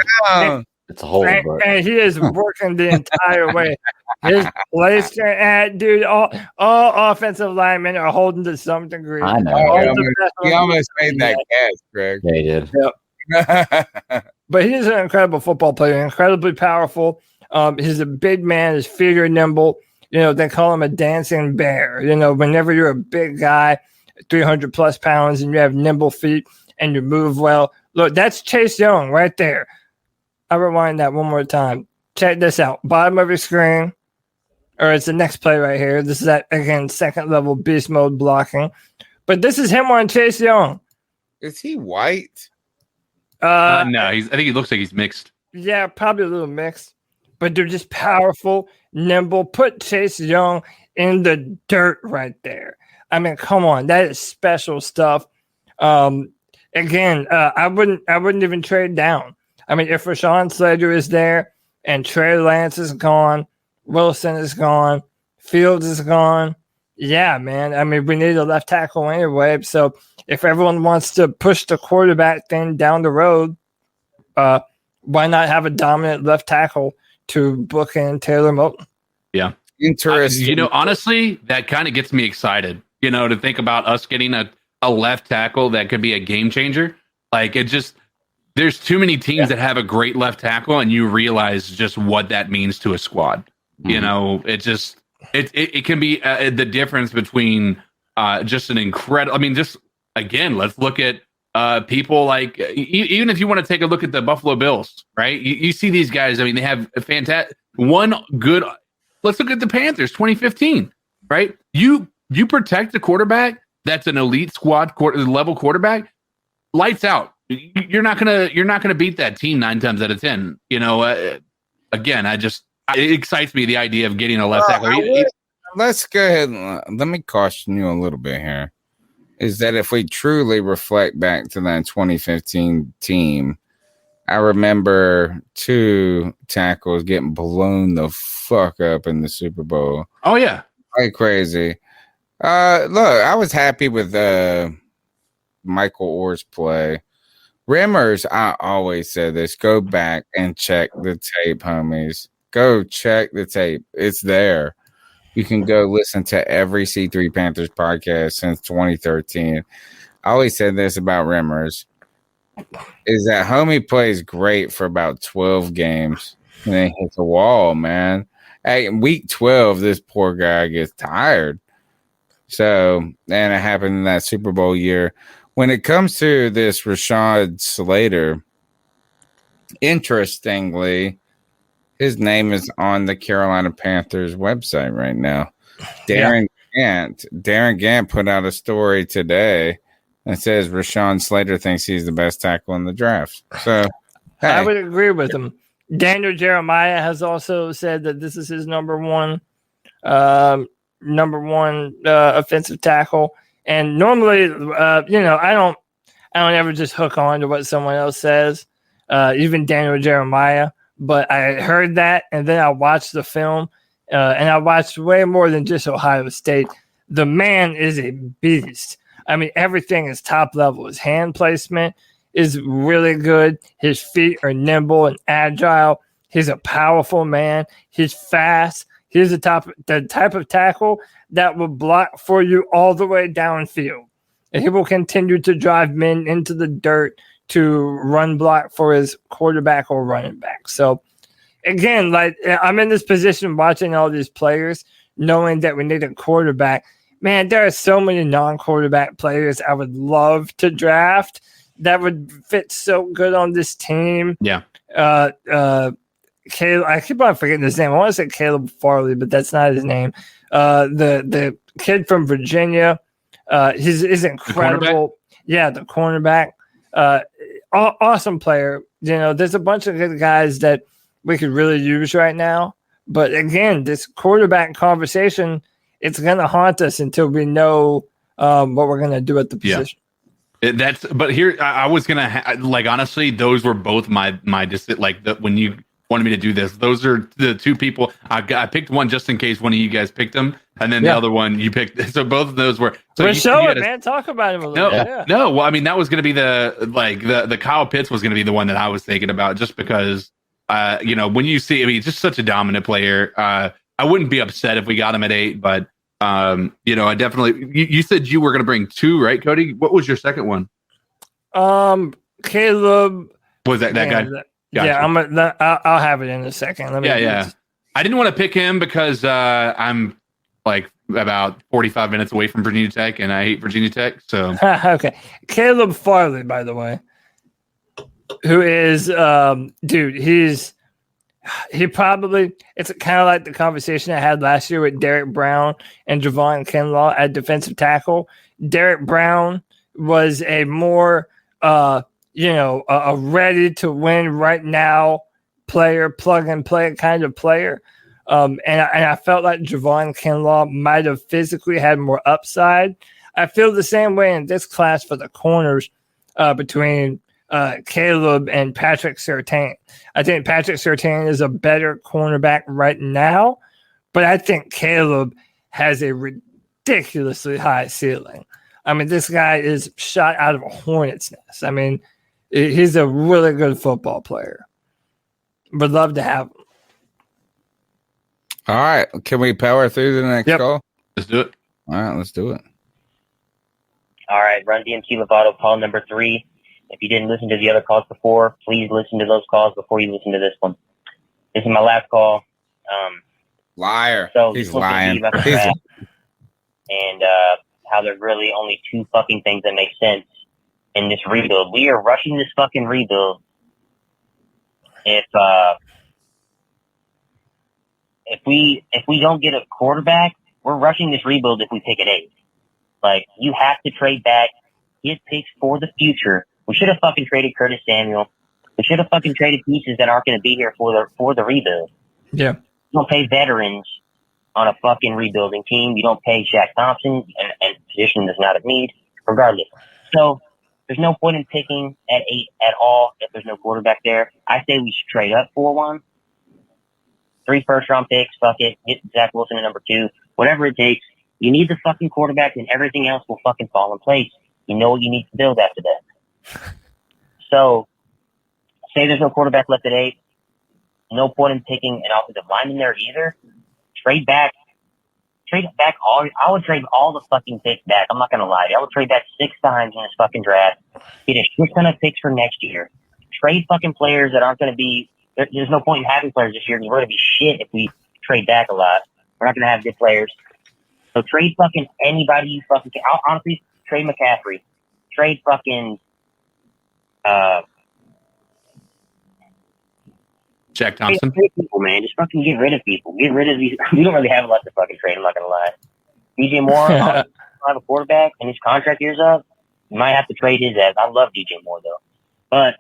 Speaker 6: It's a hold,
Speaker 8: and he is working the entire way. His placement, dude, all offensive linemen are holding to some degree.
Speaker 6: I know.
Speaker 5: He almost made that catch, Greg.
Speaker 6: Yeah, he did.
Speaker 8: Yep. But he is an incredible football player, incredibly powerful. He's a big man. His feet are nimble. You know, they call him a dancing bear. You know, whenever you're a big guy, 300 plus pounds, and you have nimble feet and you move well. Look, that's Chase Young right there. I'll rewind that one more time. Check this out. Bottom of your screen, or it's the next play right here. This is that, again, second level beast mode blocking. But this is him on Chase Young.
Speaker 5: Is he white?
Speaker 7: No, I think he looks like he's mixed.
Speaker 8: Yeah, probably a little mixed. But they're just powerful, nimble. Put Chase Young in the dirt right there. I mean, come on. That is special stuff. Again, I wouldn't even trade down. I mean, if Rashawn Slater is there and Trey Lance is gone, Wilson is gone, Fields is gone, yeah, man. I mean, we need a left tackle anyway. So if everyone wants to push the quarterback thing down the road, why not have a dominant left tackle to book in Taylor Moton?
Speaker 7: Yeah.
Speaker 5: Interesting.
Speaker 7: Honestly, that kind of gets me excited, to think about us getting a left tackle that could be a game changer. Like, there's too many teams that have a great left tackle, and you realize just what that means to a squad. Mm-hmm. It can be the difference between just an incredible. I mean, just again, let's look at people like even if you want to take a look at the Buffalo Bills, right? You see these guys. I mean, they have a fantastic one good. Let's look at the Panthers, 2015, right? You protect the quarterback that's an elite squad level quarterback, lights out. You're not gonna beat that team 9 times out of 10. Again, it excites me the idea of getting a left tackle.
Speaker 5: Let's go ahead and let me caution you a little bit here. Is that if we truly reflect back to that 2015 team, I remember 2 tackles getting blown the fuck up in the Super Bowl.
Speaker 7: Oh yeah,
Speaker 5: like crazy. Look, I was happy with Michael Orr's play. Rimmers, I always said this. Go back and check the tape, homies. Go check the tape. It's there. You can go listen to every C3 Panthers podcast since 2013. I always said this about Rimmers, is that homie plays great for about 12 games and then hits a wall, man. Hey, in week 12, this poor guy gets tired. So, and it happened in that Super Bowl year. When it comes to this Rashawn Slater, interestingly, his name is on the Carolina Panthers website right now. Darren Gant put out a story today that says Rashawn Slater thinks he's the best tackle in the draft. So hey.
Speaker 8: I would agree with him. Daniel Jeremiah has also said that this is his number one offensive tackle. And normally, I don't ever just hook on to what someone else says, even Daniel Jeremiah. But I heard that, and then I watched the film, and I watched way more than just Ohio State. The man is a beast. I mean, everything is top level. His hand placement is really good. His feet are nimble and agile. He's a powerful man. He's fast. He's the type of tackle that will block for you all the way downfield. And he will continue to drive men into the dirt to run block for his quarterback or running back. So, again, like I'm in this position watching all these players, knowing that we need a quarterback. Man, there are so many non-quarterback players I would love to draft that would fit so good on this team.
Speaker 7: Yeah.
Speaker 8: Caleb, I keep on forgetting his name. I want to say Caleb Farley, but that's not his name. The kid from Virginia, he's incredible. The cornerback. Awesome player. There's a bunch of good guys that we could really use right now. But again, this quarterback conversation, it's going to haunt us until we know what we're going to do at the position.
Speaker 7: But here I was gonna honestly, those were both my when you wanted me to do this, those are the two people I picked one just in case one of you guys picked them, and then the other one you picked. So both of those were. So
Speaker 8: let's show it, man. Talk about him a little bit.
Speaker 7: No. Well, I mean, that was gonna be the Kyle Pitts was gonna be the one that I was thinking about, just because when you see, I mean, just such a dominant player. I wouldn't be upset if we got him at 8, but. I definitely. You said you were going to bring 2, right, Cody? What was your second one?
Speaker 8: Caleb.
Speaker 7: Was that guy?
Speaker 8: Gotcha. Yeah, I'll have it in a second.
Speaker 7: I didn't want to pick him because I'm about 45 minutes away from Virginia Tech, and I hate Virginia Tech. So
Speaker 8: okay, Caleb Farley, by the way, who is he probably, it's kind of like the conversation I had last year with Derek Brown and Javon Kinlaw at defensive tackle. Derek Brown was a more, a ready to win right now player, plug and play kind of player. And I felt like Javon Kinlaw might have physically had more upside. I feel the same way in this class for the corners between Caleb and Patrick Surtain. I think Patrick Surtain is a better cornerback right now, but I think Caleb has a ridiculously high ceiling. I mean, this guy is shot out of a hornet's nest. I mean, he's a really good football player. Would love to have him.
Speaker 5: All right. Can we power through to the next call?
Speaker 7: Let's do it.
Speaker 5: All right, let's do it.
Speaker 14: All right, Run DMC Lovato, call number 3. If you didn't listen to the other calls before, please listen to those calls before you listen to this one. This is my last call.
Speaker 5: Liar.
Speaker 14: So
Speaker 5: he's lying.
Speaker 14: And how there's really only 2 fucking things that make sense in this rebuild. We are rushing this fucking rebuild. If we don't get a quarterback, we're rushing this rebuild if we pick at 8. You have to trade back, get picks for the future. We should have fucking traded Curtis Samuel. We should have fucking traded pieces that aren't going to be here for the rebuild.
Speaker 8: Yeah.
Speaker 14: You don't pay veterans on a fucking rebuilding team. You don't pay Shaq Thompson, and position does not have need, regardless. So there's no point in picking at 8 at all if there's no quarterback there. I say we should trade up for one. 3 first-round picks, fuck it. Get Zach Wilson at number 2. Whatever it takes. You need the fucking quarterback, and everything else will fucking fall in place. You know what you need to build after that. So, say there's no quarterback left at 8. No point in picking an offensive lineman there either. Trade back all. I would trade all the fucking picks back. I'm not going to lie. I would trade back 6 times in this fucking draft. Get a shit ton of picks for next year. Trade fucking players that aren't going to be. There's no point in having players this year because we're going to be shit if we trade back a lot. We're not going to have good players. So trade fucking anybody you fucking can. Honestly, trade McCaffrey. Trade fucking.
Speaker 7: Jack Thompson.
Speaker 14: Trade people, man. Just fucking get rid of people. Get rid of these. We don't really have a lot to fucking trade. I'm not gonna lie. DJ Moore, I have a quarterback, and his contract year's up. You might have to trade his ass. I love DJ Moore though, but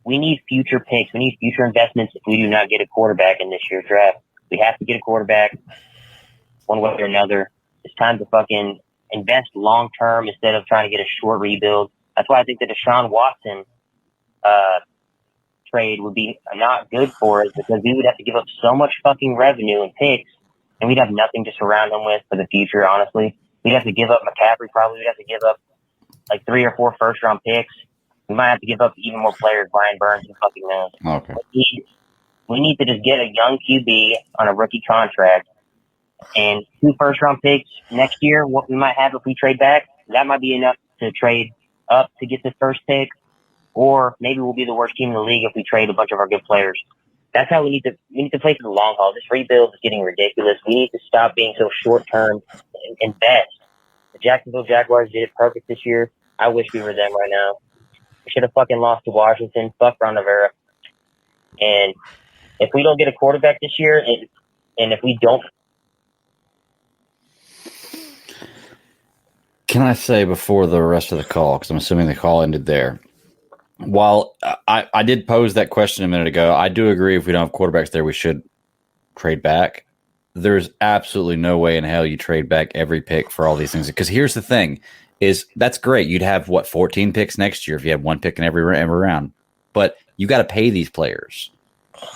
Speaker 14: we need future picks. We need future investments. If we do not get a quarterback in this year's draft, we have to get a quarterback one way or another. It's time to fucking invest long term instead of trying to get a short rebuild. That's why I think the Deshaun Watson trade would be not good for us because we would have to give up so much fucking revenue and picks, and we'd have nothing to surround him with for the future. Honestly, we'd have to give up McCaffrey. Probably we'd have to give up 3 or 4 first round picks. We might have to give up even more players. Brian Burns and fucking knows.
Speaker 5: Okay.
Speaker 14: We need to just get a young QB on a rookie contract and 2 first round picks next year. What we might have if we trade back, that might be enough to trade up to get the first pick, or maybe we'll be the worst team in the league if we trade a bunch of our good players. That's how we need to play for the long haul. This rebuild is getting ridiculous. We need to stop being so short term and invest. The Jacksonville Jaguars did it perfect this year. I wish we were them right now. We should have fucking lost to Washington. Fuck Ron Rivera. And if we don't get a quarterback this year, and if we don't.
Speaker 6: Can I say before the rest of the call, because I'm assuming the call ended there, While I did pose that question a minute ago, I do agree if we don't have quarterbacks there, we should trade back. There's absolutely no way in hell you trade back every pick for all these things. Because here's the thing, is that's great. You'd have, 14 picks next year if you had one pick in every round. But you got to pay these players.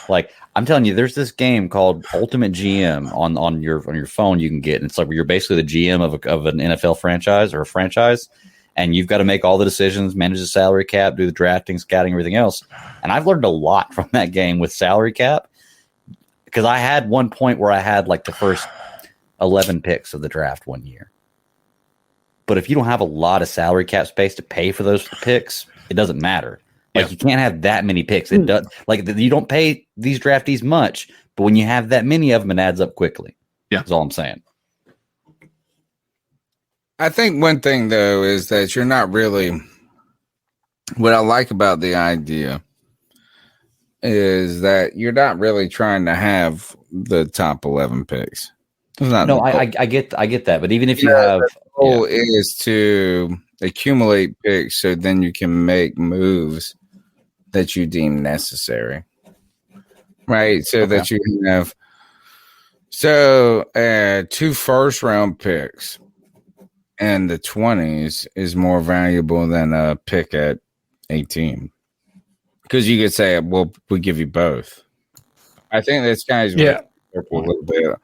Speaker 6: Like, I'm telling you, there's this game called Ultimate GM on your phone you can get. And it's like where you're basically the GM of an NFL franchise or a franchise. And you've got to make all the decisions, manage the salary cap, do the drafting, scouting, everything else. And I've learned a lot from that game with salary cap because I had one point where I had like the first 11 picks of the draft one year. But if you don't have a lot of salary cap space to pay for those picks, it doesn't matter. Like you can't have that many picks. It does. Like you don't pay these draftees much, but when you have that many of them, it adds up quickly.
Speaker 7: Yeah,
Speaker 6: that's all I'm saying.
Speaker 5: I think one thing, though, is that you're not really – what I like about the idea is that you're not really trying to have the top 11 picks.
Speaker 6: No, I get that. But even if you have –
Speaker 5: the goal is to accumulate picks so then you can make moves that you deem necessary, right? So that you can have – 2 first-round picks – and the 20s is more valuable than a pick at 18. Because you could say, well, we give you both. I think this guy's a little bit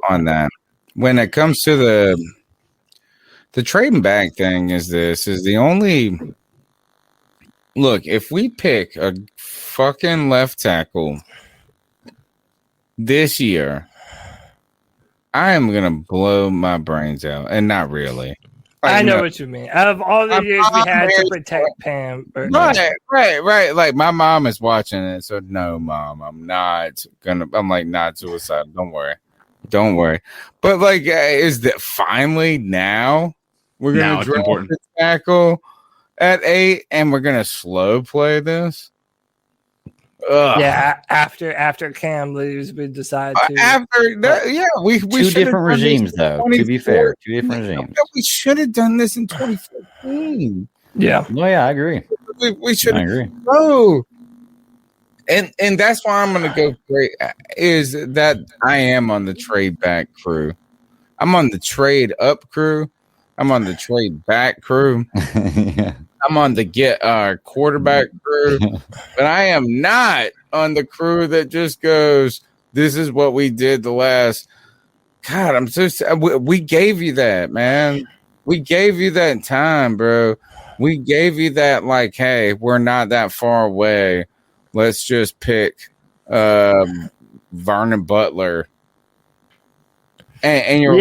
Speaker 5: on that. When it comes to the trading back thing is the only look, if we pick a fucking left tackle this year, I am going to blow my brains out. And not really.
Speaker 8: I know what you mean. Out of all the years we had to protect Pam.
Speaker 5: Right. Like, my mom is watching it. So, no, Mom, I'm not suicide. Don't worry. But, like, is that finally now we're going to draft the tackle at 8 and we're going to slow play this? Ugh.
Speaker 8: Yeah, after Cam leaves, we decide to.
Speaker 5: We
Speaker 6: two different regimes, though. To be fair, two different regimes.
Speaker 5: We should have done this in 2015.
Speaker 8: Yeah.
Speaker 6: No, yeah, I agree.
Speaker 5: We should.
Speaker 6: I agree.
Speaker 5: No. And that's why I'm going to go great. Is that I am on the trade back crew. I'm on the trade up crew. I'm on the trade back crew.
Speaker 6: Yeah.
Speaker 5: I'm on the get our quarterback crew, but I am not on the crew that just goes, this is what we did the last. God, I'm so sad. We gave you that, man. We gave you that time, bro. We gave you that, like, hey, we're not that far away. Let's just pick Vernon Butler. And you're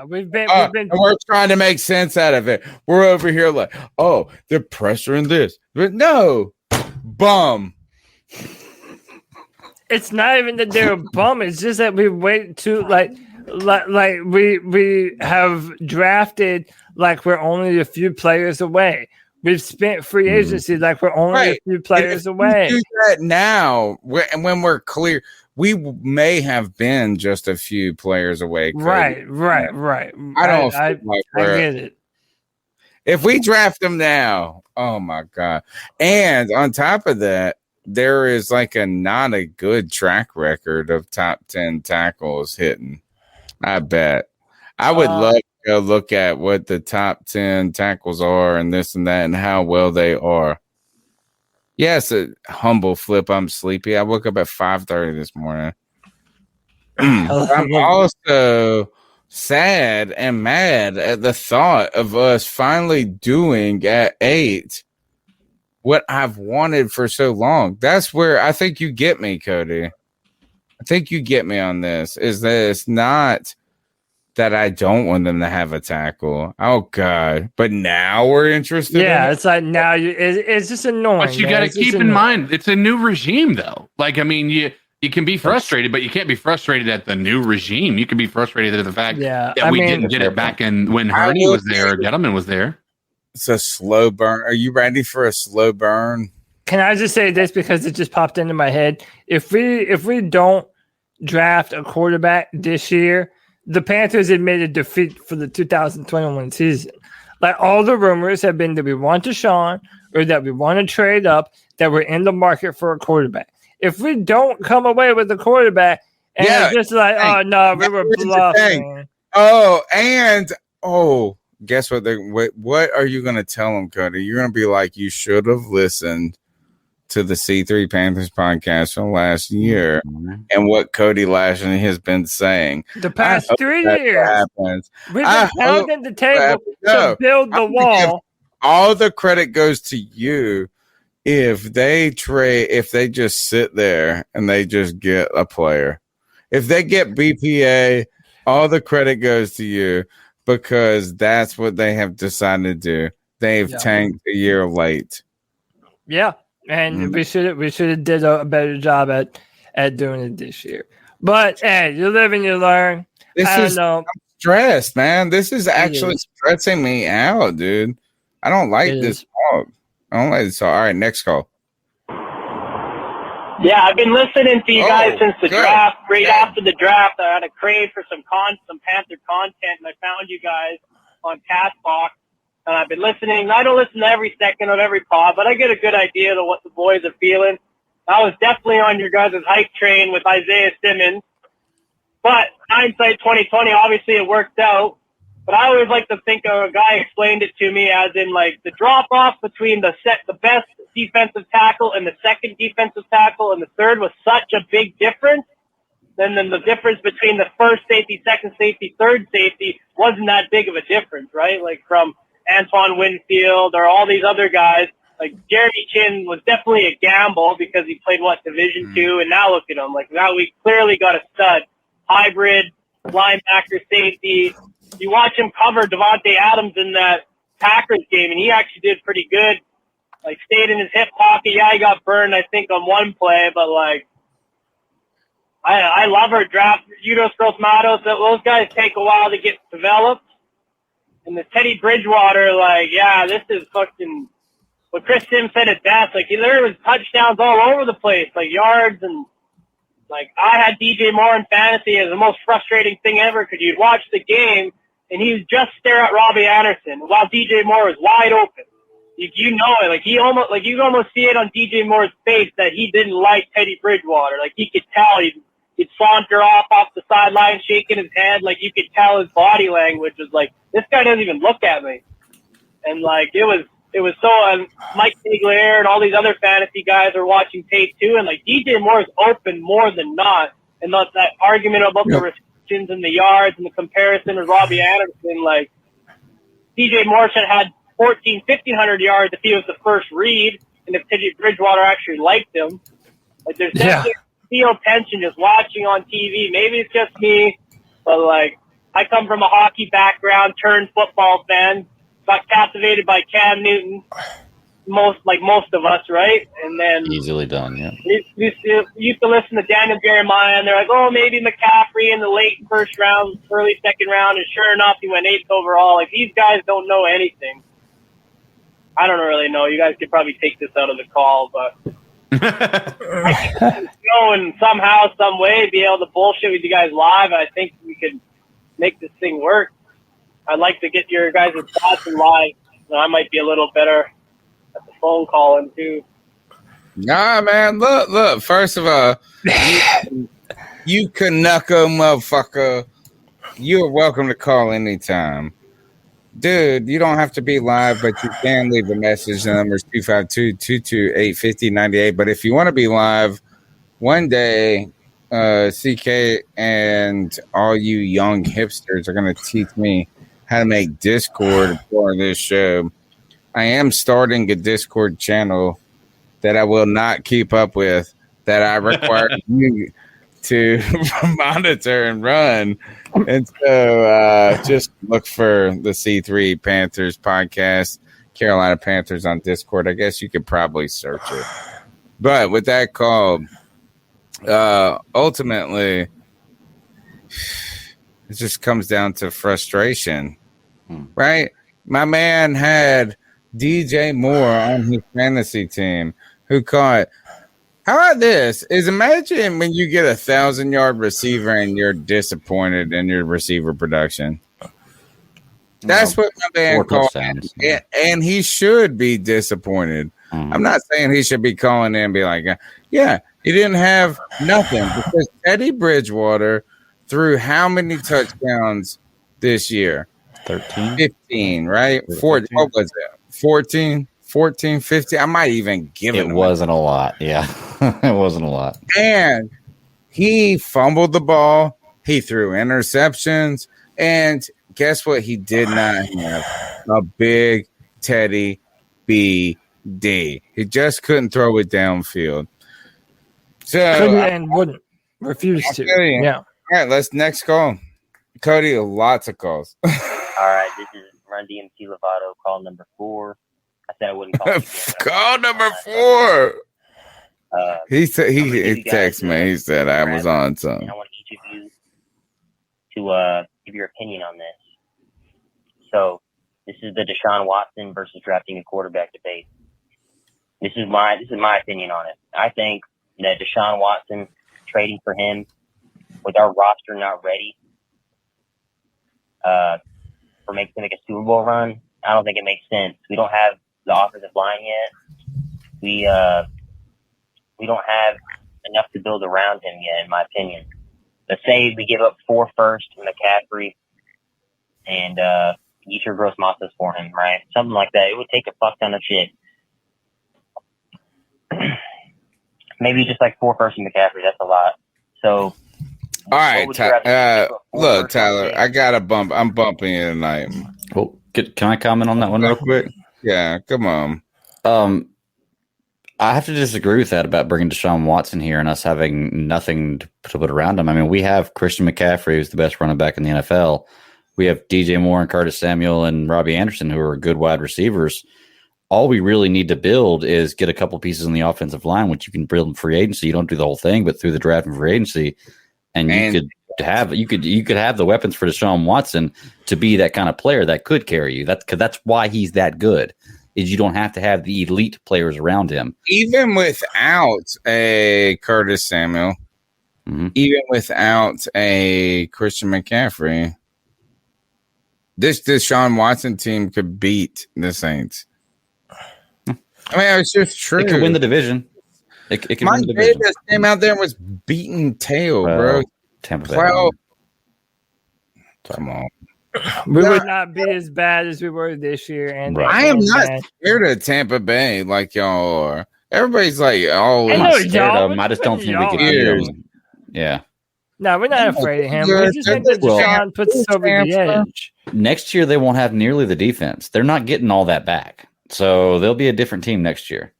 Speaker 8: we've been
Speaker 5: and we're trying to make sense out of it. We're over here like, oh, they're pressuring this, but no, bum.
Speaker 8: It's not even that they're a bum. It's just that we wait to like we have drafted like we're only a few players away. We've spent free agency like we're only a few players away.
Speaker 5: Do that now, when we're clear. We may have been just a few players away.
Speaker 8: Right.
Speaker 5: I get
Speaker 8: it.
Speaker 5: If we draft them now, oh my God. And on top of that, there is like not a good track record of top 10 tackles hitting. I bet. I would love to go look at what the top 10 tackles are and this and that and how well they are. Yes, a humble flip. I'm sleepy. I woke up at 5:30 this morning. I'm also sad and mad at the thought of us finally doing at 8 what I've wanted for so long. That's where I think you get me, Cody. I think you get me on this. Is that it's not that I don't want them to have a tackle. Oh God! But now we're interested.
Speaker 8: Yeah,
Speaker 5: in
Speaker 8: it's like now it's just annoying.
Speaker 7: But you got to keep in mind, it's a new regime, though. Like, I mean, you can be frustrated, but you can't be frustrated at the new regime. You can be frustrated at the fact that we didn't get it back in when Hurney was there or Gettleman was there.
Speaker 5: It's a slow burn. Are you ready for a slow burn?
Speaker 8: Can I just say this because it just popped into my head? If we don't draft a quarterback this year, the Panthers admitted defeat for the 2021 season. Like all the rumors have been that we want Deshaun or that we want to trade up, that we're in the market for a quarterback. If we don't come away with a quarterback and it's just like, oh no, we were bluffing.
Speaker 5: Guess what? What are you going to tell them, Cody? You're going to be like, you should have listened to the C3 Panthers podcast from last year and what Cody Lashley has been saying.
Speaker 8: The past 3 years. We've been pounding the table to build the wall.
Speaker 5: All the credit goes to you if they just sit there and they just get a player. If they get BPA, all the credit goes to you because that's what they have decided to do. They've tanked a year late.
Speaker 8: Yeah. And we should have did a better job at doing it this year. But hey, you live and you learn.
Speaker 5: I'm stressed, man. This is actually stressing me out, dude. I don't like this talk. I don't like this talk. All right, next call.
Speaker 15: Yeah, I've been listening to you guys since the draft. Right after the draft, I had a crave for some Panther content, and I found you guys on Castbox. And I've been listening. I don't listen to every second of every pod, but I get a good idea of what the boys are feeling. I was definitely on your guys' hype train with Isaiah Simmons. But hindsight 2020, obviously it worked out. But I always like to think of a guy explained it to me as in like the drop off between the best defensive tackle and the second defensive tackle and the third was such a big difference. Then the difference between the first safety, second safety, third safety wasn't that big of a difference, right? Like from Antoine Winfield or all these other guys, like Jeremy Chin was definitely a gamble because he played Division II, and now look at him. Like now we clearly got a stud, hybrid, linebacker, safety. You watch him cover Devontae Adams in that Packers game, and he actually did pretty good. Like stayed in his hip pocket. Yeah, he got burned, I think, on one play, but like I love our draft. Udos Gross Matos, those guys take a while to get developed. And the Teddy Bridgewater, like, yeah, this is fucking what Chris Sims said it best. Like, there was touchdowns all over the place, like yards. And, like, I had DJ Moore in fantasy as the most frustrating thing ever because you'd watch the game and he would just stare at Robbie Anderson while DJ Moore was wide open. You know it. Like, you could almost see it on DJ Moore's face that he didn't like Teddy Bridgewater. Like, he could tell he'd saunter off the sideline, shaking his head. Like, you could tell his body language was like, this guy doesn't even look at me. And, like, it was so, Mike Ziegler and all these other fantasy guys are watching tape too. And, like, DJ Moore is open more than not. And that argument about the receptions and the yards and the comparison of Robbie Anderson, like, DJ Moore should have had 1,500 yards if he was the first read and if Teddy Bridgewater actually liked him. Like, there's definitely feel tension just watching on TV. Maybe it's just me, but, like, I come from a hockey background, turned football fan, got captivated by Cam Newton, most of us, right? And then
Speaker 6: easily done, yeah.
Speaker 15: Used to listen to Daniel Jeremiah, and they're like, oh, maybe McCaffrey in the late first round, early second round, and sure enough, he went 8th overall. Like, these guys don't know anything. I don't really know. You guys could probably take this out of the call, but and somehow, some way, be able to bullshit with you guys live. I think we could make this thing work. I'd like to get your guys' thoughts in live. I might be a little better at the phone calling too.
Speaker 5: Nah, man. Look. First of all, you Canucko motherfucker. You're welcome to call anytime. Dude, you don't have to be live, but you can leave a message. The number is 252-228-5098. But if you want to be live one day, CK and all you young hipsters are going to teach me how to make Discord for this show. I am starting a Discord channel that I will not keep up with, that I require you to monitor and run. And so just look for the C3 Panthers podcast, Carolina Panthers on Discord. I guess you could probably search it. But with that call, ultimately, it just comes down to frustration, right? My man had DJ Moore on his fantasy team who caught. How about this? Imagine when you get 1,000-yard receiver and you're disappointed in your receiver production. That's what my man
Speaker 6: 4
Speaker 5: called,
Speaker 6: touchdowns.
Speaker 5: and he should be disappointed. I'm not saying he should be calling in and be like, yeah, he didn't have nothing because Teddy Bridgewater threw how many touchdowns this year?
Speaker 6: 13,
Speaker 5: 15, right? 14, what was it? 14, 15. I might even give it.
Speaker 6: It wasn't a lot. Yeah, it wasn't a lot.
Speaker 5: And he fumbled the ball. He threw interceptions. And guess what? He did not have a big Teddy B.D. He just couldn't throw it downfield. So
Speaker 8: couldn't and wouldn't. Refuse to. Yeah.
Speaker 5: All right, let's next call. Cody, lots of calls.
Speaker 14: All right, this is Run DMC Lovato, call number 4. I said I wouldn't call it.
Speaker 5: Call number 4. He said he texted me. He said I was on something.
Speaker 14: And I want each of you to give your opinion on this. So this is the Deshaun Watson versus drafting a quarterback debate. This is my opinion on it. I think that Deshaun Watson, trading for him with our roster not ready for make a Super Bowl run, I don't think it makes sense. We don't have the offensive line yet. We don't have enough to build around him yet, in my opinion. Let's say we give up 4 firsts to McCaffrey and Yetur Gross-Matos for him, right? Something like that. It would take a fuck ton of shit. Maybe just like 4 firsts to McCaffrey. That's a lot. So,
Speaker 5: all right, look, Tyler, I got a bump. I'm bumping you tonight.
Speaker 6: Well, can I comment on that one real quick?
Speaker 5: Yeah, come on.
Speaker 6: I have to disagree with that about bringing Deshaun Watson here and us having nothing to put around him. I mean, we have Christian McCaffrey, who's the best running back in the NFL. We have DJ Moore and Curtis Samuel and Robbie Anderson, who are good wide receivers. All we really need to build is get a couple pieces in the offensive line, which you can build in free agency. You don't do the whole thing, but through the draft and free agency, and you could have the weapons for Deshaun Watson to be that kind of player that could carry you. That's why he's that good. Is you don't have to have the elite players around him.
Speaker 5: Even without a Curtis Samuel, even without a Christian McCaffrey, this Deshaun Watson team could beat the Saints. I mean, it's just true.
Speaker 6: It could win the division. It could
Speaker 5: My
Speaker 6: win the division.
Speaker 5: Davis came out there and was beating tail, bro.
Speaker 6: Tampa Bay.
Speaker 5: 12. Come on.
Speaker 8: We would not be as bad as we were this year. And
Speaker 5: I am not scared of Tampa Bay like y'all are. Everybody's like, oh,
Speaker 8: I know,
Speaker 6: I'm scared of him. I just don't think we can beat him. Yeah.
Speaker 8: No, we're not afraid of him. We just think that Deshaun puts us over the edge.
Speaker 6: Next year, they won't have nearly the defense. They're not getting all that back. So they'll be a different team next year.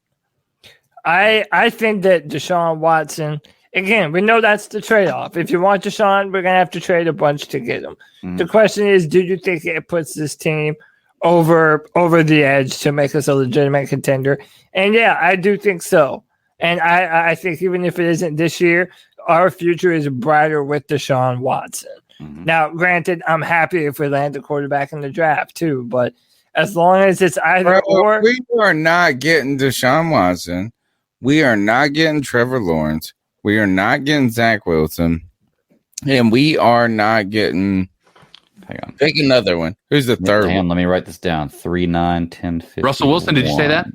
Speaker 8: I think that Deshaun Watson, again, we know that's the trade-off. If you want Deshaun, we're going to have to trade a bunch to get him. The question is, do you think it puts this team over the edge to make us a legitimate contender? And yeah, I do think so. And I think even if it isn't this year, our future is brighter with Deshaun Watson. Now, granted, I'm happy if we land a quarterback in the draft too, but as long as it's either or.
Speaker 5: We are not getting Deshaun Watson. We are not getting Trevor Lawrence. We are not getting Zach Wilson. And we are not getting.
Speaker 6: Hang on.
Speaker 5: Pick another one. Who's the third one?
Speaker 6: Let me write this down. 3, 9, 10, 15.
Speaker 7: Russell Wilson, did you say that?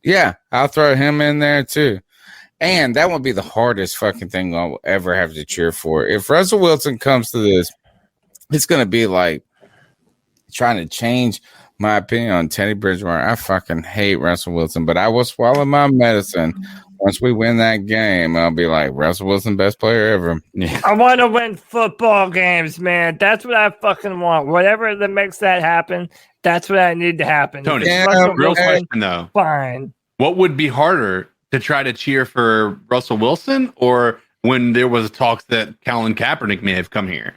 Speaker 5: Yeah, I'll throw him in there too. And that would be the hardest fucking thing I'll ever have to cheer for. If Russell Wilson comes to this, it's going to be like trying to change my opinion on Teddy Bridgewater. I fucking hate Russell Wilson, but I will swallow my medicine. Once we win that game, I'll be like, Russell Wilson, best player ever.
Speaker 6: Yeah.
Speaker 8: I want to win football games, man. That's what I fucking want. Whatever that makes that happen, that's what I need to happen.
Speaker 7: Tony,
Speaker 8: Russell
Speaker 7: real
Speaker 8: Wilson,
Speaker 7: question though.
Speaker 8: Fine.
Speaker 7: What would be harder to try to cheer for Russell Wilson or when there was talks that Colin Kaepernick may have come here?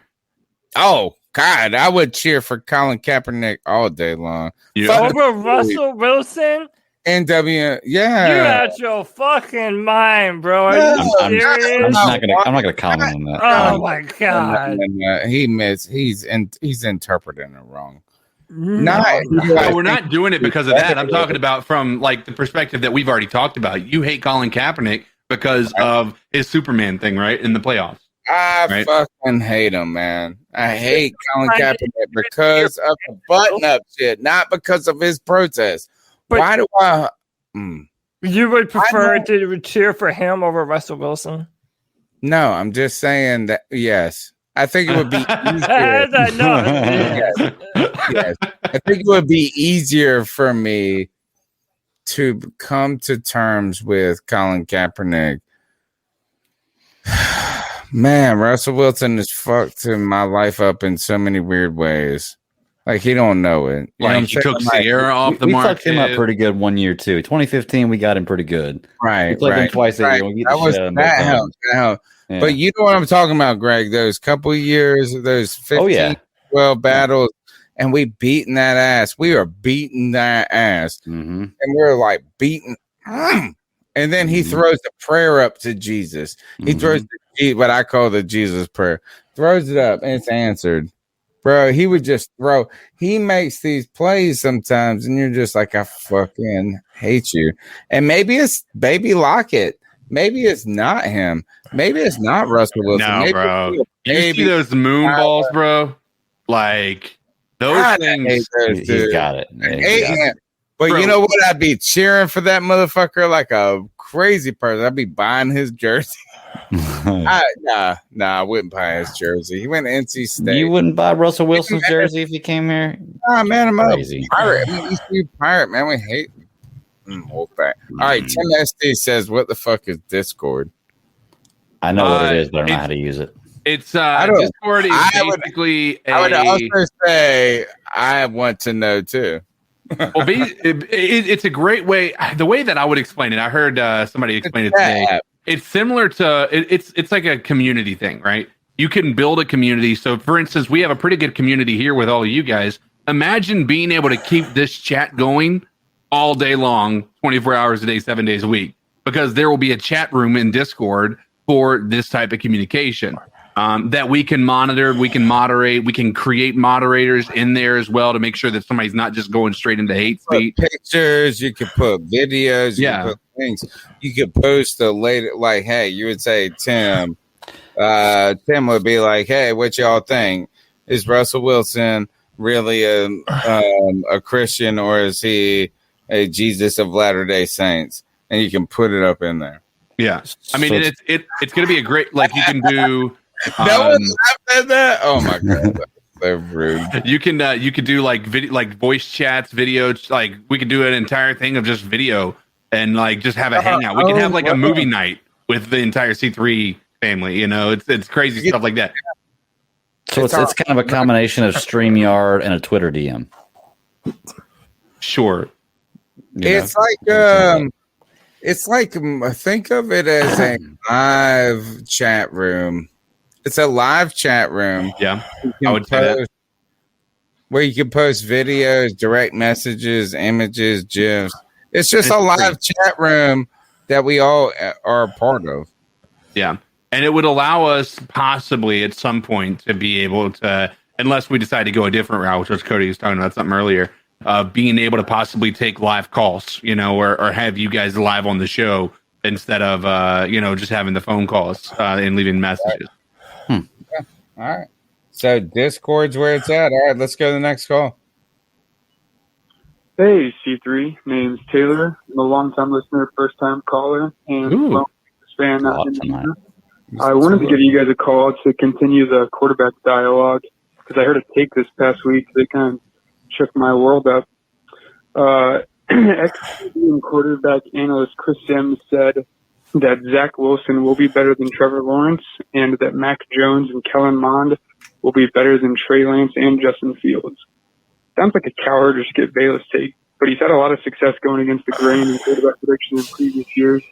Speaker 5: Oh, God, I would cheer for Colin Kaepernick all day long.
Speaker 8: Over Russell Wilson?
Speaker 5: NW, yeah.
Speaker 8: You're out your fucking mind, bro. Are you serious?
Speaker 6: I'm not gonna comment on that.
Speaker 8: Oh my God.
Speaker 5: He's interpreting it wrong.
Speaker 7: No, we're not doing it because of that. I'm talking about from like the perspective that we've already talked about. You hate Colin Kaepernick because of his Superman thing, right? In the playoffs.
Speaker 5: I fucking hate him, man. I hate Colin Kaepernick because of the button-up shit, not because of his protest. Why do I?
Speaker 8: You would prefer to cheer for him over Russell Wilson?
Speaker 5: No, I'm just saying that. Yes, I think it would be easier. Yes. I think it would be easier for me to come to terms with Colin Kaepernick. Man, Russell Wilson has fucked my life up in so many weird ways. Like, he don't know it. You know what I'm
Speaker 7: he took Sierra off the
Speaker 6: we
Speaker 7: market.
Speaker 6: fucked him up pretty good one year too. 2015, we got him pretty good.
Speaker 5: Right,
Speaker 6: we played him twice that year. We beat the shit out of him both times. Yeah.
Speaker 5: But you know what I'm talking about, Greg? Those couple of years, those 15, 12 battles, and we beating that ass. We are beating that ass.
Speaker 6: Mm-hmm.
Speaker 5: And we're like beating. And then he throws the prayer up to Jesus. He throws what I call the Jesus prayer. Throws it up and it's answered. Bro, he would just throw. He makes these plays sometimes, and you're just like, I fucking hate you. And maybe it's Baby Lockett. Maybe it's not him. Maybe it's not Russell Wilson.
Speaker 7: No,
Speaker 5: maybe
Speaker 7: bro. You see those moon balls, bro? Like, those things.
Speaker 6: He's got it.
Speaker 5: But
Speaker 7: Bro.
Speaker 5: you know what? I'd be cheering for that motherfucker like a crazy person. I'd be buying his jersey. I wouldn't buy his jersey. He went to NC State.
Speaker 6: You wouldn't buy Russell Wilson's jersey if he came here?
Speaker 5: Nah, man, I'm
Speaker 6: crazy.
Speaker 5: a pirate. I mean, he's a pirate, man. We hate Wolfpack. All right, Tim SD says, what the fuck is Discord?
Speaker 6: I know what it is, but I don't know how to use it.
Speaker 7: It's Discord is basically
Speaker 5: I would also say I want to know too.
Speaker 7: Well, it's a great way. The way that I would explain it, I heard somebody explain it today. It's similar to it's like a community thing, right? You can build a community. So, for instance, we have a pretty good community here with all of you guys. Imagine being able to keep this chat going all day long, 24 hours a day, 7 days a week, because there will be a chat room in Discord for this type of communication. That we can monitor, we can moderate, we can create moderators in there as well to make sure that somebody's not just going straight into hate speech.
Speaker 5: Pictures, you could put videos, you can put things. You could post a later, like, hey, you would say, Tim would be like, hey, what y'all think? Is Russell Wilson really a Christian, or is he a Jesus of Latter-day Saints? And you can put it up in there.
Speaker 7: Yeah. I mean, it's going to be a great, like, you can do.
Speaker 5: No one said that. Oh my god, that's so rude.
Speaker 7: You can do like video, like voice chats, videos. Like, we could do an entire thing of just video and like just have a hangout. We can have like a movie night with the entire C3 family. You know, it's crazy stuff like that.
Speaker 6: So it's kind of a combination of StreamYard and a Twitter DM.
Speaker 7: Sure.
Speaker 5: It's like think of it as a live chat room. It's a live chat room.
Speaker 7: Yeah, I would say that.
Speaker 5: Where you can post videos, direct messages, images, GIFs. It's just a live chat room that we all are a part of.
Speaker 7: Yeah, and it would allow us possibly at some point to be able to, unless we decide to go a different route, which Cody was talking about something earlier, being able to possibly take live calls, you know, or have you guys live on the show instead of, just having the phone calls and leaving messages.
Speaker 5: All right. So Discord's where it's at. All right, let's go to the next call.
Speaker 16: Hey, C3. Name's Taylor. I'm a long-time listener, first-time caller, and fan. I wanted to give you guys a call to continue the quarterback dialogue because I heard a take this past week that kind of shook my world up. Quarterback analyst Chris Sims said that Zach Wilson will be better than Trevor Lawrence and that Mac Jones and Kellen Mond will be better than Trey Lance and Justin Fields. Sounds like a coward or Skip Bayless take, but he's had a lot of success going against the grain in quarterback prediction in previous years.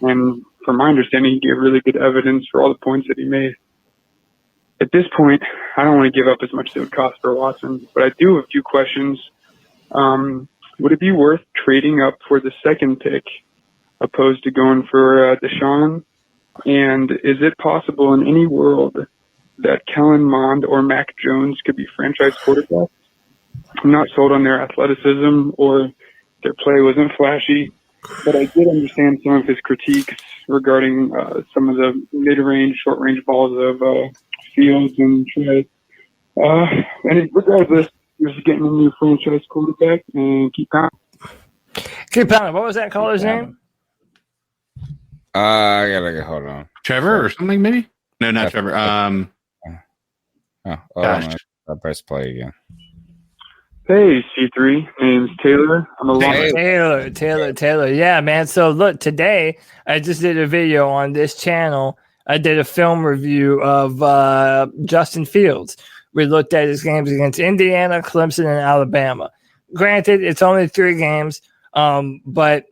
Speaker 16: And from my understanding, he gave really good evidence for all the points that he made. At this point, I don't want to give up as much as it would cost for Watson, but I do have a few questions. Would it be worth trading up for the second pick opposed to going for Deshaun? And is it possible in any world that Kellen Mond or Mac Jones could be franchise quarterbacks? I'm not sold on their athleticism or their play wasn't flashy, but I did understand some of his critiques regarding some of the mid-range, short-range balls of Fields and Trey. And regardless, you're just getting a new franchise quarterback and keep pounding.
Speaker 8: Keep pounding. What was that caller's name?
Speaker 5: I gotta hold on.
Speaker 7: Trevor or something, maybe? No, not Trevor.
Speaker 5: Gosh. I press play again.
Speaker 16: Hey, C3. Name's Taylor. I'm a
Speaker 8: Taylor. Yeah, man. So look, today I just did a video on this channel. I did a film review of Justin Fields. We looked at his games against Indiana, Clemson, and Alabama. Granted, it's only 3 games, but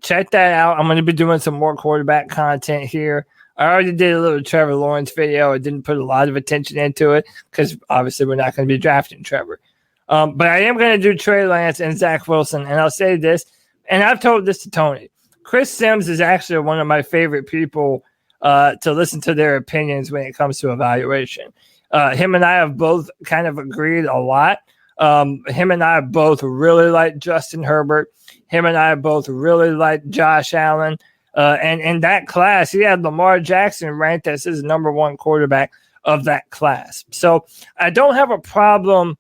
Speaker 8: check that out. I'm going to be doing some more quarterback content here. I already did a little Trevor Lawrence video. I didn't put a lot of attention into it because obviously we're not going to be drafting Trevor. But I am going to do Trey Lance and Zach Wilson. And I'll say this, and I've told this to Tony. Chris Sims is actually one of my favorite people to listen to their opinions when it comes to evaluation. Him and I have both kind of agreed a lot. Him and I both really like Justin Herbert. Him and I both really like Josh Allen. And in that class, he had Lamar Jackson ranked as his number 1 quarterback of that class. So I don't have a problem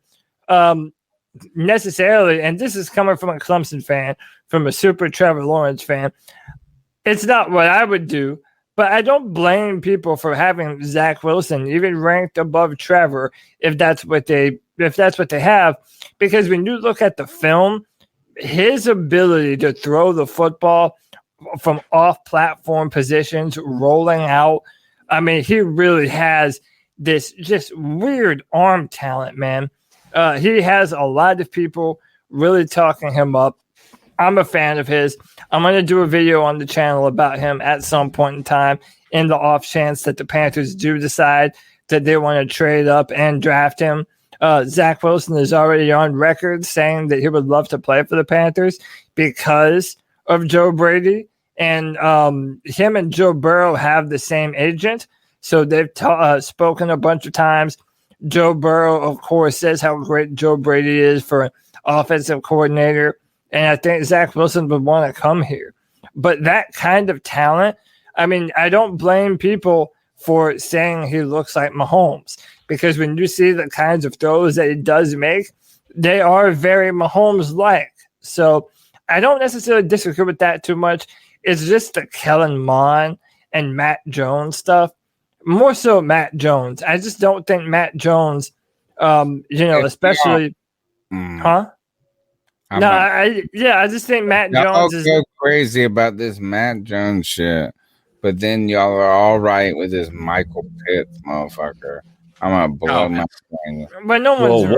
Speaker 8: necessarily, and this is coming from a Clemson fan, from a super Trevor Lawrence fan. It's not what I would do, but I don't blame people for having Zach Wilson even ranked above Trevor if that's what they have, because when you look at the film, his ability to throw the football from off-platform positions, rolling out, I mean, he really has this just weird arm talent, man. He has a lot of people really talking him up. I'm a fan of his. I'm going to do a video on the channel about him at some point in time in the off chance that the Panthers do decide that they want to trade up and draft him. Zach Wilson is already on record saying that he would love to play for the Panthers because of Joe Brady. And him and Joe Burrow have the same agent. So they've spoken a bunch of times. Joe Burrow, of course, says how great Joe Brady is for an offensive coordinator. And I think Zach Wilson would want to come here. But that kind of talent, I mean, I don't blame people for saying he looks like Mahomes. Because when you see the kinds of throws that he does make, they are very Mahomes-like. So I don't necessarily disagree with that too much. It's just the Kellen Mond and Matt Jones stuff. More so Matt Jones. I just don't think Matt Jones, especially, huh? I just think Matt Jones is
Speaker 5: go crazy about this Matt Jones shit, but then y'all are all right with this Michael Pitts motherfucker. I'm gonna blow my brain.
Speaker 8: But no one's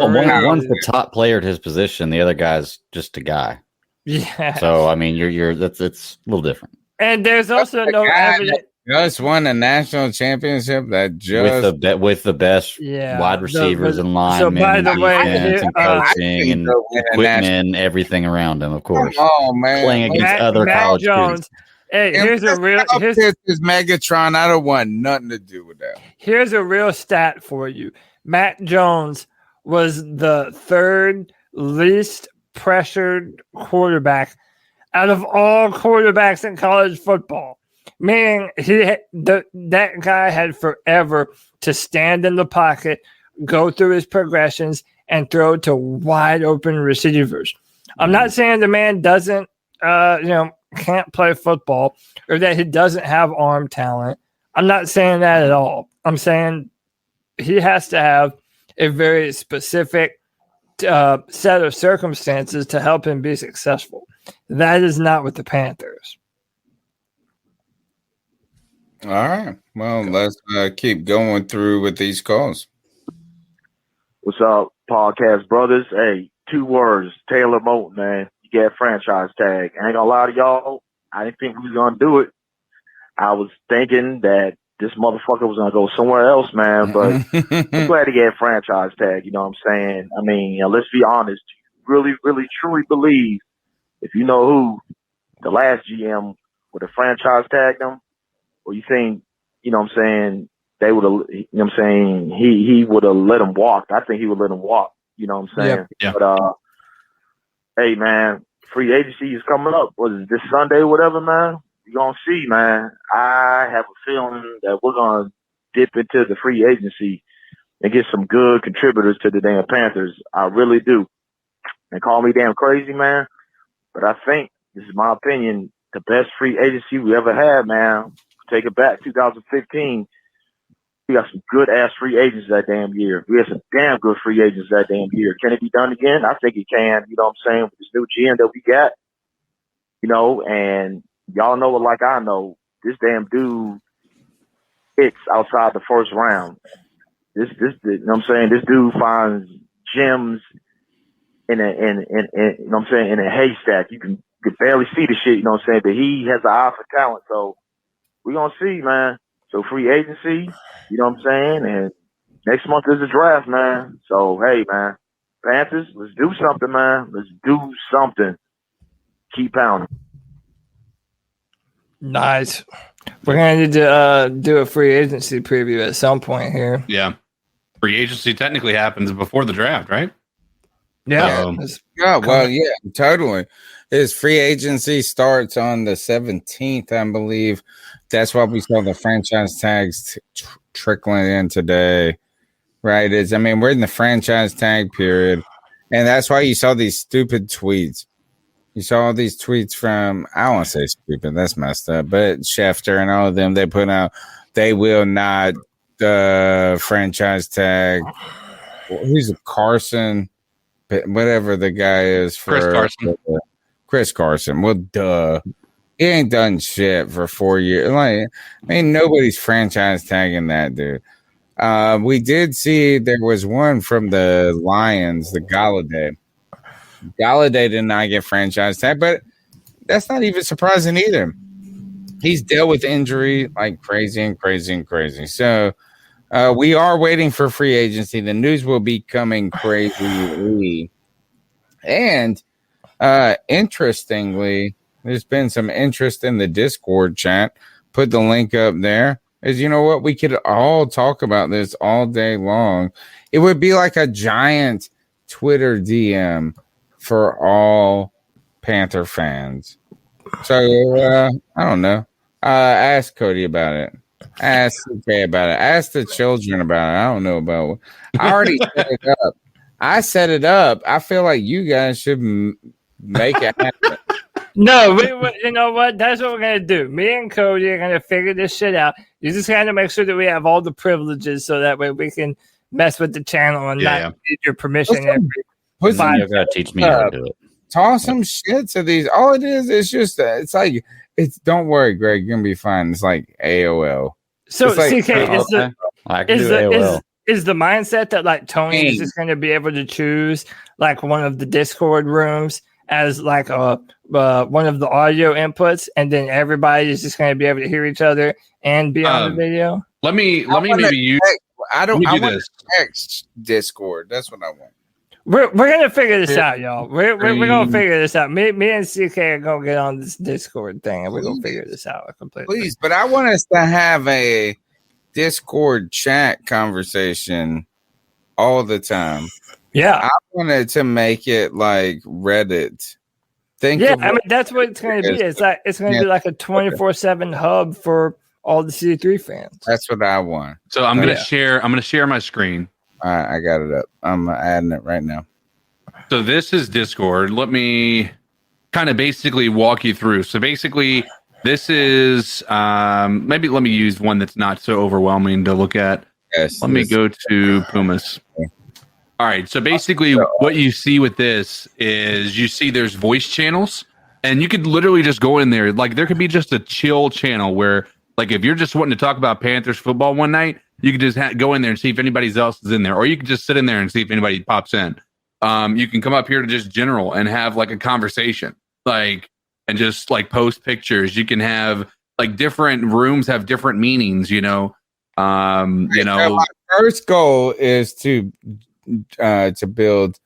Speaker 6: one's the top player at his position. The other guy's just a guy.
Speaker 8: Yeah.
Speaker 6: So I mean, it's a little different.
Speaker 8: And there's also no evidence.
Speaker 5: Just won a national championship that just
Speaker 6: with the best wide receivers and linemen,
Speaker 8: so by the way,
Speaker 6: and coaching and equipment, everything around him, of course.
Speaker 5: Oh man,
Speaker 6: playing against other college
Speaker 8: Jones. Hey, here's a real.
Speaker 5: Here's Megatron. I don't want nothing to do with that.
Speaker 8: Here's a real stat for you. Matt Jones was the 3rd least pressured quarterback out of all quarterbacks in college football. Meaning that guy had forever to stand in the pocket, go through his progressions, and throw to wide open receivers. I'm not saying the man doesn't, can't play football or that he doesn't have arm talent. I'm not saying that at all. I'm saying he has to have a very specific set of circumstances to help him be successful. That is not with the Panthers.
Speaker 5: All right. Well, let's keep going through with these calls.
Speaker 17: What's up, podcast brothers? Hey, 2 words. Taylor Moton, man. You get franchise tag. I ain't gonna lie to y'all. I didn't think we was gonna do it. I was thinking that this motherfucker was gonna go somewhere else, man. But I'm glad to get a franchise tag. You know what I'm saying? I mean, let's be honest. Really, really, truly believe if you know who the last GM would have franchise tagged him, or you think, you know what I'm saying, they would have, you know what I'm saying, he would have let him walk. I think he would let him walk, you know what I'm saying?
Speaker 7: Yeah.
Speaker 17: But, hey, man, free agency is coming up. What is it, this Sunday or whatever, man? You're going to see, man. I have a feeling that we're going to dip into the free agency and get some good contributors to the damn Panthers. I really do. And call me damn crazy, man, but I think, this is my opinion, the best free agency we ever had, man. Take it back, 2015. We got some good-ass free agents that damn year. We had some damn good free agents that damn year. Can it be done again? I think it can. You know what I'm saying? With this new GM that we got, you know, and y'all know it like I know. This damn dude hits outside the first round. You know what I'm saying? This dude finds gems in you know what I'm saying, in a haystack. You can barely see the shit, you know what I'm saying? But he has an eye for talent. So we're gonna see, man. So free agency, you know what I'm saying? And next month is the draft, man. So hey, man, Panthers, let's do something, man. Let's do something. Keep pounding.
Speaker 8: Nice. We're gonna need to do a free agency preview at some point here.
Speaker 7: Yeah. Free agency technically happens before the draft, right?
Speaker 8: Yeah.
Speaker 5: Yeah, totally. His free agency starts on the 17th, I believe. That's why we saw the franchise tags trickling in today, right? We're in the franchise tag period, and that's why you saw these stupid tweets. You saw all these tweets from, I don't want to say stupid, that's messed up, but Schefter and all of them, they put out, they will not franchise tag. Who's a Carson? Whatever the guy is for Chris Carson. Well, duh. He ain't done shit for 4 years. Nobody's franchise tagging that dude. We did see there was one from the Lions, the Galladay. Galladay did not get franchise tag, but that's not even surprising either. He's dealt with injury like crazy. So we are waiting for free agency. The news will be coming crazily. And interestingly, there's been some interest in the Discord chat. Put the link up there. Is, you know what? We could all talk about this all day long. It would be like a giant Twitter DM for all Panther fans. So I don't know. Ask Cody about it. Ask CK about it. Ask the children about it. I don't know about it. I already set it up. I set it up. I feel like you guys should make it happen.
Speaker 8: No, you know what? That's what we're going to do. Me and Cody are going to figure this shit out. You just got to make sure that we have all the privileges so that way we can mess with the channel and not need your permission.
Speaker 6: You got to teach me how to do it.
Speaker 5: Toss some shit to these. All it is just, it's like, don't worry, Greg, you're going to be fine. It's like AOL.
Speaker 8: So,
Speaker 5: like,
Speaker 8: CK, is the mindset that like Tony is just going to be able to choose like one of the Discord rooms as like one of the audio inputs, and then everybody is just going to be able to hear each other and be on the video?
Speaker 7: Let me maybe use.
Speaker 5: I want to text Discord. That's what I want.
Speaker 8: We're gonna figure this out, y'all. We're gonna figure this out. Me and CK are gonna get on this Discord thing, and we're gonna figure this out completely.
Speaker 5: Please, but I want us to have a Discord chat conversation all the time.
Speaker 8: Yeah,
Speaker 5: I wanted to make it like Reddit.
Speaker 8: That's what it's going to be. It's going to be like a 24/7 hub for all the C3 fans.
Speaker 5: That's what I want.
Speaker 7: So I'm gonna share. I'm gonna share my screen.
Speaker 5: All right, I got it up. I'm adding it right now.
Speaker 7: So this is Discord. Let me kind of basically walk you through. So basically, this is maybe let me use one that's not so overwhelming to look at.
Speaker 5: Yes.
Speaker 7: Let me go to Pumas. All right. So basically, what you see with this is you see there's voice channels, and you could literally just go in there. Like there could be just a chill channel where, like, if you're just wanting to talk about Panthers football one night, you could just go in there and see if anybody else is in there, or you could just sit in there and see if anybody pops in. You can come up here to just general and have like a conversation, like, and just like post pictures. You can have like different rooms have different meanings, So my
Speaker 5: first goal is to build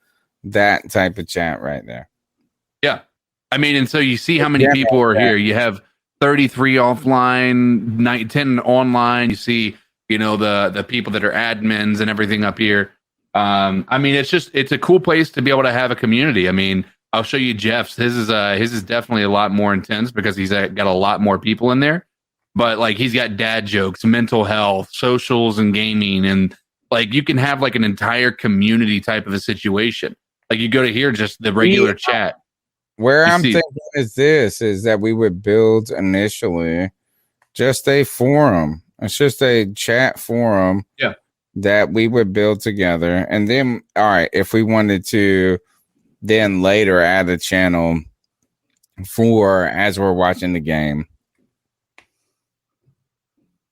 Speaker 5: that type of chat right there.
Speaker 7: Yeah. I mean, and so you see how many people are here. You have 33 offline, 10 online. You see, the people that are admins and everything up here. I mean, it's a cool place to be able to have a community. I mean, I'll show you Jeff's. His is definitely a lot more intense because he's got a lot more people in there. But like he's got dad jokes, mental health, socials, and gaming, and like you can have like an entire community type of a situation. Like you go to hear just the regular chat.
Speaker 5: Where I'm thinking is that we would build initially just a forum. It's just a chat forum.
Speaker 7: Yeah.
Speaker 5: That we would build together. And then, all right, if we wanted to then later add a channel for as we're watching the game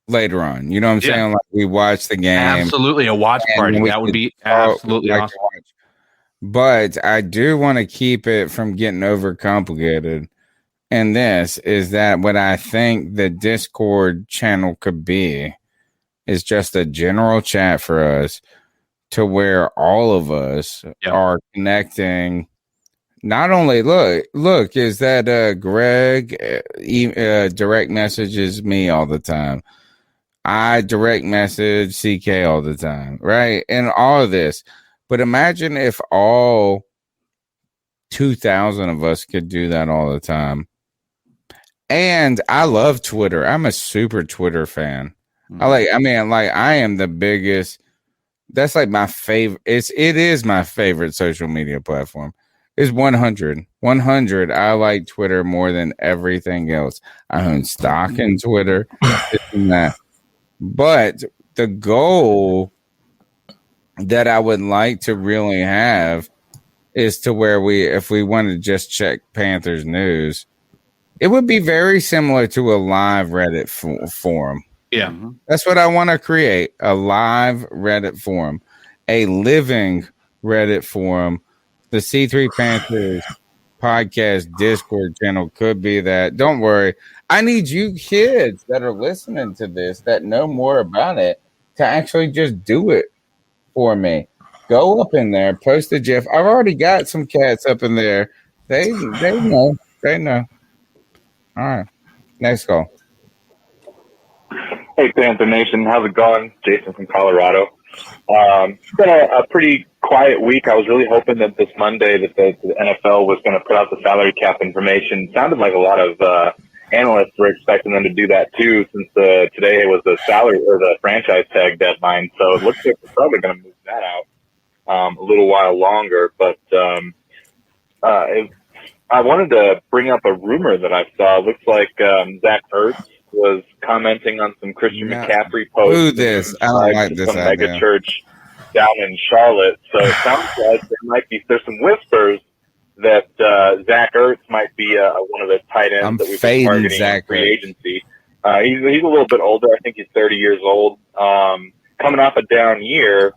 Speaker 5: later on. You know what I'm saying? Like we watch the game.
Speaker 7: Absolutely. A watch party. That would be absolutely awesome.
Speaker 5: But I do want to keep it from getting overcomplicated. And this is that what I think the Discord channel could be is just a general chat for us to where all of us are connecting. Not only look, is that Greg direct messages me all the time. I direct message CK all the time, right? And all of this. But imagine if all 2,000 of us could do that all the time. And I love Twitter. I'm a super Twitter fan. I am the biggest. That's like my favorite. It is my favorite social media platform. It's 100. 100. I like Twitter more than everything else. I own stock in Twitter. And that. But the goal that I would like to really have is to where if we want to just check Panthers news, it would be very similar to a live Reddit forum.
Speaker 7: Yeah.
Speaker 5: That's what I want to create, a live Reddit forum, a living Reddit forum. The C3 Panthers podcast Discord channel could be that. Don't worry. I need you kids that are listening to this that know more about it to actually just do it for me. Go up in there, post a GIF. I've already got some cats up in there. They know. They know. All right. Next call.
Speaker 18: Hey, Panther Nation. How's it going? Jason from Colorado. It's been a pretty quiet week. I was really hoping that this Monday that the NFL was going to put out the salary cap information. Sounded like a lot of analysts were expecting them to do that too, since today was the salary or the franchise tag deadline. So it looks like they're probably going to move that out a little while longer. But I wanted to bring up a rumor that I saw. It looks like Zach Ertz was commenting on some Christian McCaffrey posts.
Speaker 5: Who this? I don't like this
Speaker 18: some
Speaker 5: idea.
Speaker 18: mega church down in Charlotte. So it sounds like there's some whispers that Zach Ertz might be one of the tight ends that we've been targeting in free agency. He's a little bit older. I think he's 30 years old. Coming off a down year,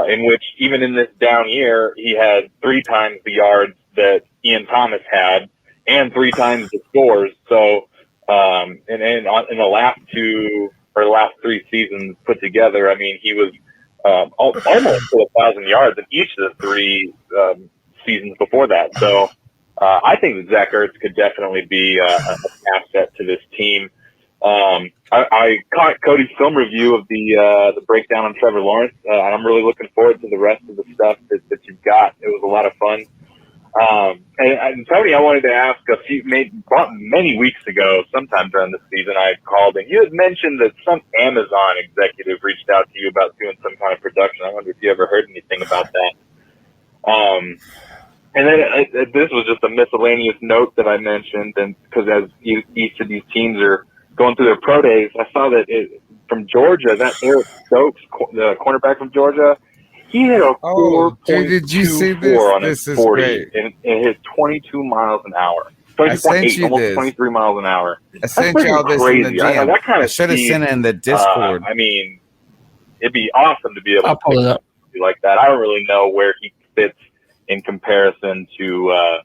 Speaker 18: in which even in this down year, he had 3 times the yards that Ian Thomas had and 3 times the scores. So, and in the last 2 or the last 3 seasons put together, I mean, he was almost to 1,000 yards in each of the 3 seasons before that. So I think that Zach Ertz could definitely be an asset to this team. I caught Cody's film review of the breakdown on Trevor Lawrence, and I'm really looking forward to the rest of the stuff that you've got. It was a lot of fun. And Tony, I wanted to ask many weeks ago, sometime during the season, I had called, and you had mentioned that some Amazon executive reached out to you about doing some kind of production. I wonder if you ever heard anything about that. And then this was just a miscellaneous note that I mentioned, and because as each of these teams are going through their pro days, I saw that from Georgia, that Eric Stokes, the cornerback from Georgia, he hit a 4.24 on his 40 and hit 22 miles an hour. 22.8, almost 23 miles an hour.
Speaker 5: I sent y'all this in the gym.
Speaker 18: That kind
Speaker 5: I
Speaker 18: of
Speaker 5: should have sent it in the Discord.
Speaker 18: I mean, it'd be awesome to be able to
Speaker 8: pull it up
Speaker 18: like that. I don't really know where he fits in comparison to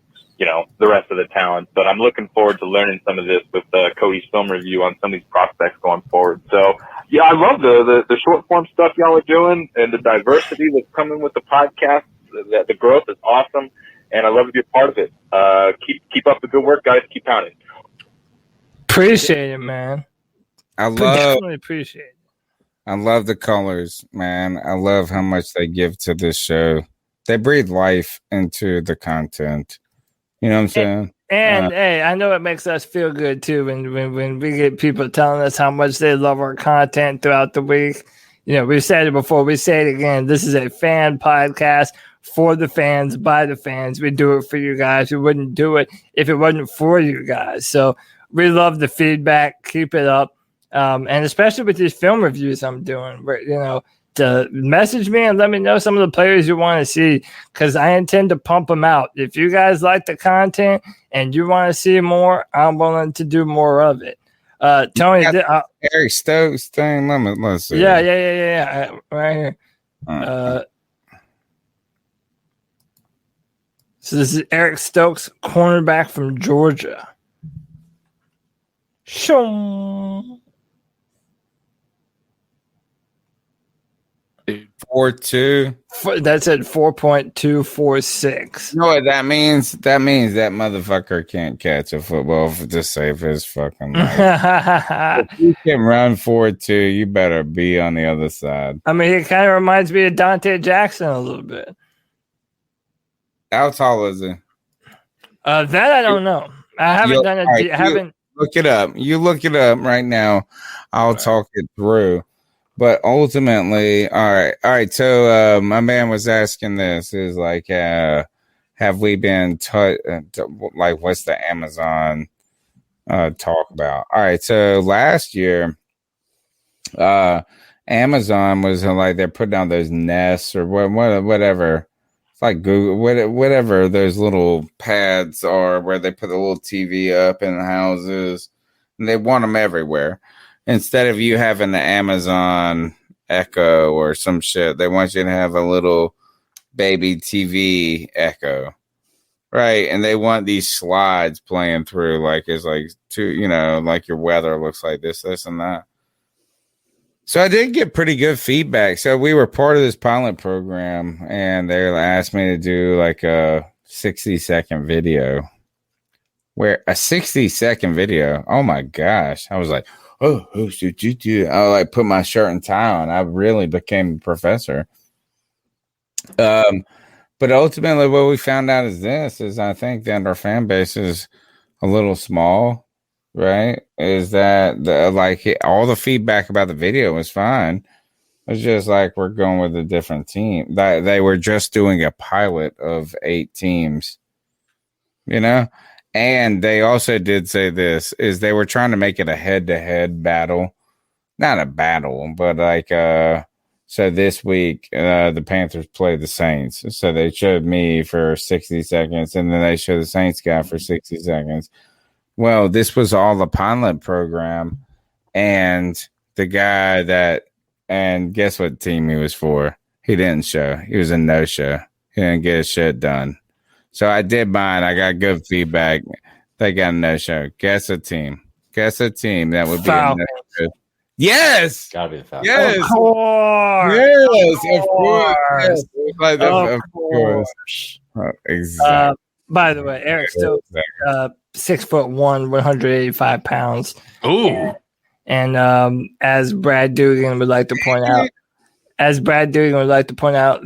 Speaker 18: the rest of the talent, but I'm looking forward to learning some of this with Cody's film review on some of these prospects going forward. So yeah, I love the short form stuff y'all are doing and the diversity that's coming with the podcast. The growth is awesome, and I love to be a part of it. Keep up the good work, guys. Keep pounding.
Speaker 8: Appreciate it, man. Definitely appreciate it.
Speaker 5: I love the colors, man. I love how much they give to this show. They breathe life into the content. You know what I'm saying?
Speaker 8: And hey, I know it makes us feel good too when we get people telling us how much they love our content throughout the week. You know, we've said it before, we say it again. This is a fan podcast for the fans, by the fans. We do it for you guys. We wouldn't do it if it wasn't for you guys. So we love the feedback. Keep it up. And especially with these film reviews I'm doing, where, you know, to message me and let me know some of the players you want to see, because I intend to pump them out. If you guys like the content and you want to see more, I'm willing to do more of it. Tony,
Speaker 5: Eric Stokes thing. Let's see.
Speaker 8: Yeah. Right here. So this is Eric Stokes, cornerback from Georgia. Shoo.
Speaker 5: 4.2.
Speaker 8: That's at 4.246.
Speaker 5: You know what that means? That means that motherfucker can't catch a football to save his fucking life. If you can run 4.2, you better be on the other side.
Speaker 8: I mean, he kind of reminds me of Dante Jackson a little bit.
Speaker 5: How tall is he?
Speaker 8: That I don't know. I haven't done it. I haven't.
Speaker 5: Look it up. You look it up right now. I'll talk it through. But ultimately, all right. So my man was asking this: is like, have we been like, what's the Amazon talk about? All right. So last year, Amazon was like they're putting out those Nests or whatever. It's like Google, whatever those little pads are where they put the little TV up in the houses, and they want them everywhere. Instead of you having the Amazon Echo or some shit, they want you to have a little baby TV Echo, right? And they want these slides playing through, like it's like like your weather looks like this, and that. So I did get pretty good feedback. So we were part of this pilot program, and they asked me to do like a 60-second video. Where a 60-second video? Oh my gosh! I was like, oh, should you do? I like put my shirt and tie on. I really became a professor. But ultimately, what we found out is I think that our fan base is a little small, right? Is that all the feedback about the video was fine. It's just like we're going with a different team. That they were just doing a pilot of 8 teams, you know. And they also did say this is they were trying to make it a head-to-head battle, not a battle, but like so this week the Panthers played the Saints, so they showed me for 60 seconds, and then they showed the Saints guy for 60 seconds. Well, this was all a pilot program, and the guy and guess what team he was for? He didn't show. He was a no-show. He didn't get his shit done. So I did mine. I got good feedback. They got a no-show. Guess a team. That would be a no-show. Yes.
Speaker 6: Gotta be the Falcons.
Speaker 5: Yes.
Speaker 8: Of course.
Speaker 5: Yes. Of course. Yes. Of course. Oh, exactly.
Speaker 8: By the way, Eric still 6'1", 185 pounds.
Speaker 7: Ooh.
Speaker 8: And as Brad Dugan would like to point out,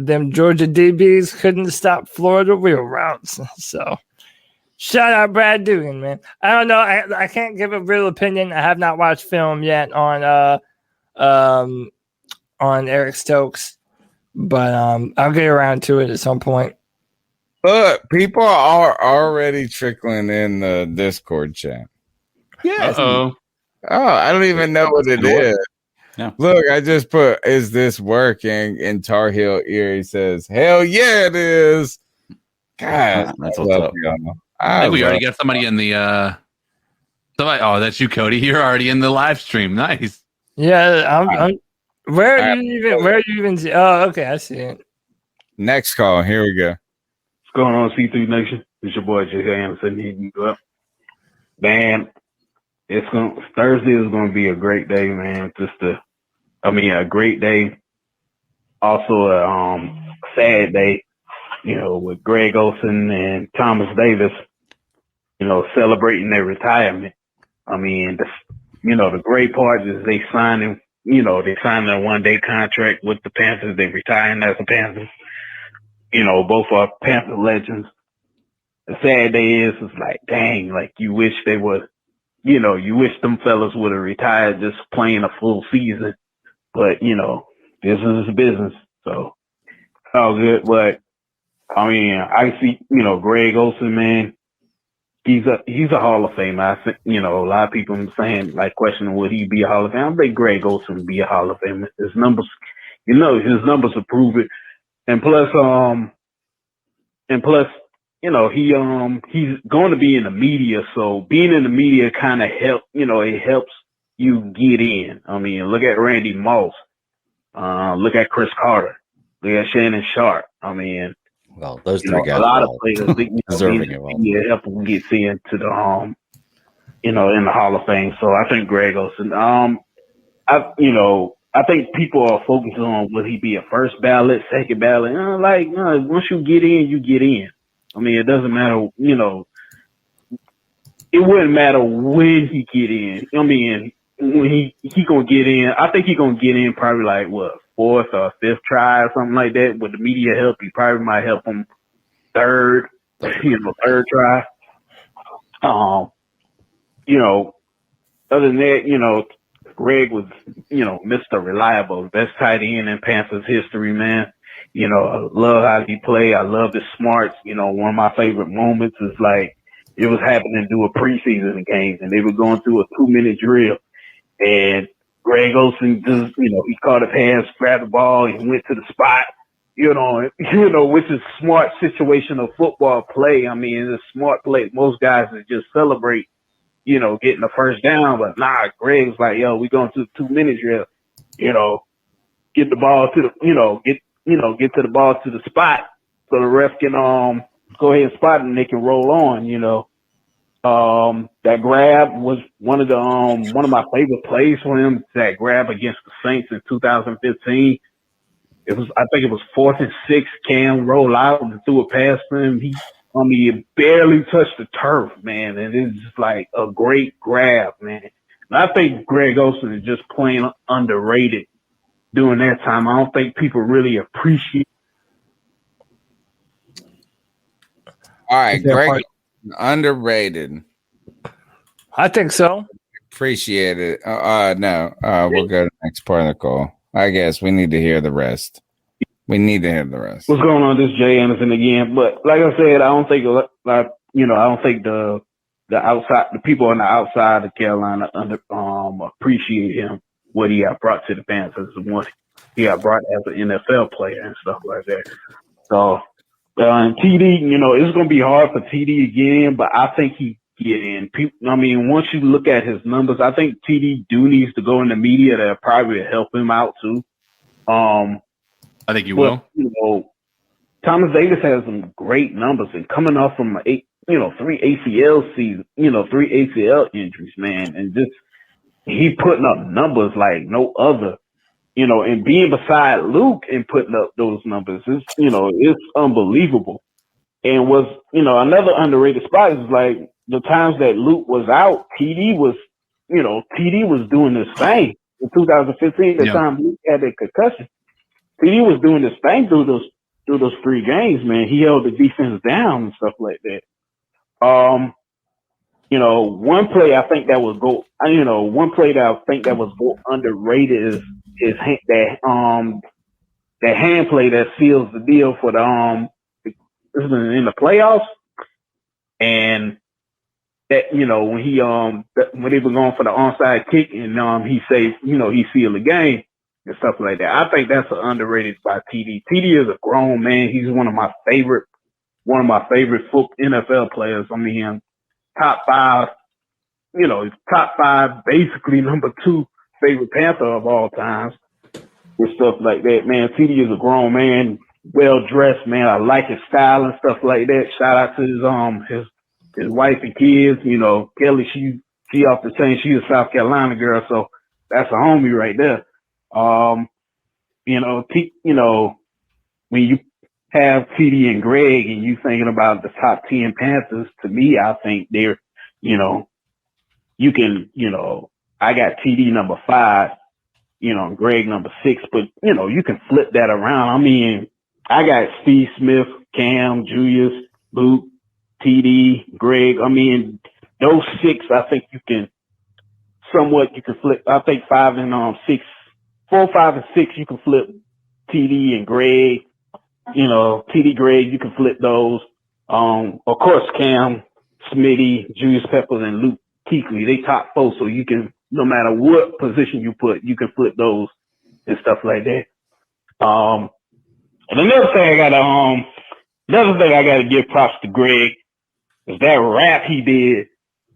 Speaker 8: them Georgia DBs couldn't stop Florida wheel routes. So, shout out Brad Dugan, man. I don't know. I can't give a real opinion. I have not watched film yet on Eric Stokes, but I'll get around to it at some point.
Speaker 5: Look, people are already trickling in the Discord chat.
Speaker 8: Yes.
Speaker 7: Oh,
Speaker 5: I don't even know what it is.
Speaker 6: Yeah.
Speaker 5: Look, I just put, is this working? In Tar Heel Erie says, hell yeah, it is. God,
Speaker 6: that's what's up.
Speaker 7: I think we already got somebody in the oh, that's you, Cody. You're already in the live stream. Nice.
Speaker 8: Yeah, I'm where are you even see? Oh, okay, I see it.
Speaker 5: Next call. Here we go.
Speaker 19: What's going on, C3 Nation? It's your boy J.K. Anderson hitting you up. Man, Thursday is gonna be a great day, man. A great day. Also a sad day, with Greg Olsen and Thomas Davis, celebrating their retirement. I mean, the great part is they signed a 1-day contract with the Panthers. They retiring as a Panthers. Both are Panther legends. the sad day is like, dang, like you wish they would, you wish them fellas would have retired just playing a full season. But, this is business. So all good. But I mean, I see, Greg Olsen, man, he's a Hall of Famer. I think, a lot of people saying, like, questioning would he be a Hall of Famer. I think Greg Olsen would be a Hall of Famer. His numbers, his numbers will prove it. And plus, he's going to be in the media. So being in the media kind of it helps you get in. I mean, look at Randy Moss. Look at Chris Carter. Look at Shannon Sharp. I mean,
Speaker 6: well, those three guys,
Speaker 19: a lot of players
Speaker 6: deserving it.
Speaker 19: Help them get into the in the Hall of Fame. So I think Greg Olsen. I think people are focusing on will he be a first ballot, second ballot. Once you get in, you get in. I mean, it doesn't matter. It wouldn't matter when he get in. I mean, when he gonna get in. I think he gonna get in probably like what, fourth or fifth try or something like that. With the media help, he probably might help him third try. Other than that, Greg was, Mr. Reliable, best tight end in Panthers history, man. I love how he played. I love his smarts. One of my favorite moments is like it was happening through a preseason game and they were going through a 2-minute drill and Greg Olsen just, he caught a pass, grabbed the ball and went to the spot, which is smart situational football play. I mean, it's a smart play. Most guys would just celebrate, getting the first down, but nah, Greg's like, yo, we going to the 2-minute drill, get the ball to the, get to the ball to the spot so the ref can go ahead and spot it and they can roll on, That grab was one of my favorite plays for him, that grab against the Saints in 2015. I think it was 4th and 6, Cam roll out and threw a pass for him. He barely touched the turf, man, and it's just like a great grab, man. And I think Greg Olsen is just plain underrated during that time. I don't think people really appreciate.
Speaker 5: All right, Greg, underrated.
Speaker 8: I think so.
Speaker 5: Appreciate it. No, we'll go to the next part of the call. I guess we need to hear the rest. What's
Speaker 19: going on? This is Jay Anderson again. But like I said, I don't think the outside, the people on the outside of Carolina appreciate him, what he got brought to the Panthers, what he got brought as an NFL player and stuff like that. So TD, it's going to be hard for TD again, but I think he get in. Once you look at his numbers, I think TD needs to go in the media. That'll probably help him out too.
Speaker 7: I think you will.
Speaker 19: Thomas Davis has some great numbers, and coming off from 3 ACL season, 3 ACL injuries, man, and just he putting up numbers like no other, and being beside Luke and putting up those numbers is, it's unbelievable. And was, another underrated spot is like the times that Luke was out, TD was doing this thing in 2015. The time Luke had a concussion, TD was doing this thing through those 3 games, man. He held the defense down and stuff like that. One play I think that was underrated is that hand play that seals the deal for the this was in the playoffs, and that when they were going for the onside kick and he saved, he sealed the game and stuff like that. I think that's underrated by TD. TD is a grown man. He's one of my favorite NFL players. I mean, top 5, basically number 2 favorite Panther of all times with stuff like that, man. TD is a grown man, well dressed, man. I like his style and stuff like that. Shout out to his wife and kids. Kelly, she off the chain. She's a South Carolina girl, so that's a homie right there. When you have TD and Greg and you thinking about the top 10 Panthers, to me, I think they're, you can, I got TD number 5, Greg number 6, but you can flip that around. I mean, I got Steve Smith, Cam, Julius, Luke, TD, Greg. I mean, those 6, I think you can flip. I think 5 and 6, 4, 5, and 6, you can flip TD and Greg. You know, TD, Greg, you can flip those. Of course, Cam, Smitty, Julius Peppers, and Luke Kuechly, they top 4, so you can, no matter what position you put, you can flip those and stuff like that. And another thing I gotta give props to Greg is that rap he did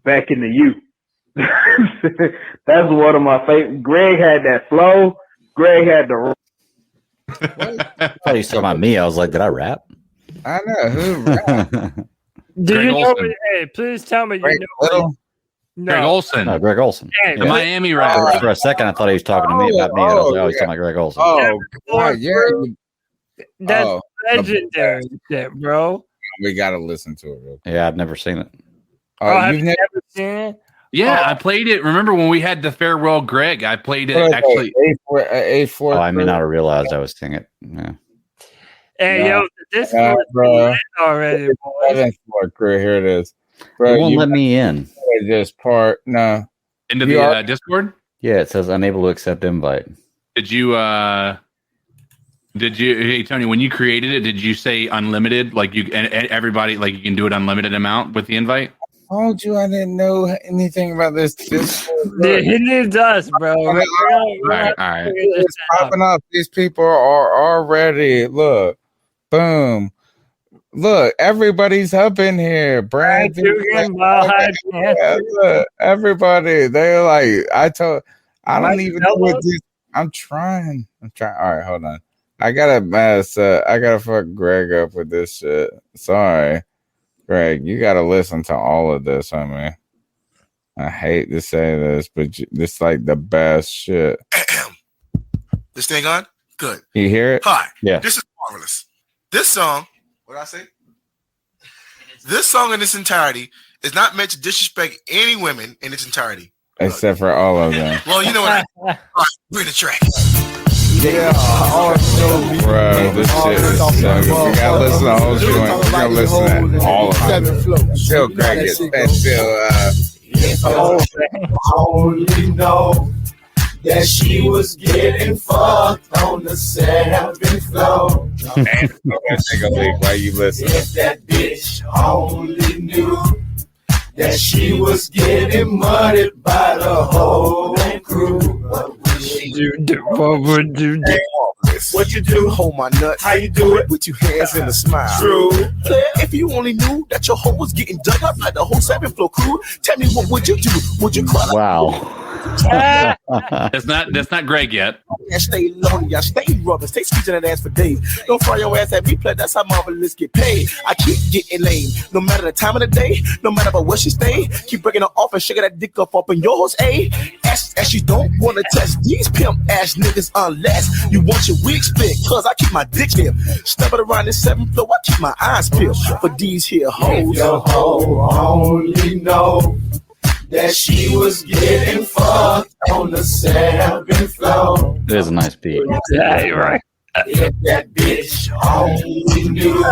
Speaker 19: back in the U. That's one of my favorite. Greg had that flow. Greg had the.
Speaker 6: I thought you talking about me. I was like, did I rap?
Speaker 5: I know who rap.
Speaker 8: Do
Speaker 7: Greg
Speaker 8: you know?
Speaker 7: Olson.
Speaker 8: Hey, please tell me
Speaker 5: Greg
Speaker 8: you know.
Speaker 5: Little?
Speaker 8: No.
Speaker 7: Greg Olson.
Speaker 6: No, Greg Olson.
Speaker 8: Hey,
Speaker 7: The Miami rap.
Speaker 6: For a second, I thought he was talking to me about me. And I was like, oh, he's talking about Greg Olson.
Speaker 5: Oh, God, yeah.
Speaker 8: That's legendary shit, bro.
Speaker 5: We got to listen to it real quick.
Speaker 6: Yeah, I've never seen it.
Speaker 8: Have you never seen it?
Speaker 7: Yeah, I played it. Remember when we had the farewell Greg? I played it actually.
Speaker 5: A4.
Speaker 6: Oh, I may not have realized I was singing it. Yeah.
Speaker 8: Hey, yo, this was
Speaker 5: bro.
Speaker 8: already, boy.
Speaker 5: Here it is.
Speaker 6: Bro, it won't let me in.
Speaker 5: This part, no.
Speaker 7: Into the Discord?
Speaker 6: Yeah, it says unable to accept invite.
Speaker 7: Did you, hey, Tony, when you created it, did you say unlimited? Like and everybody, like you can do it unlimited amount with the invite?
Speaker 5: I told you I didn't know anything about this.
Speaker 8: Dude, he needs us, bro.
Speaker 7: All right.
Speaker 5: It's popping up. These people are already, look, boom. Look, everybody's up in here. Brandon, look, everybody. They're like, I don't even know what this. I'm trying. All right, hold on. I gotta mess up. I gotta fuck Greg up with this shit. Sorry, Greg. You gotta listen to all of this, homie. I hate to say this, but this is like the best shit.
Speaker 20: This thing on? Good.
Speaker 5: You hear it?
Speaker 20: Hi.
Speaker 6: Yeah.
Speaker 20: This is marvelous. This song, what did I say? This song in its entirety is not meant to disrespect any women in its entirety.
Speaker 5: Except for all of them.
Speaker 20: Well, you know what? All right, bring the track.
Speaker 5: Yeah, bro, this shit is so good. You gotta listen to the whole joint. You gotta listen to all of them. Until Greg gets
Speaker 11: only know that she was getting fucked on the 7th floor.
Speaker 5: Take a leak while you listen.
Speaker 11: If that bitch only knew that she was getting murdered by the whole crew. What would you do?
Speaker 20: What you do? Hold my nuts. How you do it? With your hands in a smile. True. If you only knew that your hoe was getting dug up like the whole 7th floor crew, tell me what would you do? Would you cry?
Speaker 6: Wow.
Speaker 7: That's not Greg yet.
Speaker 20: I stay lonely, I stay rubbing, stay squeezing that ass for days. Don't fry your ass at me, play. That's how marvelous get paid. I keep getting lame, no matter the time of the day, no matter about where she stay. Keep breaking her off and shaking that dick up in yours, eh? As you don't wanna test these pimp ass niggas unless you want your wig split. Cause I keep my dick stiff. Stepping around this 7th floor, I keep my eyes peeled for these here hoes.
Speaker 11: If your hoe only know that she was getting fucked on the 7th floor.
Speaker 6: It is a nice beat.
Speaker 8: Yeah, you're right.
Speaker 11: If that bitch only knew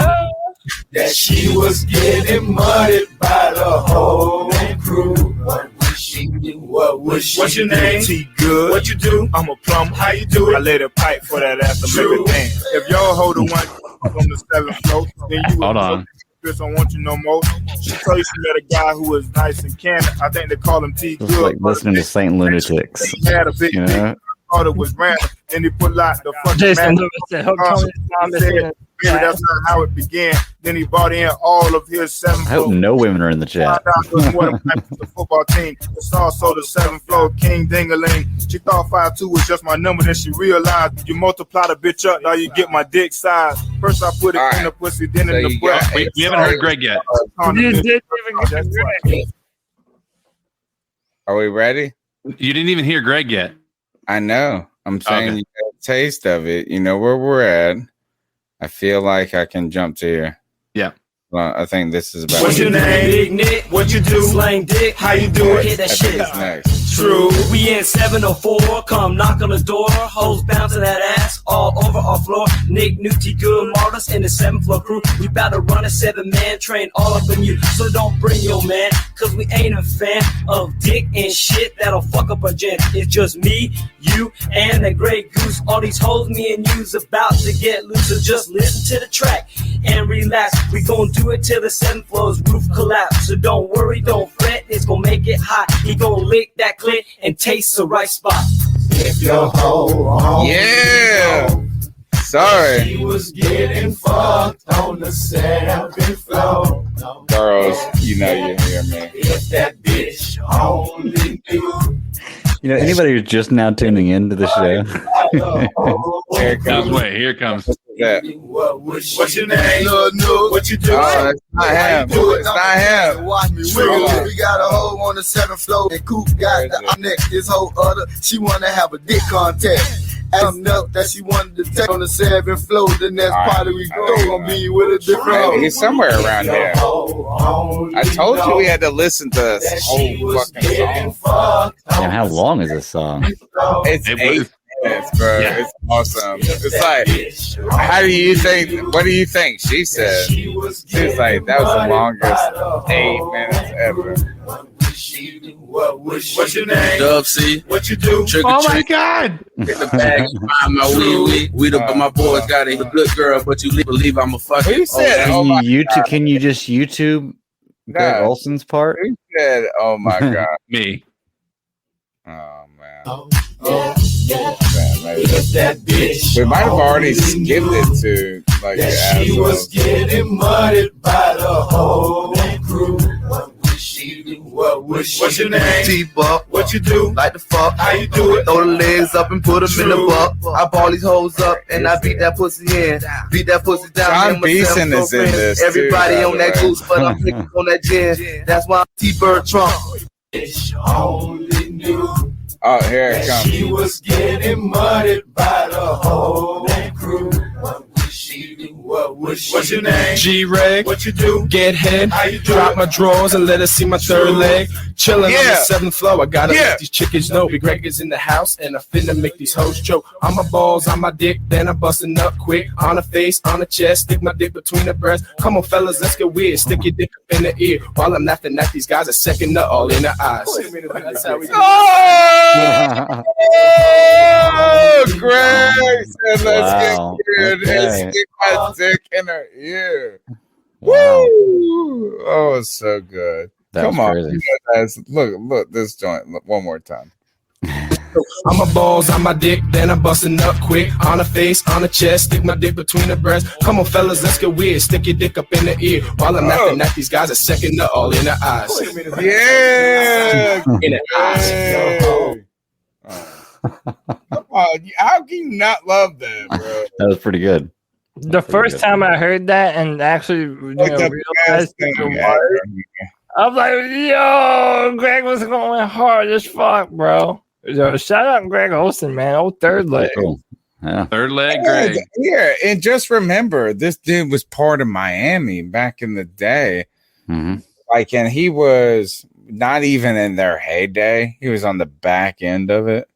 Speaker 11: that she was getting murdered by the whole crew. What would she do? What would she
Speaker 20: What's your
Speaker 11: do?
Speaker 20: name? T good. What you do? I'm a plumber. How you do it? I laid a pipe for that ass to make it dance. If y'all hold the one on the 7th floor, then you
Speaker 7: Hold on.
Speaker 20: Chris, I want you no more. She told you she met a guy who was nice and candid. I think they call him T
Speaker 6: It's
Speaker 20: good.
Speaker 6: like listening to Saint Lunatics.
Speaker 20: He had a big
Speaker 6: You know?
Speaker 20: thought it was random. Then he put like the fucking
Speaker 8: Jason
Speaker 20: man.
Speaker 8: Lewis said, "Hope Tony's mom is in it."
Speaker 20: Maybe that's not how it began. Then he brought in all of his 7th
Speaker 6: I hope
Speaker 20: floor.
Speaker 6: no women are in the chat.
Speaker 20: The football team. It's also the 7th floor king dingaling. She thought 5'2" was just my number, then she realized you multiply the bitch up, now you get my dick size. First I put it in the pussy, then in the butt.
Speaker 7: We haven't heard Greg yet.
Speaker 8: You didn't even get Greg.
Speaker 5: Are we ready?
Speaker 7: You didn't even hear Greg yet.
Speaker 5: I know. I'm saying
Speaker 7: Okay.
Speaker 5: you got a taste of it. You know where we're at. I feel like I can jump to here.
Speaker 7: Yeah.
Speaker 5: Well, I think this is about.
Speaker 11: What's your name? Big Nick. What you do? Slang dick. How you do it? Hit that
Speaker 5: I think
Speaker 11: shit.
Speaker 5: it's next.
Speaker 11: true. We in 704, come knock on the door. Hoes bouncing that ass all over our floor. Nick, Newty, Good, Martis, and the 7th floor crew. We bout to run a 7-man train all up in you. So don't bring your man, cause we ain't a fan of dick and shit that'll fuck up a jam. It's just me, you, and the Grey Goose. All these hoes me and you's about to get loose. So just listen to the track and relax. We gon' do it till the 7th floor's roof collapse. So don't worry, don't fret, it's gon' make it hot. He gon' lick that clit and taste the right spot.
Speaker 20: If your hoe
Speaker 5: Yeah. Sorry.
Speaker 20: She was getting fucked on the 7th floor.
Speaker 5: Girls, you know you hear me.
Speaker 20: If that bitch only knew.
Speaker 6: You know, anybody who's just now tuning into the show.
Speaker 5: Here it comes.
Speaker 7: Wait, here it comes.
Speaker 20: What's your name? What you do?
Speaker 5: Oh, it's not him. It's not him.
Speaker 20: Watch me wiggle. We got a hoe on the 7th floor, and Coop got the next. This whole other, she wanna have a dick contest. Enough that she wanted to take on the 7th floor. The next party we go gonna be with a different hoe.
Speaker 5: He's somewhere around here. I told you we had to listen to this whole fucking song.
Speaker 6: Damn, how long is this song?
Speaker 5: It's 8 minutes, bro.
Speaker 7: Yeah.
Speaker 5: It's awesome. It's like, how do you think? What do you think? She said. She was like, that was the longest 8 minutes ever.
Speaker 20: What's your name?
Speaker 21: Dub C.
Speaker 20: What you do?
Speaker 21: Trick or
Speaker 7: Oh my
Speaker 21: treat.
Speaker 7: God!
Speaker 21: Hit the bag, find my wee. We the my boys got a good girl, but you believe I'm a fucking.
Speaker 5: Who said, oh my God?
Speaker 6: Can you just YouTube Greg
Speaker 5: No.
Speaker 6: Olson's part?
Speaker 5: Who said, oh my God?
Speaker 7: Me.
Speaker 5: Oh, man.
Speaker 20: That bitch.
Speaker 5: We might have already skipped it to, like,
Speaker 20: That she was getting mudded by the whole crew. What's your name?
Speaker 21: T-Buck.
Speaker 20: What you do?
Speaker 21: Like the fuck.
Speaker 20: How you do it?
Speaker 21: Throw the legs up and put them in the buck. I ball these hoes up and I beat that pussy in. Beat that pussy down.
Speaker 5: John Beeson is in this too,
Speaker 21: Everybody
Speaker 5: by
Speaker 21: on
Speaker 5: the
Speaker 21: that
Speaker 5: way.
Speaker 21: goose, but I'm picking on that gin. That's why I'm T-Bird Trump.
Speaker 20: Only knew
Speaker 5: Oh, here it
Speaker 20: that she
Speaker 5: comes.
Speaker 20: was getting mudded by the whole crew. What's your name?
Speaker 22: G-Reg.
Speaker 20: What you do?
Speaker 22: Get head.
Speaker 20: How you do
Speaker 22: Drop
Speaker 20: it?
Speaker 22: my drawers and let her see my third leg. Chilling on
Speaker 5: Yeah.
Speaker 22: the 7th floor. I gotta
Speaker 5: Yeah.
Speaker 22: let these chickens know. Big Greg is in the house and I finna make these hoes choke. On my balls, on my dick, then I'm busting up quick. On the face, on the chest, stick my dick between the breasts. Come on, fellas, let's get weird. Stick your dick up in the ear. While I'm laughing at these guys, a second nut all in the eyes. That's how we do it.
Speaker 5: Oh, Greg said, let's
Speaker 6: Wow.
Speaker 5: get good and
Speaker 6: Okay.
Speaker 5: stick my dick in her ear.
Speaker 6: Wow.
Speaker 5: Woo! Oh, it's so good.
Speaker 6: That
Speaker 5: Come
Speaker 6: was
Speaker 5: on.
Speaker 6: crazy.
Speaker 5: You guys, look, this joint. Look, one more time.
Speaker 22: On my balls, on my dick, then I'm busting up quick. On the face, on the chest, stick my dick between the breasts. Come on, fellas, let's get weird. Stick your dick up in the ear. While I'm laughing at these guys, a second nut all in the eyes.
Speaker 5: Yeah.
Speaker 22: In the eyes.
Speaker 5: Yay. Come on. How can you not love that, bro?
Speaker 6: That was pretty good.
Speaker 8: The first time I heard that and actually
Speaker 5: Like the
Speaker 8: realized
Speaker 5: best thing
Speaker 8: it
Speaker 5: ever.
Speaker 8: was, I was like, yo, Greg was going hard as fuck, bro. Yo, shout out Greg Olson, man. Old third leg.
Speaker 6: Cool. Yeah.
Speaker 7: Third leg, Greg.
Speaker 5: Yeah, and just remember, this dude was part of Miami back in the day.
Speaker 6: Mm-hmm.
Speaker 5: Like, and he was not even in their heyday. He was on the back end of it.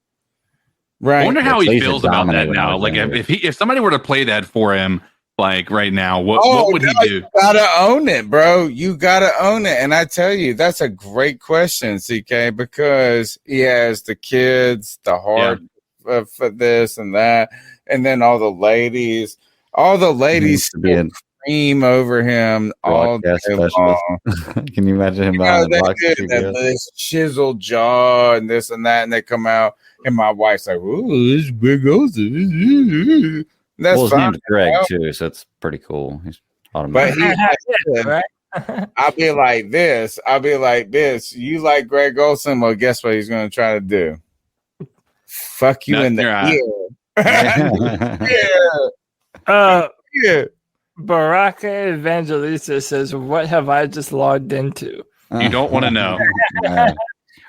Speaker 5: Right.
Speaker 7: I wonder how
Speaker 6: Yeah,
Speaker 7: he
Speaker 6: Blazer
Speaker 7: feels about that
Speaker 6: dominated
Speaker 7: now.
Speaker 6: all
Speaker 7: Like
Speaker 6: day.
Speaker 7: if somebody were to play that for him, like right now, what would
Speaker 5: no,
Speaker 7: he do?
Speaker 5: You gotta own it, bro. You gotta own it. And I tell you, that's a great question, CK, because he has the kids, the heart for this and that, and then all the ladies scream over him all day
Speaker 6: Broadcast
Speaker 5: long.
Speaker 6: specialist. Can you imagine him
Speaker 5: You know,
Speaker 6: behind the
Speaker 5: they
Speaker 6: box?
Speaker 5: do that, this chiseled jaw and this and that, and they come out, and my wife's like, "Ooh, this big old." That's
Speaker 6: Well, his
Speaker 5: fine.
Speaker 6: name's Greg
Speaker 5: you know?
Speaker 6: too, so it's pretty cool. He's
Speaker 5: But
Speaker 6: automatic.
Speaker 5: I'll be like this. You like Greg Olson? Well, guess what he's going to try to do? Fuck you
Speaker 7: Nut
Speaker 5: in the
Speaker 7: your eye.
Speaker 5: ear.
Speaker 8: Yeah. Baraka Evangelista says, "What have I just logged into?"
Speaker 7: You don't want to know.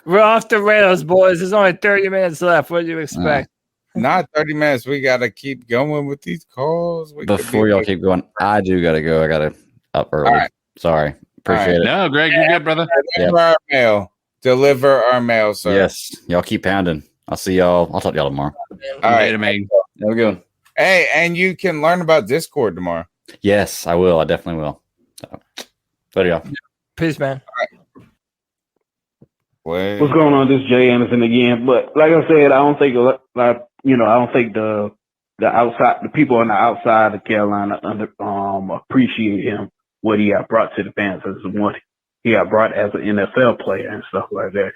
Speaker 8: We're off the rails, boys. There's only 30 minutes left. What do you expect?
Speaker 5: Not 30 minutes. We got to keep going with these calls.
Speaker 6: Before y'all keep going, I do got to go. I got to up early.
Speaker 5: All right.
Speaker 6: Sorry. Appreciate it.
Speaker 7: No, Greg, you're good, brother.
Speaker 6: Yep.
Speaker 5: Our mail. Deliver our mail, sir.
Speaker 6: Yes, y'all keep pounding. I'll see y'all. I'll talk to y'all tomorrow.
Speaker 5: All right,
Speaker 7: man.
Speaker 6: Have a good one.
Speaker 5: Hey, and you can learn about Discord tomorrow.
Speaker 6: Yes, I will. I definitely will. So, later, y'all.
Speaker 8: Peace, man.
Speaker 19: What's going on? This is Jay Anderson again. But like I said, I don't think the people on the outside of Carolina appreciate him, what he got brought to the Panthers and what he got brought as an NFL player and stuff like that.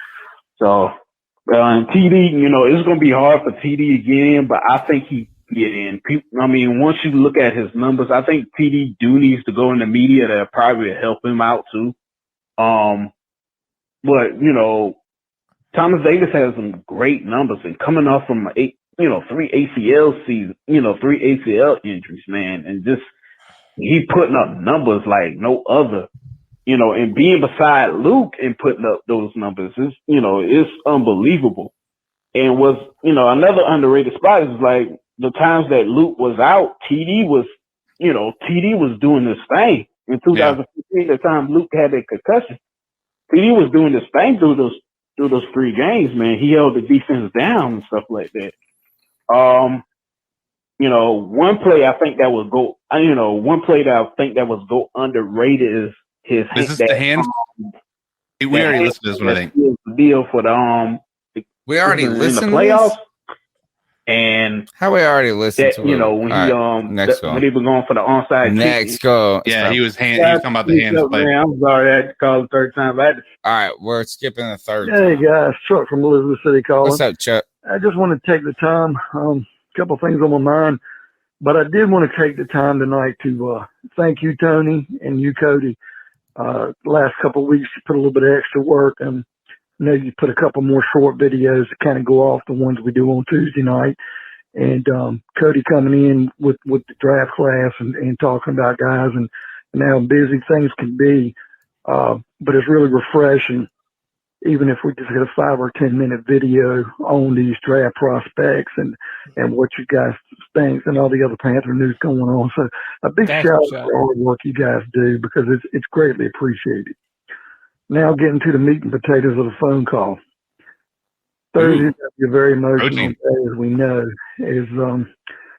Speaker 19: So TD, it's going to be hard for TD again, but I think he get in. Once you look at his numbers, I think TD needs to go in the media that probably help him out too. But Thomas Davis has some great numbers, and coming off from 3 ACL injuries, man, and just he putting up numbers like no other, and being beside Luke and putting up those numbers is, it's unbelievable. And another underrated spot is like the times that Luke was out, TD was doing this thing in 2015. The time Luke had that concussion, TD was doing this thing through those 3 games, man. He held the defense down and stuff like that. One play I think that was underrated is his.
Speaker 7: Is this the hands? We already listened to this one, I think.
Speaker 19: Deal for the
Speaker 5: we already listened
Speaker 19: in the playoffs. And
Speaker 5: how we already listened to it.
Speaker 19: When he when he was going for the onside.
Speaker 5: Next go.
Speaker 7: Yeah, he was talking about the hands play.
Speaker 19: Man, I'm sorry, I had to call the third time.
Speaker 5: All right, we're skipping the third.
Speaker 1: Hey guys, Chuck from Elizabeth City calling.
Speaker 5: What's up, Chuck?
Speaker 1: I just want to take the time, a couple things on my mind, but I did want to take the time tonight to thank you, Tony, and you, Cody. Last couple of weeks, you put a little bit of extra work, and I know you put a couple more short videos to kind of go off the ones we do on Tuesday night. And Cody coming in with the draft class and talking about guys and how busy things can be. But it's really refreshing, even if we just get a 5 or 10 minute video on these draft prospects and what you guys think and all the other Panther news going on. So a big shout out for all the work you guys do, because it's greatly appreciated. Now getting to the meat and potatoes of the phone call. Thursday is a very emotional day, as we know, is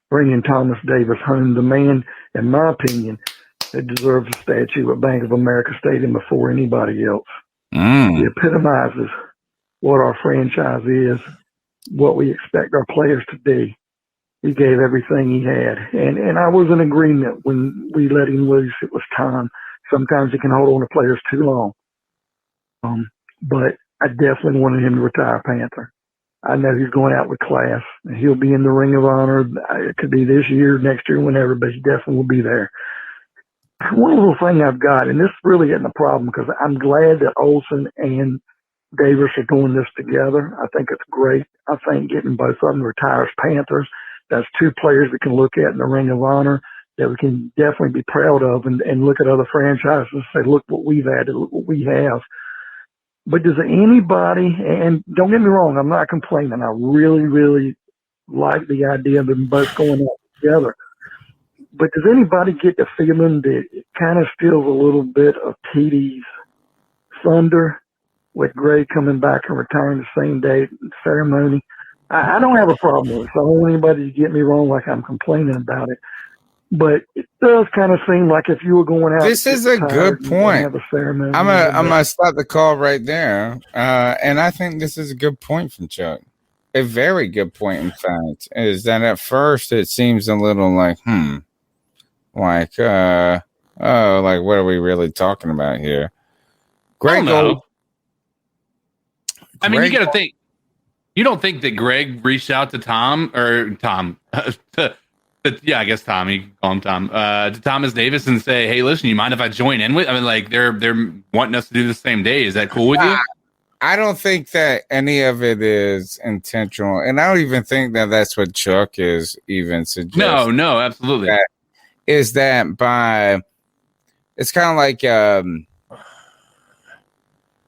Speaker 1: bringing Thomas Davis home. The man, in my opinion, that deserves a statue at Bank of America Stadium before anybody else. He epitomizes what our franchise is, what we expect our players to be. He gave everything he had. And I was in agreement when we let him loose. It was time. Sometimes he can hold on to players too long. But I definitely wanted him to retire Panther. I know he's going out with class. He'll be in the Ring of Honor. It could be this year, next year, whenever, but he definitely will be there. One little thing I've got, and this really isn't a problem, because I'm glad that Olsen and Davis are doing this together. I think it's great. I think getting both of them retires Panthers, that's 2 players we can look at in the Ring of Honor that we can definitely be proud of and look at other franchises and say, look what we've added, look what we have. But does anybody, and don't get me wrong, I'm not complaining. I really, really like the idea of them both going out together. But does anybody get the feeling that it kind of steals a little bit of TD's thunder with Gray coming back and retiring the same day ceremony? I don't have a problem with it. So I don't want anybody to get me wrong like I'm complaining about it. But it does kind of seem like if you were going out.
Speaker 5: This is a good point. I'm gonna stop the call right there. And I think this is a good point from Chuck. A very good point, in fact, is that at first it seems a little like, like what are we really talking about here? Greg Gold.
Speaker 7: I mean, you got to think. You don't think that Greg reached out to Tom? Yeah, I guess Tom. You can call him Tom. To Thomas Davis and say, "Hey, listen, you mind if I join in with?" I mean, like they're wanting us to do the same day. Is that cool with you?
Speaker 5: I don't think that any of it is intentional, and I don't even think that that's what Chuck is even suggesting.
Speaker 7: No, absolutely.
Speaker 5: Is that by? It's kind of like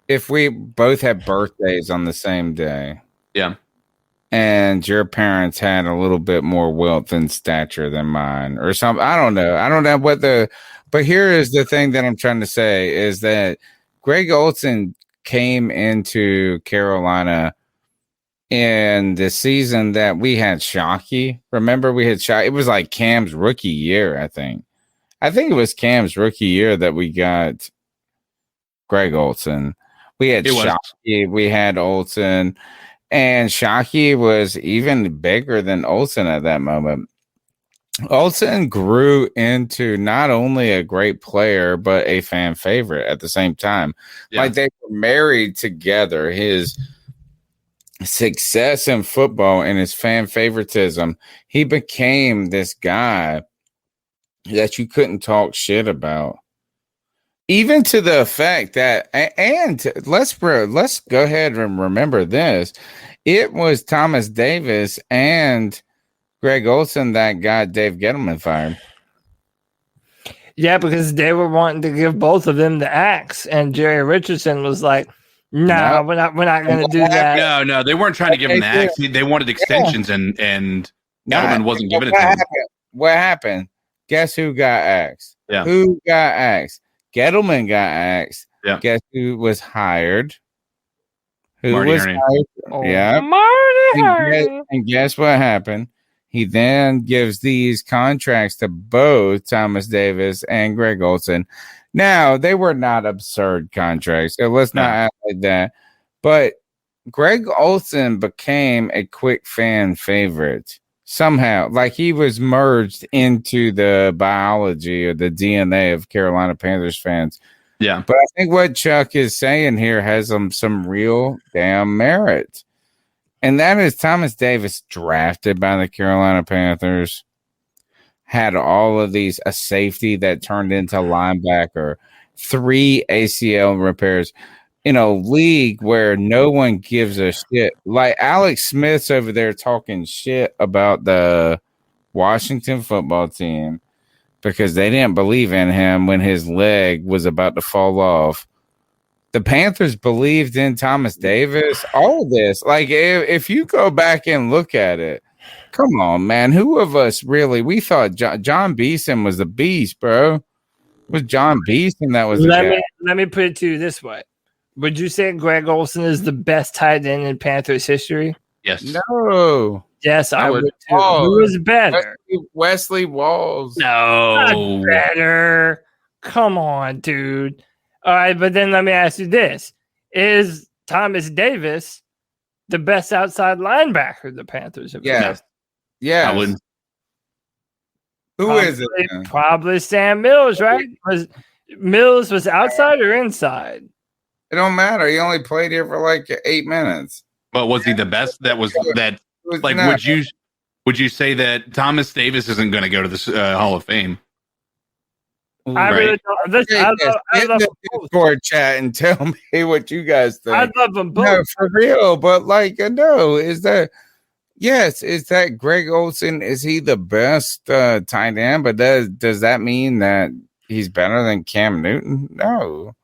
Speaker 5: if we both had birthdays on the same day.
Speaker 7: Yeah.
Speaker 5: And your parents had a little bit more wealth and stature than mine or something. I don't know but here is the thing that I'm trying to say is that Greg Olsen came into Carolina in the season that we had Shockey. Remember, we had Shockey. It was like Cam's rookie year, I think. I think it was Cam's rookie year that we got Greg Olsen. We had Shockey, we had Olsen, and Shockey was even bigger than Olsen at that moment. Olsen grew into not only a great player, but a fan favorite at the same time. Yeah. Like they were married together. His success in football and his fan favoritism, he became this guy that you couldn't talk shit about. Even to the effect that, and let's go ahead and remember this. It was Thomas Davis and Greg Olsen that got Dave Gettleman fired.
Speaker 8: Yeah, because they were wanting to give both of them the axe, and Jerry Richardson was like, "No, we're not going to do that."
Speaker 7: No, they weren't trying to give him the axe. They wanted extensions, and Gettleman wasn't giving it to him.
Speaker 5: What happened? Guess who got axed?
Speaker 7: Yeah.
Speaker 5: Who got axed? Gettleman got axed.
Speaker 7: Yeah.
Speaker 5: Guess who was hired? Who
Speaker 7: Marty
Speaker 5: was
Speaker 7: Herney.
Speaker 5: hired?
Speaker 8: Oh,
Speaker 5: Yeah.
Speaker 8: Marty Herney.
Speaker 5: And guess what happened? He then gives these contracts to both Thomas Davis and Greg Olsen. Now, they were not absurd contracts, so let's not act like that. But Greg Olsen became a quick fan favorite somehow. Like he was merged into the biology or the DNA of Carolina Panthers fans.
Speaker 7: Yeah.
Speaker 5: But I think what Chuck is saying here has some real damn merit. And that is Thomas Davis, drafted by the Carolina Panthers, had all of these, a safety that turned into linebacker, 3 ACL repairs in a league where no one gives a shit. Like Alex Smith's over there talking shit about the Washington football team because they didn't believe in him when his leg was about to fall off. The Panthers believed in Thomas Davis. All of this, like if you go back and look at it, come on, man. Who of us really? We thought John Beeson was the beast, bro. It was John Beeson that was.
Speaker 8: Let me put it to you this way: would you say Greg Olsen is the best tight end in Panthers history?
Speaker 7: Yes.
Speaker 5: No.
Speaker 8: Yes, I would too. Who was better?
Speaker 5: Wesley Walls.
Speaker 7: No.
Speaker 8: Not better. Come on, dude. All right, but then let me ask you this. Is Thomas Davis the best outside linebacker the Panthers have?
Speaker 5: Yes. Yeah.
Speaker 7: I wouldn't.
Speaker 5: Who is it?
Speaker 8: Man? Probably Sam Mills, right? Mills was outside or inside?
Speaker 5: It don't matter. He only played here for like 8 minutes.
Speaker 7: But was he the best? Would you say that Thomas Davis isn't going to go to the Hall of Fame?
Speaker 8: I really don't. I love
Speaker 5: the Discord chat and tell me what you guys think.
Speaker 8: I love them both.
Speaker 5: No, for real. But is that Greg Olsen? Is he the best tight end? But does that mean that he's better than Cam Newton? No.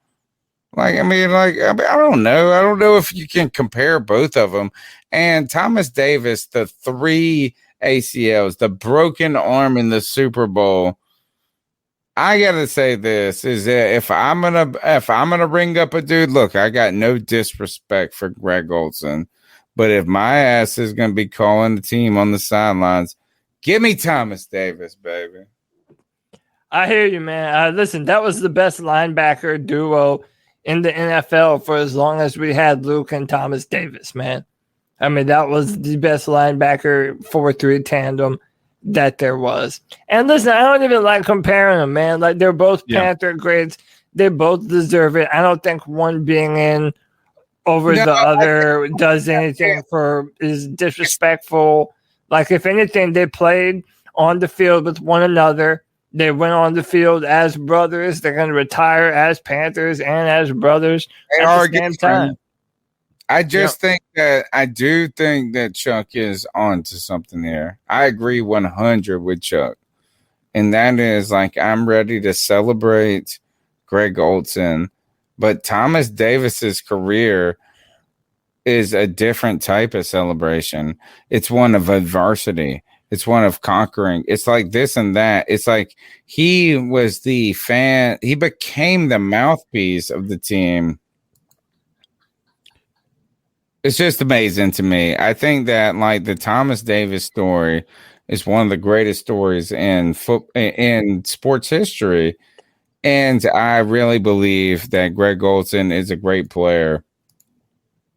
Speaker 5: I don't know. I don't know if you can compare both of them. And Thomas Davis, the 3 ACLs, the broken arm in the Super Bowl. I gotta say this is that if I'm gonna bring up a dude, look, I got no disrespect for Greg Olsen, but if my ass is gonna be calling the team on the sidelines, give me Thomas Davis, baby.
Speaker 8: I hear you, man. Listen, that was the best linebacker duo in the NFL for as long as we had Luke and Thomas Davis, man. I mean, that was the best linebacker 4-3 tandem that there was. And listen, I don't even like comparing them, man. Like they're both Panther greats. They both deserve it. I don't think one being in over the other does anything is disrespectful. Like if anything, they played on the field with one another. They went on the field as brothers. They're going to retire as Panthers and as brothers at the same time.
Speaker 5: I think that Chuck is on to something here. I agree 100 with Chuck. And that is I'm ready to celebrate Greg Olsen, but Thomas Davis's career is a different type of celebration. It's one of adversity. It's one of conquering. It's like this and that. It's like he was the fan. He became the mouthpiece of the team It's just amazing to me. I think that like the Thomas Davis story is one of the greatest stories in sports history. And I really believe that Greg Olson is a great player.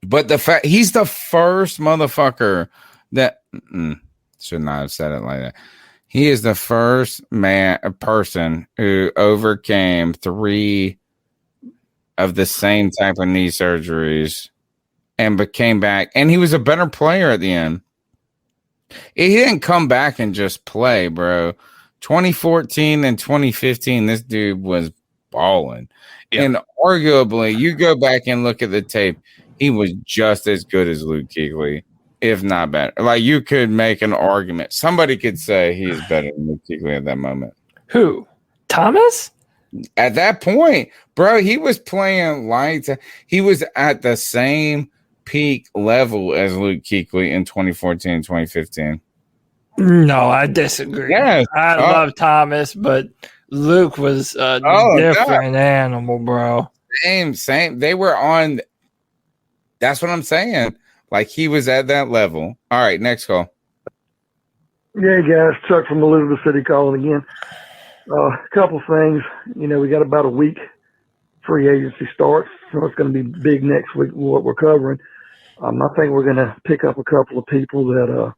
Speaker 5: But the fact he's the first motherfucker that should not have said it like that. He is the first person who overcame 3 of the same type of knee surgeries and came back. And he was a better player at the end. He didn't come back and just play, bro. 2014 and 2015, this dude was balling. Yep. And arguably, you go back and look at the tape, he was just as good as Luke Kuechly, if not better. Like, you could make an argument. Somebody could say he is better than Luke Kuechly at that moment.
Speaker 8: Who? Thomas?
Speaker 5: At that point, bro, he was playing lights. He was at the same peak level as Luke Kuechly in 2014 and 2015.
Speaker 8: No, I disagree.
Speaker 5: Yes.
Speaker 8: I love Thomas, but Luke was a different animal, bro.
Speaker 5: Same. They were on. That's what I'm saying. Like, he was at that level. All right, next call.
Speaker 1: Yeah, guys, Chuck from Elizabeth City calling again. A couple things. You know, we got about a week free agency starts, so it's going to be big next week. What we're covering. I think we're going to pick up a couple of people that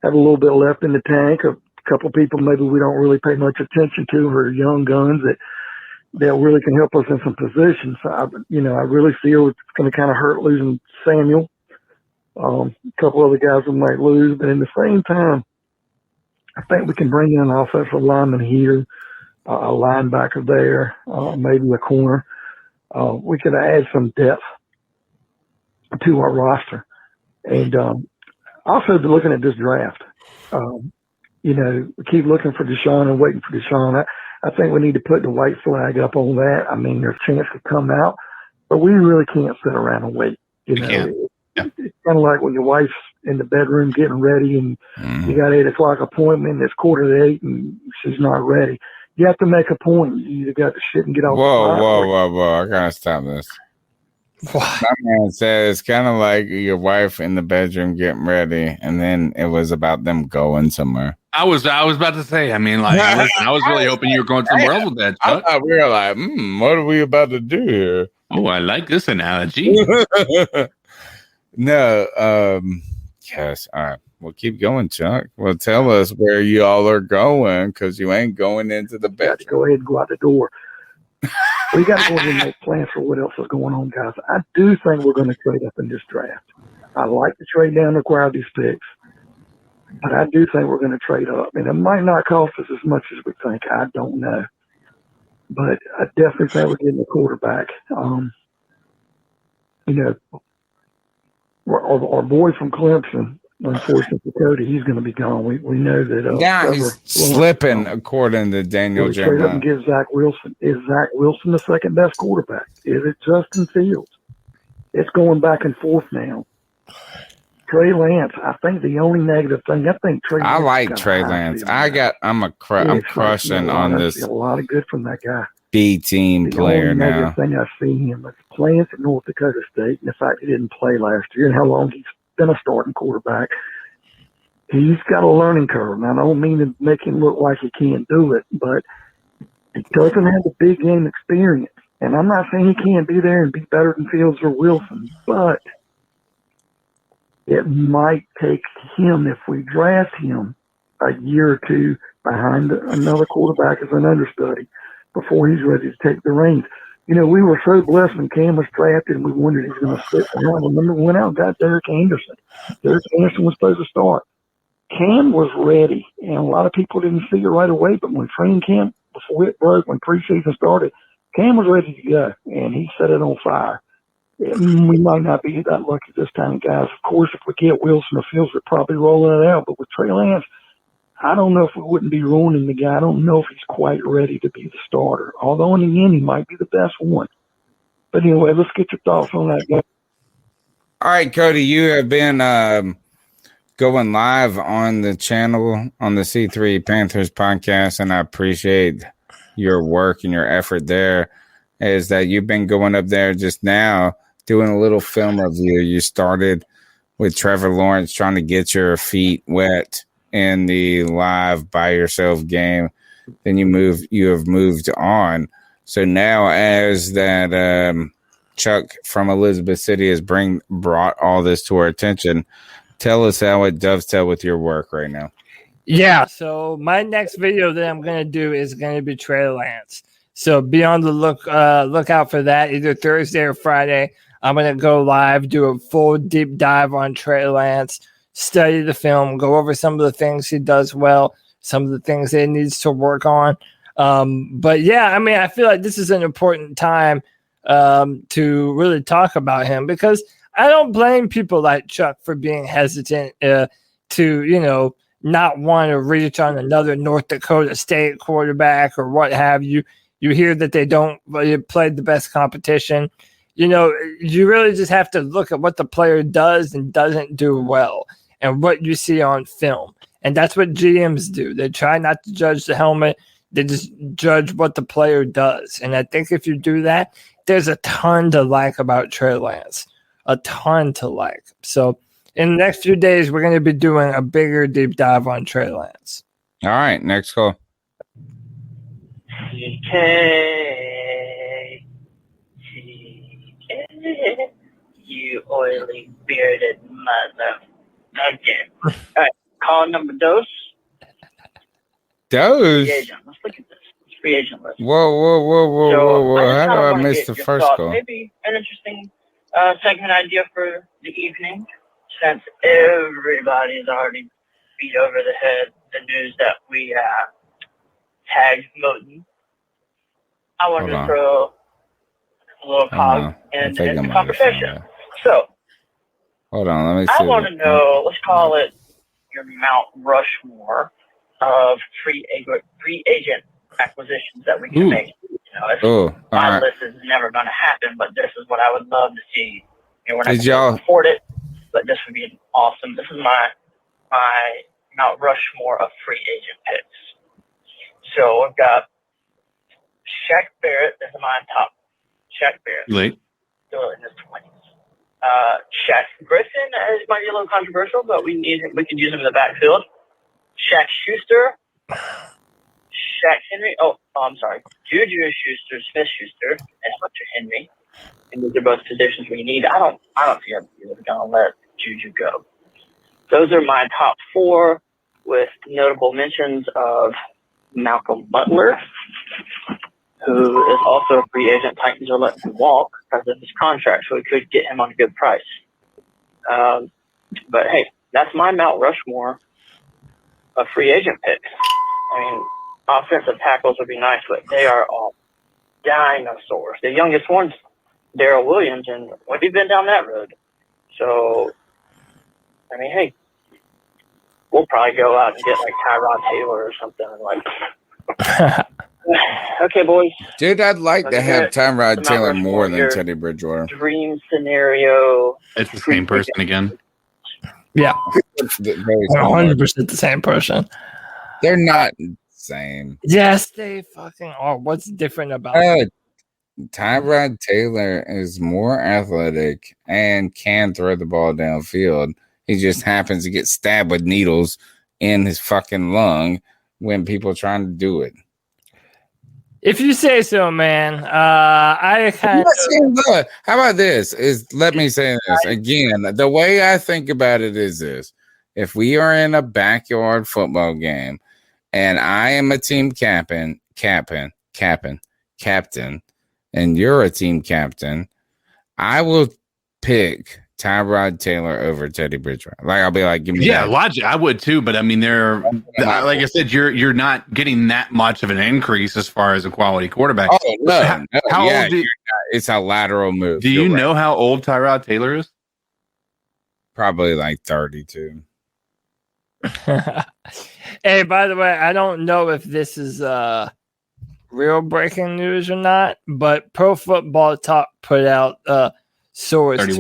Speaker 1: have a little bit left in the tank. A couple of people maybe we don't really pay much attention to, or young guns that really can help us in some positions. I really feel it's going to kind of hurt losing Samuel. A couple other guys we might lose, but in the same time, I think we can bring in an offensive lineman here, a linebacker there, maybe a corner. We could add some depth to our roster. And also looking at this draft, we keep looking for Deshaun and waiting for Deshaun. I think we need to put the white flag up on that. I mean, there's a chance to come out, but we really can't sit around and wait. It's kind of like when your wife's in the bedroom getting ready and you got 8 o'clock appointment, it's 7:45 and she's not ready. You have to make a point. You either got to shit and get off.
Speaker 5: Whoa. I gotta stop this. What? My man said it's kind of like your wife in the bedroom getting ready, and then it was about them going somewhere.
Speaker 7: I was about to say, I mean, like, listen, I was really hoping you were going somewhere else with that, Chuck.
Speaker 5: I thought we were like, what are we about to do here?
Speaker 7: Oh, I like this analogy.
Speaker 5: No, yes, all right. Well, keep going, Chuck. Well, tell us where you all are going, because you ain't going into the bedroom.
Speaker 1: Go ahead and go out the door. We got to go ahead and make plans for what else is going on, guys. I do think we're going to trade up in this draft. I like to trade down to acquire these picks, but I do think we're going to trade up. And it might not cost us as much as we think. I don't know. But I definitely think we're getting a quarterback. Our boy from Clemson, unfortunately for Cody, he's going to be gone. We know that.
Speaker 5: He's slipping, according to Daniel
Speaker 1: Trade up
Speaker 5: Jeremiah.
Speaker 1: and give Zach Wilson. Is Zach Wilson the second best quarterback? Is it Justin Fields? It's going back and forth now. Trey Lance. I think the only negative thing.
Speaker 5: I like Trey Lance. I'm crushing on this.
Speaker 1: A lot of good from that guy.
Speaker 5: B team player now.
Speaker 1: The only negative thing I've seen him is playing for North Dakota State, and the fact he didn't play last year, and how long he's been a starting quarterback. He's got a learning curve. Now, I don't mean to make him look like he can't do it, but he doesn't have the big game experience. And I'm not saying he can't be there and be better than Fields or Wilson, but it might take him, if we draft him, a year or two behind another quarterback as an understudy before he's ready to take the reins. We were so blessed when Cam was drafted and we wondered he was going to sit behind. Remember, we went out and got Derek Anderson. Derek Anderson was supposed to start. Cam was ready, and a lot of people didn't see it right away, but when training camp, before it broke, when preseason started, Cam was ready to go, and he set it on fire. We might not be that lucky this time, guys. Of course, if we get Wilson or Fields, we're probably rolling it out, but with Trey Lance, I don't know if we wouldn't be ruining the guy. I don't know if he's quite ready to be the starter. Although in the end, he might be the best one. But anyway, let's get your thoughts on that guy.
Speaker 5: All right, Cody, you have been going live on the channel on the C3 Panthers podcast, and I appreciate your work and your effort there. Is that you've been going up there just now doing a little film review. You started with Trevor Lawrence trying to get your feet wet in the live by yourself game. Then you have moved on. So now, as that Chuck from Elizabeth City has brought all this to our attention, tell us how it dovetails with your work right now.
Speaker 8: Yeah, so my next video that I'm going to do is going to be Trey Lance. So be on the lookout for that, either Thursday or Friday. I'm going to go live, do a full deep dive on Trey Lance, study the film, go over some of the things he does well, some of the things that he needs to work on. But yeah, I mean, I feel like this is an important time to really talk about him, because I don't blame people like Chuck for being hesitant to, not want to reach on another North Dakota State quarterback or what have you. You hear that they don't play the best competition. You really just have to look at what the player does and doesn't do well and what you see on film. And that's what GMs do. They try not to judge the helmet. They just judge what the player does. And I think if you do that, there's a ton to like about Trey Lance. A ton to like. So in the next few days, we're going to be doing a bigger deep dive on Trey Lance.
Speaker 5: All right, next call.
Speaker 2: TK, you oily bearded mother. Okay. All right, call number dose.
Speaker 5: Dose?
Speaker 2: Free agent. Let's look at this. It's free agent list.
Speaker 5: Whoa. How do I miss the first call?
Speaker 2: Maybe an interesting segment idea for the evening, since everybody's already beat over the head the news that we tagged Moten. I wanted to throw a little cog in the conversation. So,
Speaker 5: hold on, let me see.
Speaker 2: I want to know, let's call it your Mount Rushmore of free agent acquisitions that we can make. My list is never going to happen, but this is what I would love to see. We're not going to afford it, but this would be awesome. This is my Mount Rushmore of free agent picks. So we've got Shaq Barrett. This is my top. Shaq Barrett.
Speaker 7: Late.
Speaker 2: Still in his 20s. Shaq Griffin might be a little controversial, but we can use him in the backfield. Shaq Schuster. Shaq Henry. I'm sorry. Juju Schuster, Smith Schuster, and Hunter Henry. And these are both positions we need. I don't see how we're going to let Juju go. Those are my top four, with notable mentions of Malcolm Butler, who is also a free agent. Titans are letting him walk because of his contract, so we could get him on a good price. But hey, that's my Mount Rushmore of free agent picks. I mean, offensive tackles would be nice, but they are all dinosaurs. The youngest one's Darrell Williams, and we've been down that road. So, I mean, hey, we'll probably go out and get like Tyrod Taylor or something. Okay, boys.
Speaker 5: Dude, I'd like to have Tyrod Taylor more than Teddy Bridgewater.
Speaker 2: Dream scenario.
Speaker 7: It's the same person again.
Speaker 8: Yeah. 100% the same person.
Speaker 5: They're not the same.
Speaker 8: Yes, they fucking are. What's different about it?
Speaker 5: Tyrod Taylor is more athletic and can throw the ball downfield. He just happens to get stabbed with needles in his fucking lung when people are trying to do it.
Speaker 8: If you say so, man. I kind of.
Speaker 5: How about this? Let me say this again. The way I think about it is this: if we are in a backyard football game, and I am a team captain, and you're a team captain, I will pick Tyrod Taylor over Teddy Bridgewater. Like, I'll be like, give me that.
Speaker 7: Logic. I would too, but I mean, like I said, you're not getting that much of an increase as far as a quality quarterback.
Speaker 5: Oh no!
Speaker 7: How old?
Speaker 5: It's a lateral move.
Speaker 7: Do you know how old Tyrod Taylor is?
Speaker 5: Probably like 32.
Speaker 8: Hey, by the way, I don't know if this is real breaking news or not, but Pro Football Talk put out source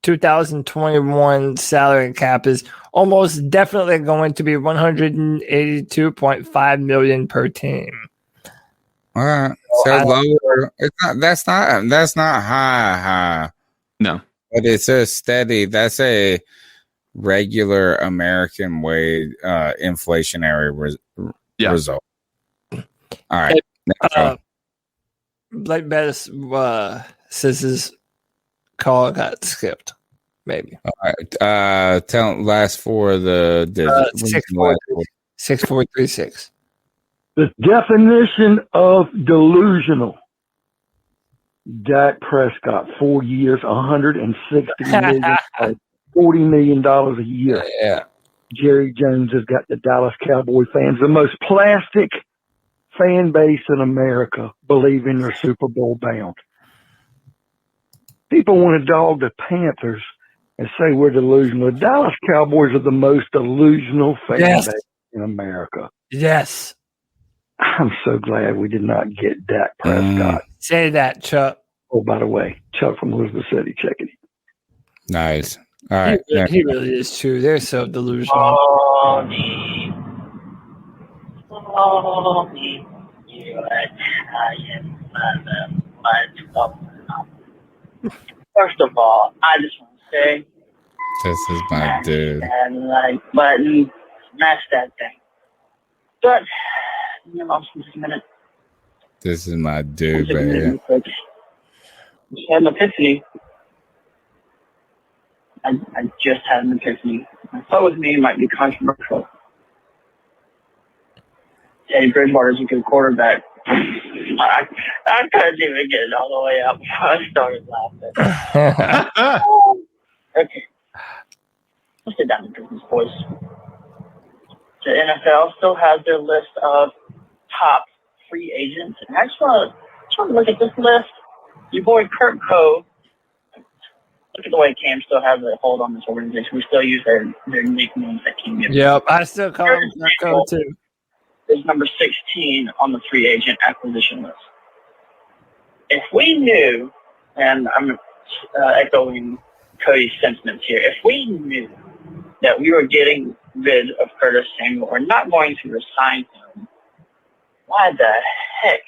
Speaker 8: 2021 salary cap is almost definitely going to be $182.5 million per team.
Speaker 5: All right, so lower. It's not. That's not high.
Speaker 7: No.
Speaker 5: But it's a steady. That's a regular American way inflationary result. All right.
Speaker 8: Blake Bettis says his call got skipped. Maybe.
Speaker 5: All right. Tell last four of the digits.
Speaker 8: 6436.
Speaker 1: The definition of delusional. Dak Prescott, 4 years, $160 million, $40 million a year.
Speaker 8: Yeah.
Speaker 1: Jerry Jones has got the Dallas Cowboy fans, the most plastic fan base in America, believing they're Super Bowl bound. People want to dog the Panthers and say we're delusional. The Dallas Cowboys are the most delusional fan base in America.
Speaker 8: Yes.
Speaker 1: I'm so glad we did not get Dak Prescott.
Speaker 8: Say that, Chuck.
Speaker 1: Oh, by the way, Chuck from Elizabeth City, checking it.
Speaker 5: Nice. All right.
Speaker 8: He really is true. They're so delusional.
Speaker 2: You Italian First of all, I just want to say,
Speaker 5: this is my dude.
Speaker 2: that like button, smash that thing. But, just a minute.
Speaker 5: This is my dude, baby.
Speaker 2: Just had an epiphany. I just had an epiphany. I thought with me it might be controversial. Teddy Bridgewater is a good quarterback. I couldn't even get it all the way up before I started laughing. Okay. Let's sit down and business, boys. The NFL still has their list of top free agents. And I just want to look at this list. Your boy Kurt Coe. Look at the way Cam still has a hold on this organization. We still use their nicknames that Cam gives.
Speaker 8: Yep, I still call him Kurt Coe too.
Speaker 2: Is number 16 on the free agent acquisition list. If we knew, and I'm echoing Cody's sentiments here, if we knew that we were getting rid of Curtis Samuel or not going to resign him, why the heck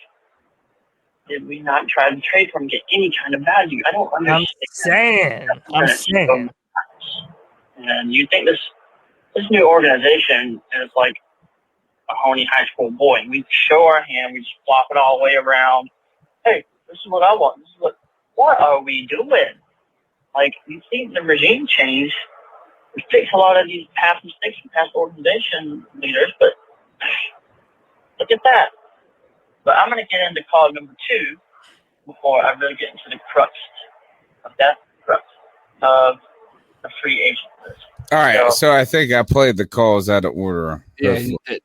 Speaker 2: did we not try to trade for him and get any kind of value? I don't understand.
Speaker 8: I'm saying.
Speaker 2: And you think this new organization is like a horny high school boy. We show our hand, we just flop it all the way around. Hey, this is what I want. This is what are we doing? Like, you see the regime change, we fix a lot of these past mistakes from past organization leaders, but look at that. But I'm going to get into call number 2 before I really get into the crux of the free agent list.
Speaker 5: All right, so I think I played the calls out of order.
Speaker 8: Yeah, you did.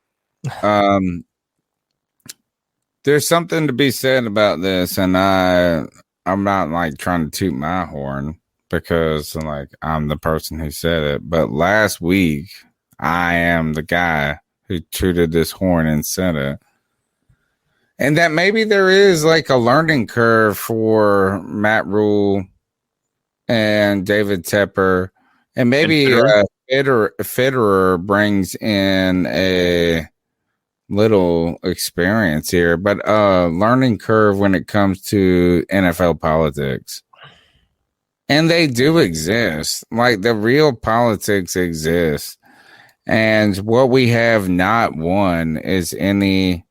Speaker 5: There's something to be said about this, and I'm not like trying to toot my horn because like I'm the person who said it, but last week I am the guy who tooted this horn and said it. And that maybe there is like a learning curve for Matt Rule and David Tepper, and maybe Federer brings in a little experience here, but learning curve when it comes to NFL politics. And they do exist. Like the real politics exists. And what we have not won is any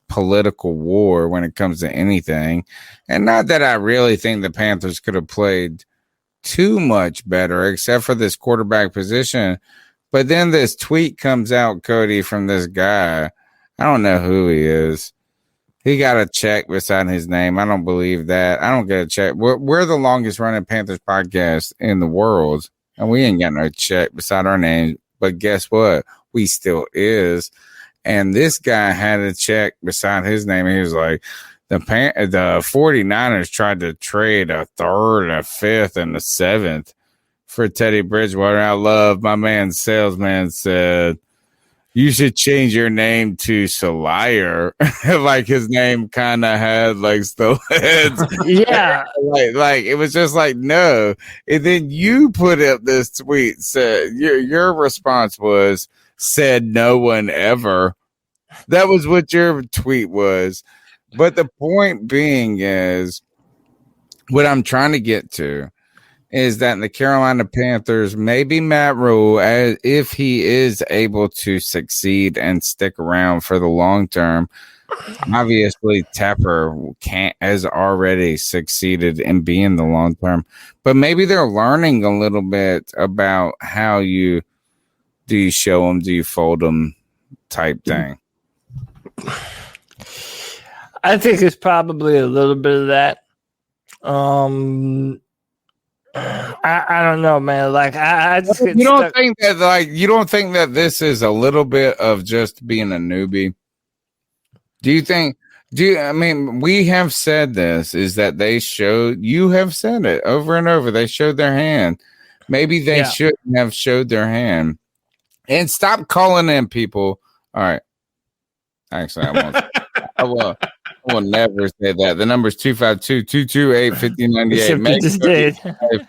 Speaker 5: political war when it comes to anything. And not that I really think the Panthers could have played too much better, except for this quarterback position. But then this tweet comes out, Cody, from this guy. I don't know who he is. He got a check beside his name. I don't believe that. I don't get a check. We're the longest running Panthers podcast in the world, and we ain't got no check beside our name. But guess what? We still is. And this guy had a check beside his name. And he was like, the 49ers tried to trade a 3rd, a 5th, and a 7th for Teddy Bridgewater. I love my man salesman said, you should change your name to Solier. Like his name kind of had like still heads.
Speaker 8: Yeah.
Speaker 5: like it was just like, no. And then you put up this tweet, said your response was, said no one ever. That was what your tweet was. But the point being is what I'm trying to get to is that the Carolina Panthers, maybe Matt Rule, if he is able to succeed and stick around for the long term. Obviously, Tepper has already succeeded in being the long term, but maybe they're learning a little bit about how you show them, do you fold them type thing.
Speaker 8: I think it's probably a little bit of that. I don't know, man. Like I just get
Speaker 5: you don't
Speaker 8: stuck.
Speaker 5: think that you don't think that this is a little bit of just being a newbie? I mean, we have said this, is that you have said it over and over. They showed their hand. Maybe they shouldn't have showed their hand. And stop calling in people. All right. Actually, I will never say that. The number is 252-228-5098.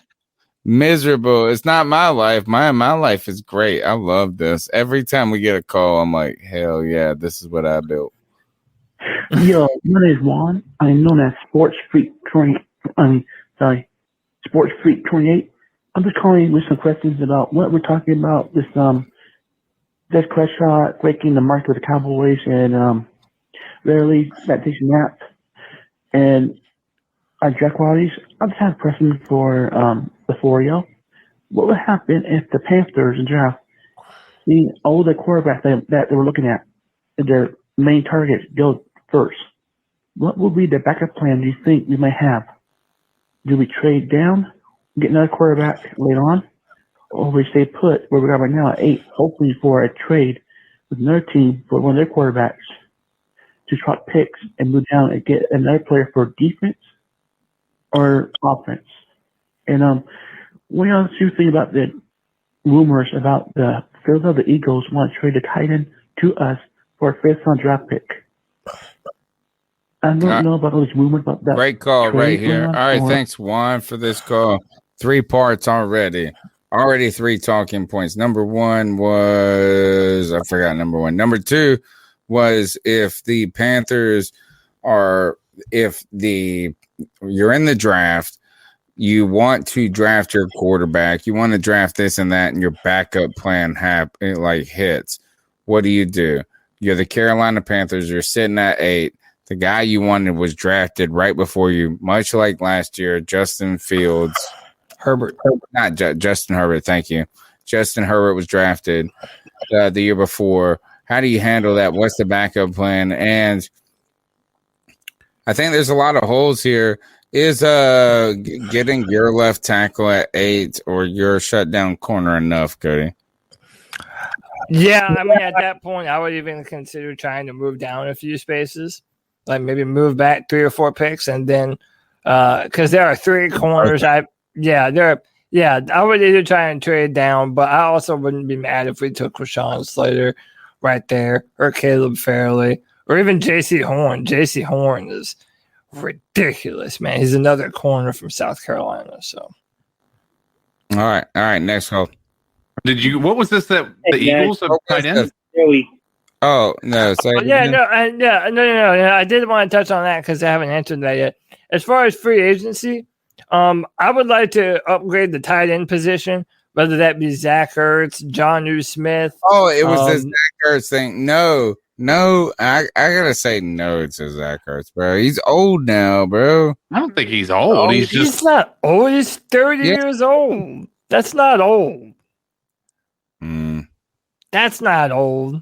Speaker 5: Miserable. It's not my life. My life is great. I love this. Every time we get a call, I'm like, hell yeah, this is what I built.
Speaker 3: Yo, my name is Juan. I'm known as Sports Freak 28. Sports Freak 28. I'm just calling with some questions about what we're talking about. This Des Prescott breaking the mark with the Cowboys and rarely that takes naps and draft qualities. I just have a question for the four of y'all. What would happen if the Panthers draft the older quarterback that they were looking at, their main targets go first? What will be the backup plan do you think we might have? Do we trade down, get another quarterback later on, or we stay put where we are right now at 8, hopefully for a trade with another team for one of their quarterbacks to swap picks and move down and get another player for defense or offense? And what else do you think about the rumors about the Philadelphia Eagles want to trade a tight end to us for a first-round draft pick? I don't know about all these rumors about that.
Speaker 5: Great call right here. All right, thanks, Juan, for this call. 3 parts already. Already 3 talking points. Number 1 was, I forgot number 1. Number 2 was if the Panthers you're in the draft, you want to draft your quarterback, you want to draft this and that, and your backup plan hits. What do? You're the Carolina Panthers. You're sitting at 8. The guy you wanted was drafted right before you, much like last year, Justin Fields. Not Justin Herbert, thank you. Justin Herbert was drafted the year before. How do you handle that? What's the backup plan? And I think there's a lot of holes here. Is getting your left tackle at 8 or your shutdown corner enough, Cody?
Speaker 8: Yeah, I mean, at that point, I would even consider trying to move down a few spaces, like maybe move back 3 or 4 picks, and then because there are 3 corners. I would either try and trade down, but I also wouldn't be mad if we took Rashawn Slater right there, or Caleb Farley, or even J.C. Horn. J.C. Horn is ridiculous, man. He's another corner from South Carolina. So,
Speaker 5: all right, next call.
Speaker 7: What was this that the Eagles have tight end?
Speaker 5: Oh no!
Speaker 8: No. I did want to touch on that because I haven't answered that yet. As far as free agency, I would like to upgrade the tight end position, whether that be Zach Ertz, Jonnu Smith.
Speaker 5: Oh, it was the Zach Ertz thing. No, I gotta say no to Zach Ertz, bro. He's old now, bro.
Speaker 7: I don't think he's old.
Speaker 8: He's not old. He's 30 years old. That's not old. That's not old.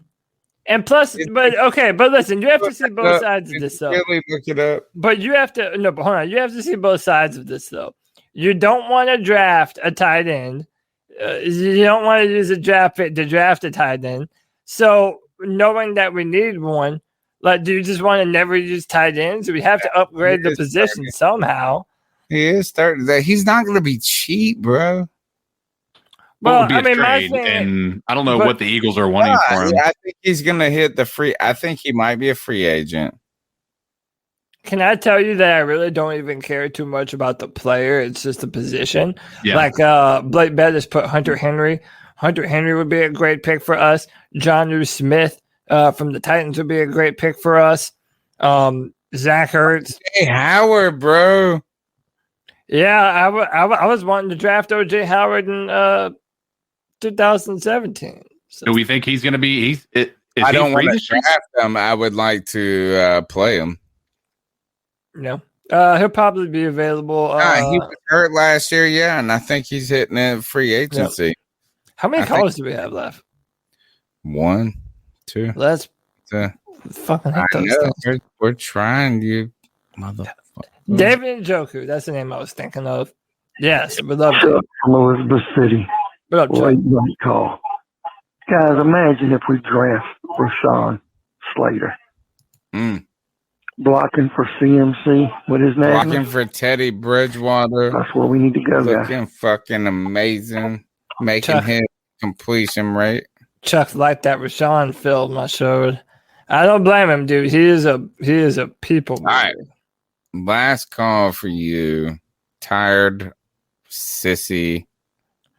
Speaker 8: And plus, but listen, you have to see both sides of this, though.
Speaker 5: Really look it up.
Speaker 8: But you have to hold on. You have to see both sides of this, though. You don't want to draft a tight end. You don't want to use a draft pick to draft a tight end. So, knowing that we need one, do you just want to never use tight ends? We have to upgrade the position somehow.
Speaker 5: He is starting that. He's not going to be cheap, bro.
Speaker 7: Well, would be a trade, and I don't know what the Eagles are wanting for him.
Speaker 5: I think he's going to hit the free. I think he might be a free agent.
Speaker 8: Can I tell you that I really don't even care too much about the player? It's just the position. Yeah. Blake Bettis put Hunter Henry. Hunter Henry would be a great pick for us. Jonnu Smith from the Titans would be a great pick for us. Zach Ertz.
Speaker 5: Hey, Howard, bro.
Speaker 8: Yeah, I was wanting to draft OJ Howard in 2017.
Speaker 7: Do we think he's going to be? Is
Speaker 5: I
Speaker 7: he
Speaker 5: don't
Speaker 7: free
Speaker 5: want to
Speaker 7: this year?
Speaker 5: draft him. I would like to play him.
Speaker 8: No. He'll probably be available.
Speaker 5: He was hurt last year, yeah, and I think he's hitting a free agency.
Speaker 8: How many calls do we have left?
Speaker 5: 1, 2.
Speaker 8: Let's fucking hit those things.
Speaker 5: We're trying, you motherfucker.
Speaker 8: David Njoku, that's the name I was thinking of. Yes, we love
Speaker 1: Chuck from Elizabeth City.
Speaker 8: What up, Chuck?
Speaker 1: Late night call. Guys, imagine if we draft Rashawn Slater. Blocking for CMC with his name.
Speaker 5: Blocking for Teddy Bridgewater.
Speaker 1: That's where we need to go, guys.
Speaker 5: Looking fucking amazing. Making his completion rate.
Speaker 8: Chuck liked that Rashawn film I showed. I don't blame him, dude. He is a people.
Speaker 5: All right. Last call for you. Tired, sissy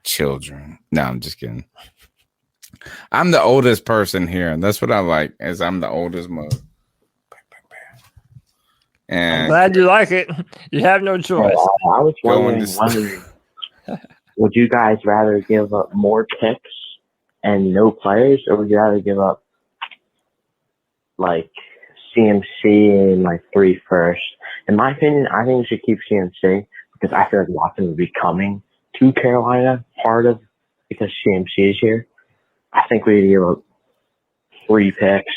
Speaker 5: children. No, I'm just kidding. I'm the oldest person here, and that's what I like. Is I'm the oldest mode. And
Speaker 8: I'm glad you like it. You have no choice.
Speaker 14: I was wondering, would you guys rather give up more picks and no players, or would you rather give up like CMC and like 3 first? In my opinion, I think we should keep CMC because I feel like Watson would be coming to Carolina because CMC is here. I think we need to give up 3 picks.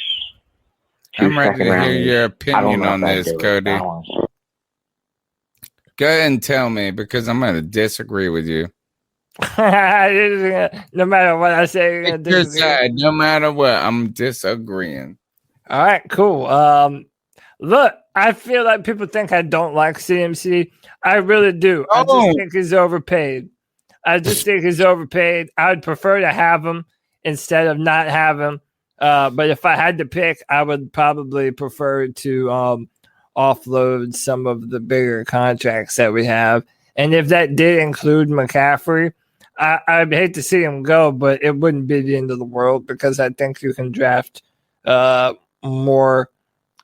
Speaker 5: I'm ready to hear your opinion on this, Cody. Go ahead and tell me because I'm going to disagree with you.
Speaker 8: No matter what I say, you're gonna
Speaker 5: Your
Speaker 8: disagree.
Speaker 5: side, no matter what, I'm disagreeing.
Speaker 8: All right, cool. Look, I feel like people think I don't like CMC. I really do. I just think he's overpaid. I would prefer to have him instead of not have him. But if I had to pick, I would probably prefer to offload some of the bigger contracts that we have. And if that did include McCaffrey, I'd hate to see him go, but it wouldn't be the end of the world because I think you can draft more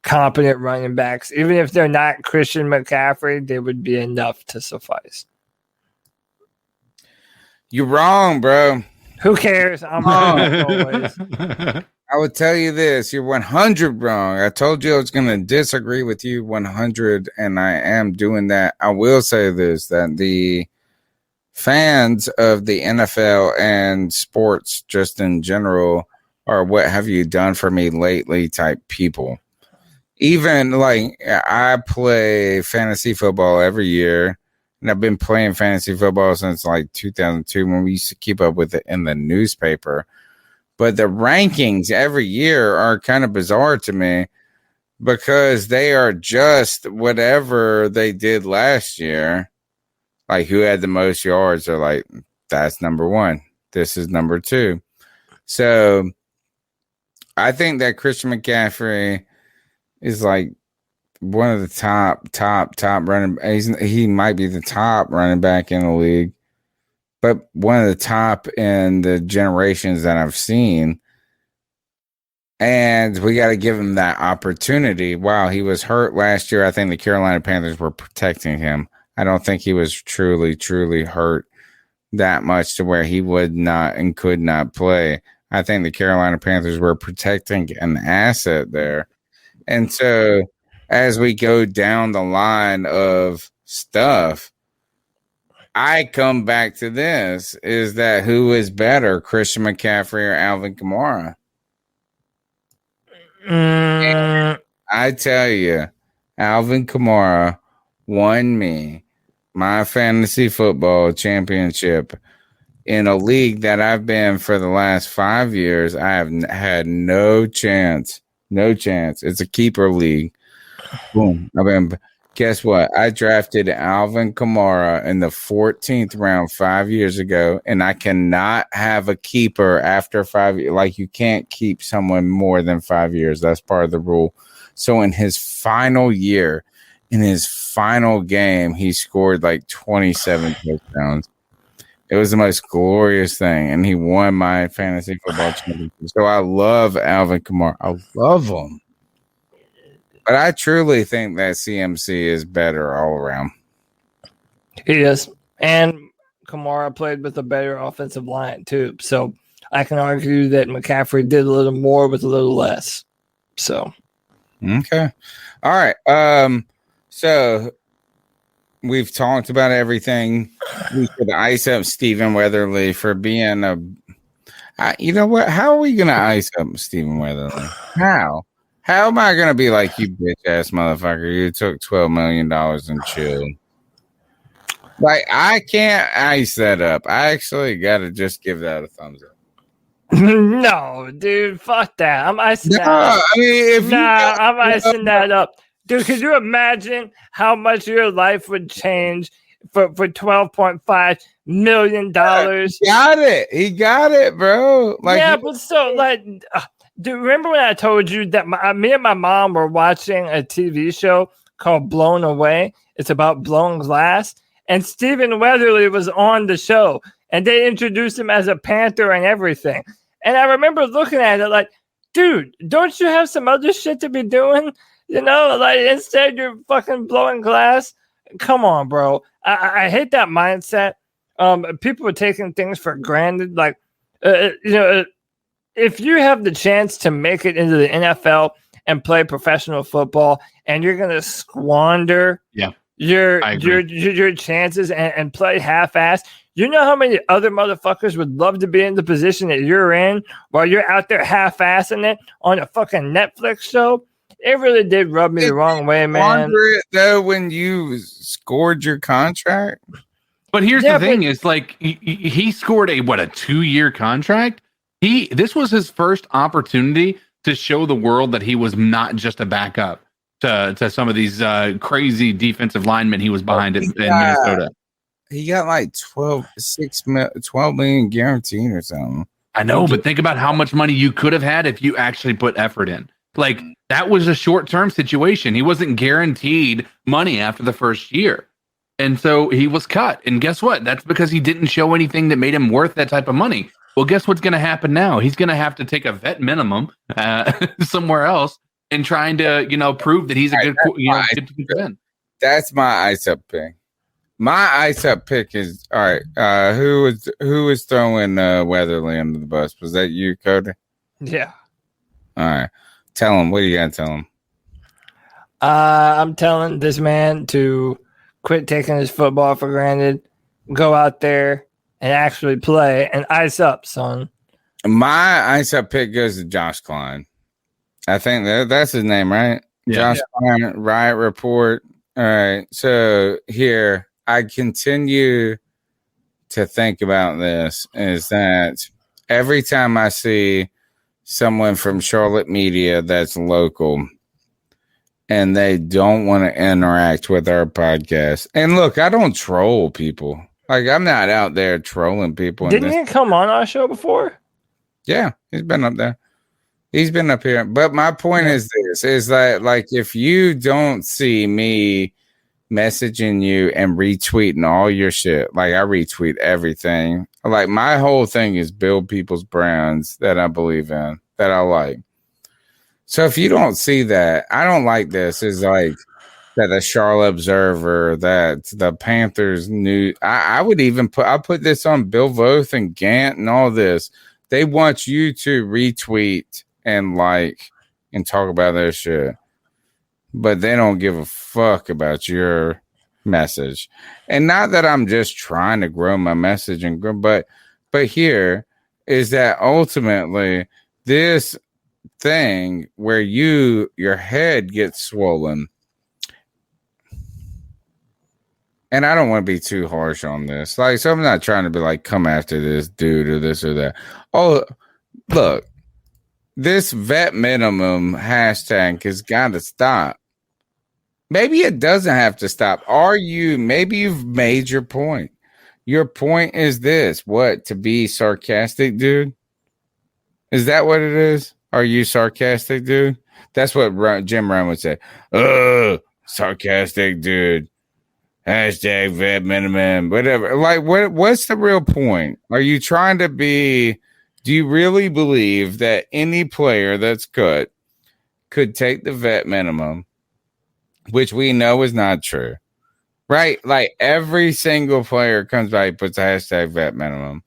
Speaker 8: competent running backs. Even if they're not Christian McCaffrey, they would be enough to suffice.
Speaker 5: You're wrong, bro.
Speaker 8: Who cares? I'm wrong always.
Speaker 5: I would tell you this. You're 100 wrong. I told you I was going to disagree with you 100, and I am doing that. I will say this, that the fans of the NFL and sports just in general are what have you done for me lately type people. Even like I play fantasy football every year, and I've been playing fantasy football since like 2002 when we used to keep up with it in the newspaper. But the rankings every year are kind of bizarre to me because they are just whatever they did last year. Like who had the most yards, they're like, that's number 1. This is number 2. So I think that Christian McCaffrey is like one of the top running. He might be the top running back in the league, but one of the top in the generations that I've seen. And we got to give him that opportunity. Wow, he was hurt last year. I think the Carolina Panthers were protecting him. I don't think he was truly hurt that much to where he would not and could not play. I think the Carolina Panthers were protecting an asset there. And so as we go down the line of stuff, I come back to this, is that who is better, Christian McCaffrey or Alvin Kamara? I tell you, Alvin Kamara won me my fantasy football championship in a league that I've been for the last 5 years. I have had no chance. It's a keeper league. Boom. Guess what? I drafted Alvin Kamara in the 14th round 5 years ago, and I cannot have a keeper after 5 years. Like, you can't keep someone more than 5 years. That's part of the rule. So in his final year, in his final game, he scored like 27 touchdowns. It was the most glorious thing, and he won my fantasy football championship. So I love Alvin Kamara. I love him. But I truly think that CMC is better all around.
Speaker 8: He is. And Kamara played with a better offensive line, too. So I can argue that McCaffrey did a little more with a little less. So.
Speaker 5: Okay. All right. So we've talked about everything. We should ice up Stephen Weatherly for being you know what? How are we going to ice up Stephen Weatherly? How? How am I going to be like, you bitch ass motherfucker? You took $12 million and chill. Like, I can't ice that up. I actually got to just give that a thumbs up.
Speaker 8: No, dude, fuck that. I'm icing that up.
Speaker 5: I mean,
Speaker 8: I'm icing that up. Dude, could you imagine how much your life would change for $12.5 million?
Speaker 5: He got it, bro. Like,
Speaker 8: yeah, but still, like, dude, remember when I told you that me and my mom were watching a TV show called Blown Away? It's about blown glass. And Stephen Weatherly was on the show, and they introduced him as a Panther and everything. And I remember looking at it like, dude, don't you have some other shit to be doing? You know, like instead you're fucking blowing glass. Come on, bro. I hate that mindset. People are taking things for granted. Like, if you have the chance to make it into the NFL and play professional football, and you're gonna squander your chances and play half-ass. You know how many other motherfuckers would love to be in the position that you're in while you're out there half-assing it on a fucking Netflix show? It really did rub me the wrong way, man.
Speaker 5: It though when you scored your contract.
Speaker 7: But here's the thing: is like he scored a 2-year contract. This was his first opportunity to show the world that he was not just a backup to some of these crazy defensive linemen he was behind in Minnesota.
Speaker 5: He got like 12 million guaranteed or something.
Speaker 7: I know, but think about how much money you could have had if you actually put effort in. Like, that was a short-term situation. He wasn't guaranteed money after the first year. And so he was cut. And guess what? That's because he didn't show anything that made him worth that type of money. Well, guess what's going to happen now? He's going to have to take a vet minimum somewhere else and trying to, prove that he's a good fan.
Speaker 5: That's my ice up pick. My ice up pick is all right. Who was throwing Weatherly under the bus? Was that you, Cody?
Speaker 8: Yeah.
Speaker 5: All right. Tell him. What do you got to tell him?
Speaker 8: I'm telling this man to quit taking his football for granted, go out there and actually play and ice up, son.
Speaker 5: My ice up pick goes to Josh Klein. I think that's his name, right? Yeah. Josh Klein, Riot Report. All right. So here, I continue to think about this is that every time I see someone from Charlotte media that's local and they don't want to interact with our podcast. And look, I don't troll people. Like, I'm not out there trolling people.
Speaker 8: Didn't he come on our show before?
Speaker 5: Yeah, he's been up there. He's been up here. But my point is this, is that, like, if you don't see me messaging you and retweeting all your shit, like, I retweet everything. Like, my whole thing is build people's brands that I believe in, that I like. So if you don't see that, I don't like this. Is like that the Charlotte Observer, that the Panthers news. I would even put this on Bill Voth and Gant and all this. They want you to retweet and like and talk about their shit, but they don't give a fuck about your message. And not that I'm just trying to grow my message and grow, but here is that ultimately this thing where your head gets swollen, and I don't want to be too harsh on this, like, so I'm not trying to be like come after this dude or this or that. Oh, look, this vet minimum hashtag has got to stop. Maybe it doesn't have to stop. Maybe you've made your point. Your point is this: what, to be sarcastic, dude? Is that what it is? Are you sarcastic, dude? That's what Jim Ryan would say. Sarcastic, dude. Hashtag vet minimum, whatever. Like, what's the real point? Are you trying to be? Do you really believe that any player that's cut could take the vet minimum, which we know is not true, right? Like every single player comes by, puts a hashtag vet minimum.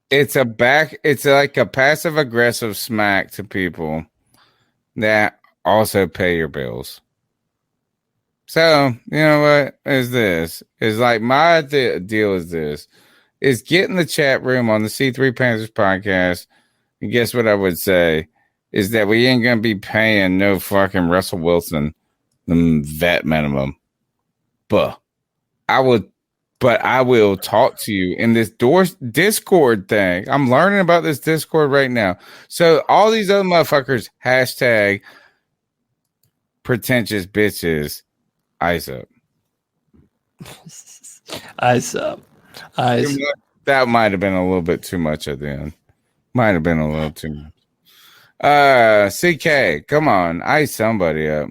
Speaker 5: It's like a passive aggressive smack to people that also pay your bills. So, you know what is this? Is like my deal is this. Is get in the chat room on the C3 Panthers podcast. And guess what I would say? Is that we ain't going to be paying no fucking Russell Wilson the vet minimum. But I will talk to you in this Discord thing. I'm learning about this Discord right now. So all these other motherfuckers, hashtag pretentious bitches, ice up.
Speaker 8: Ice up. Ice.
Speaker 5: That might have been a little bit too much at the end. Might have been a little too much. CK, come on, ice somebody up.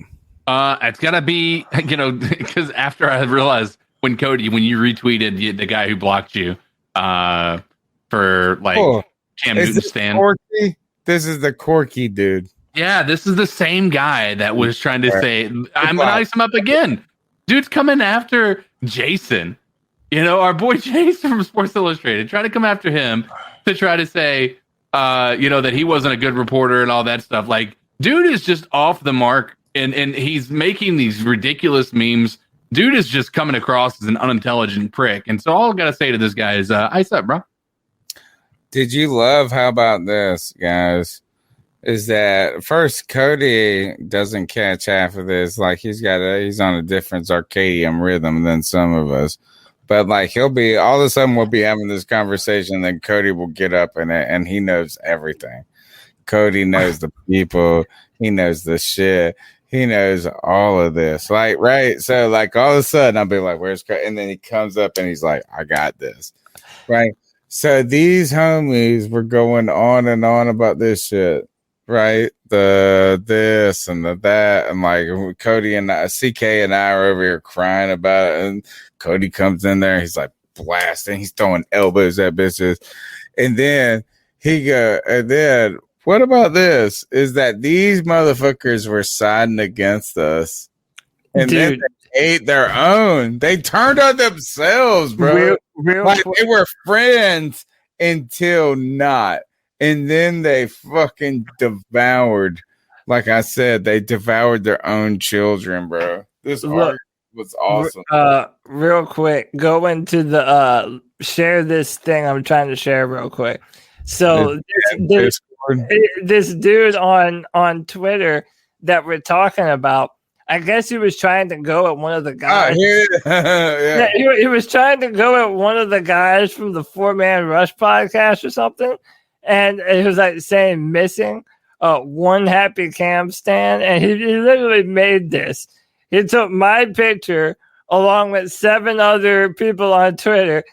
Speaker 7: It's gotta be, because after I realized when you retweeted the guy who blocked you, for like Cam Newton stand.
Speaker 5: Corky? This is the Corky dude.
Speaker 7: Yeah, this is the same guy that was trying to say, I'm gonna ice him up again. Dude's coming after Jason. Our boy Jason from Sports Illustrated, trying to come after him to try to say, that he wasn't a good reporter and all that stuff. Like, dude is just off the mark, and he's making these ridiculous memes. Dude is just coming across as an unintelligent prick. And so all I gotta say to this guy is, ice up, bro.
Speaker 5: Did you love, how about this, guys? Is that first Cody doesn't catch half of this. Like he's on a different circadian rhythm than some of us. But like he'll be all of a sudden we'll be having this conversation, then Cody will get up and he knows everything. Cody knows the people, he knows the shit, he knows all of this. Like, right? So like all of a sudden I'll be like, where's Cody? And then he comes up and he's like, I got this. Right. So these homies were going on and on about this shit. Right, the this and the that, and like Cody and CK and I are over here crying about it, and Cody comes in there, he's like blasting, he's throwing elbows at bitches, and then what about this? Is that these motherfuckers were siding against us, and then they ate their own. They turned on themselves, bro. Like they were friends until not. And then they fucking devoured, like I said, they devoured their own children, bro. This art was awesome.
Speaker 8: Real quick, go into the share this thing I'm trying to share real quick. So this dude on Twitter that we're talking about, I guess he was trying to go at one of the guys. Yeah, he was trying to go at one of the guys from the 4-Man Rush podcast or something. And it was like saying missing one happy Cam stand. And he literally made this. He took my picture along with 7 other people on Twitter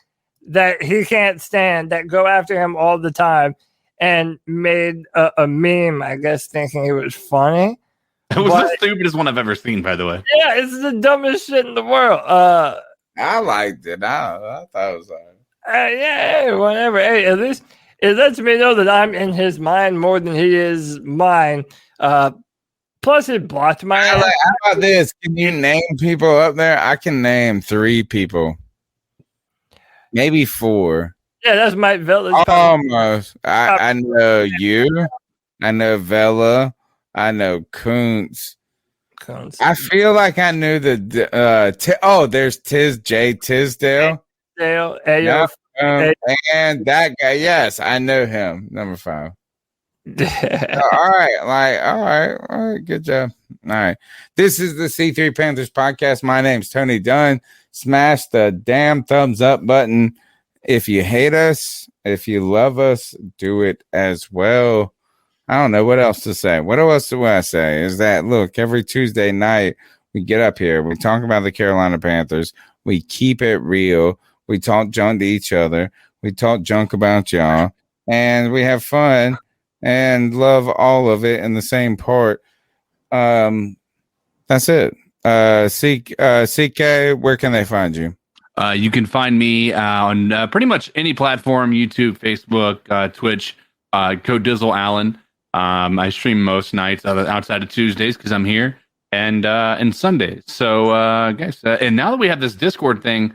Speaker 8: that he can't stand that go after him all the time and made a meme, I guess, thinking it was funny.
Speaker 7: It was the stupidest one I've ever seen, by the way.
Speaker 8: Yeah, it's the dumbest shit in the world.
Speaker 5: I liked it. I thought it was
Speaker 8: yeah, whatever. Hey, at least it lets me know that I'm in his mind more than he is mine. Plus, it blocked my.
Speaker 5: How about this? Can you name people up there? I can name 3 people, maybe 4.
Speaker 8: Yeah, that's Mike Vela.
Speaker 5: Almost. I know you. I know Vela. I know Kuntz. I feel like I knew there's Jay Tisdale. And that guy, yes, I know him. Number 5. All right, good job. All right, this is the C3 Panthers podcast. My name's Tony Dunn. Smash the damn thumbs up button if you hate us. If you love us, do it as well. I don't know what else to say. What else do I say? Is that look, every Tuesday night we get up here, we talk about the Carolina Panthers, we keep it real. We talk junk to each other. We talk junk about y'all. And we have fun and love all of it in the same part. That's it. CK, where can they find you?
Speaker 7: You can find me on pretty much any platform, YouTube, Facebook, Twitch, Code Dizzle Allen. I stream most nights outside of Tuesdays because I'm here. and Sundays. So, guys, and now that we have this Discord thing,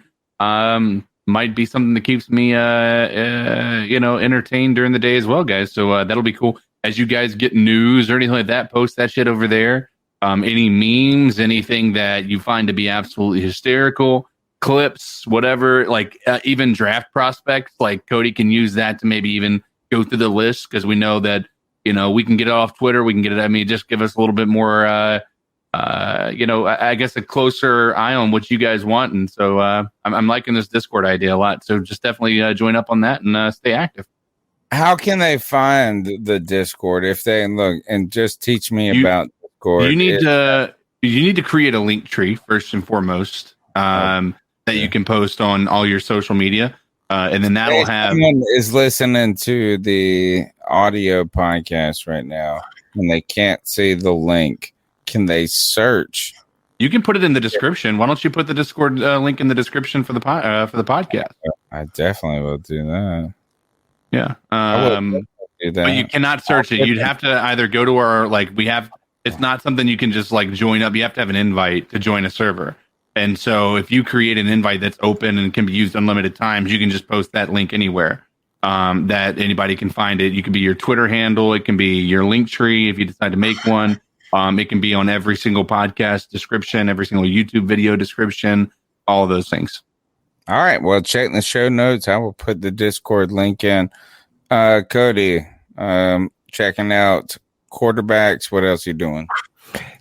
Speaker 7: might be something that keeps me, entertained during the day as well, guys. So that'll be cool. As you guys get news or anything like that, post that shit over there. Any memes, anything that you find to be absolutely hysterical, clips, whatever, like even draft prospects, like Cody can use that to maybe even go through the list, because we know that, we can get it off Twitter. We can get it. Just give us a little bit more, I guess a closer eye on what you guys want. And so I'm liking this Discord idea a lot. So just definitely join up on that and stay active.
Speaker 5: How can they find the Discord if they look and just teach me about Discord?
Speaker 7: You need to create a link tree first and foremost that you can post on all your social media. And then that'll have.
Speaker 5: Someone is listening to the audio podcast right now and they can't see the link. Can they search?
Speaker 7: You can put it in the description. Why don't you put the Discord link in the description for the podcast?
Speaker 5: I definitely will do that.
Speaker 7: Yeah.
Speaker 5: Do that.
Speaker 7: But you cannot search it. You'd have to either go to our it's not something you can just join up. You have to have an invite to join a server. And so if you create an invite that's open and can be used unlimited times, you can just post that link anywhere that anybody can find it. You can be your Twitter handle. It can be your link tree if you decide to make one. It can be on every single podcast description, every single YouTube video description, all of those things.
Speaker 5: All right. Well, check the show notes. I will put the Discord link in. Cody, checking out quarterbacks. What else are you doing?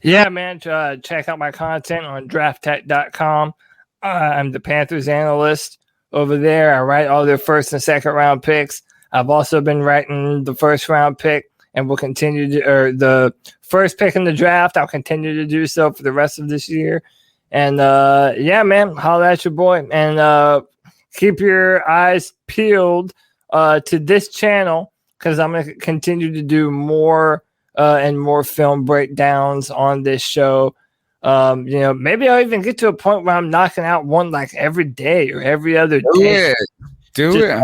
Speaker 8: Yeah, man. Check out my content on drafttech.com. I'm the Panthers analyst over there. I write all their first and second round picks. I've also been writing the first round pick, and will continue to, or the first pick in the draft. I'll continue to do so for the rest of this year. And yeah, man, holla at your boy, and keep your eyes peeled to this channel, because I'm going to continue to do more and more film breakdowns on this show. Maybe I'll even get to a point where I'm knocking out one every day or every other day.
Speaker 5: Do it.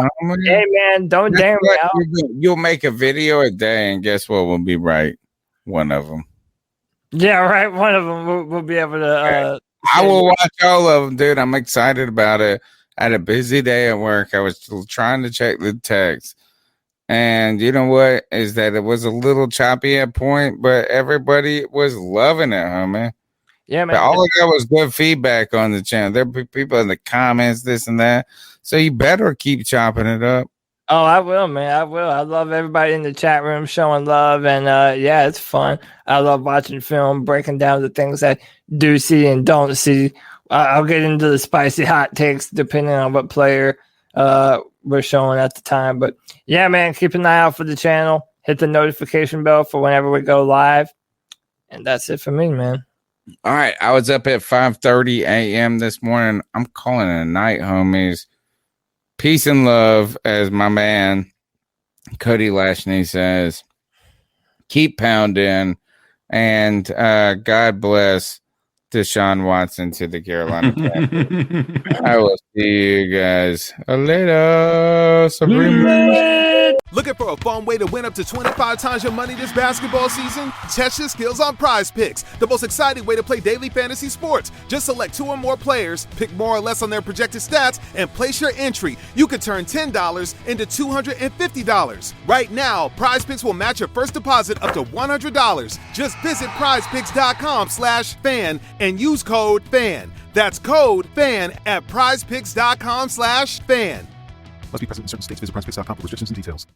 Speaker 8: Hey, man, don't damn me out.
Speaker 5: You'll make a video a day, and guess what? We'll be right. One of them.
Speaker 8: Yeah, right. One of them we'll be able to.
Speaker 5: I will watch all of them, dude. I'm excited about it. I had a busy day at work. I was trying to check the text. And you know what? Is that it was a little choppy at point, but everybody was loving it, homie.
Speaker 8: Yeah, man.
Speaker 5: But all I got was good feedback on the channel. There be people in the comments, this and that. So you better keep chopping it up.
Speaker 8: Oh, I will, man. I will. I love everybody in the chat room showing love. And yeah, it's fun. I love watching film, breaking down the things I do see and don't see. I'll get into the spicy hot takes depending on what player we're showing at the time. But yeah, man, keep an eye out for the channel. Hit the notification bell for whenever we go live. And that's it for me, man.
Speaker 5: All right. I was up at 5:30 a.m. this morning. I'm calling it a night, homies. Peace and love, as my man Cody Lashney says. Keep pounding, and God bless Deshaun Watson to the Carolina Panthers. I will see you guys later.
Speaker 4: Looking for a fun way to win up to 25 times your money this basketball season? Test your skills on Prize Picks, the most exciting way to play daily fantasy sports. Just select 2 or more players, pick more or less on their projected stats, and place your entry. You could turn $10 into $250. Right now, Prize Picks will match your first deposit up to $100. Just visit prizepicks.com/fan and use code FAN. That's code FAN at prizepicks.com/fan.
Speaker 20: Must be present in certain states. Visit prizepicks.com for restrictions and details.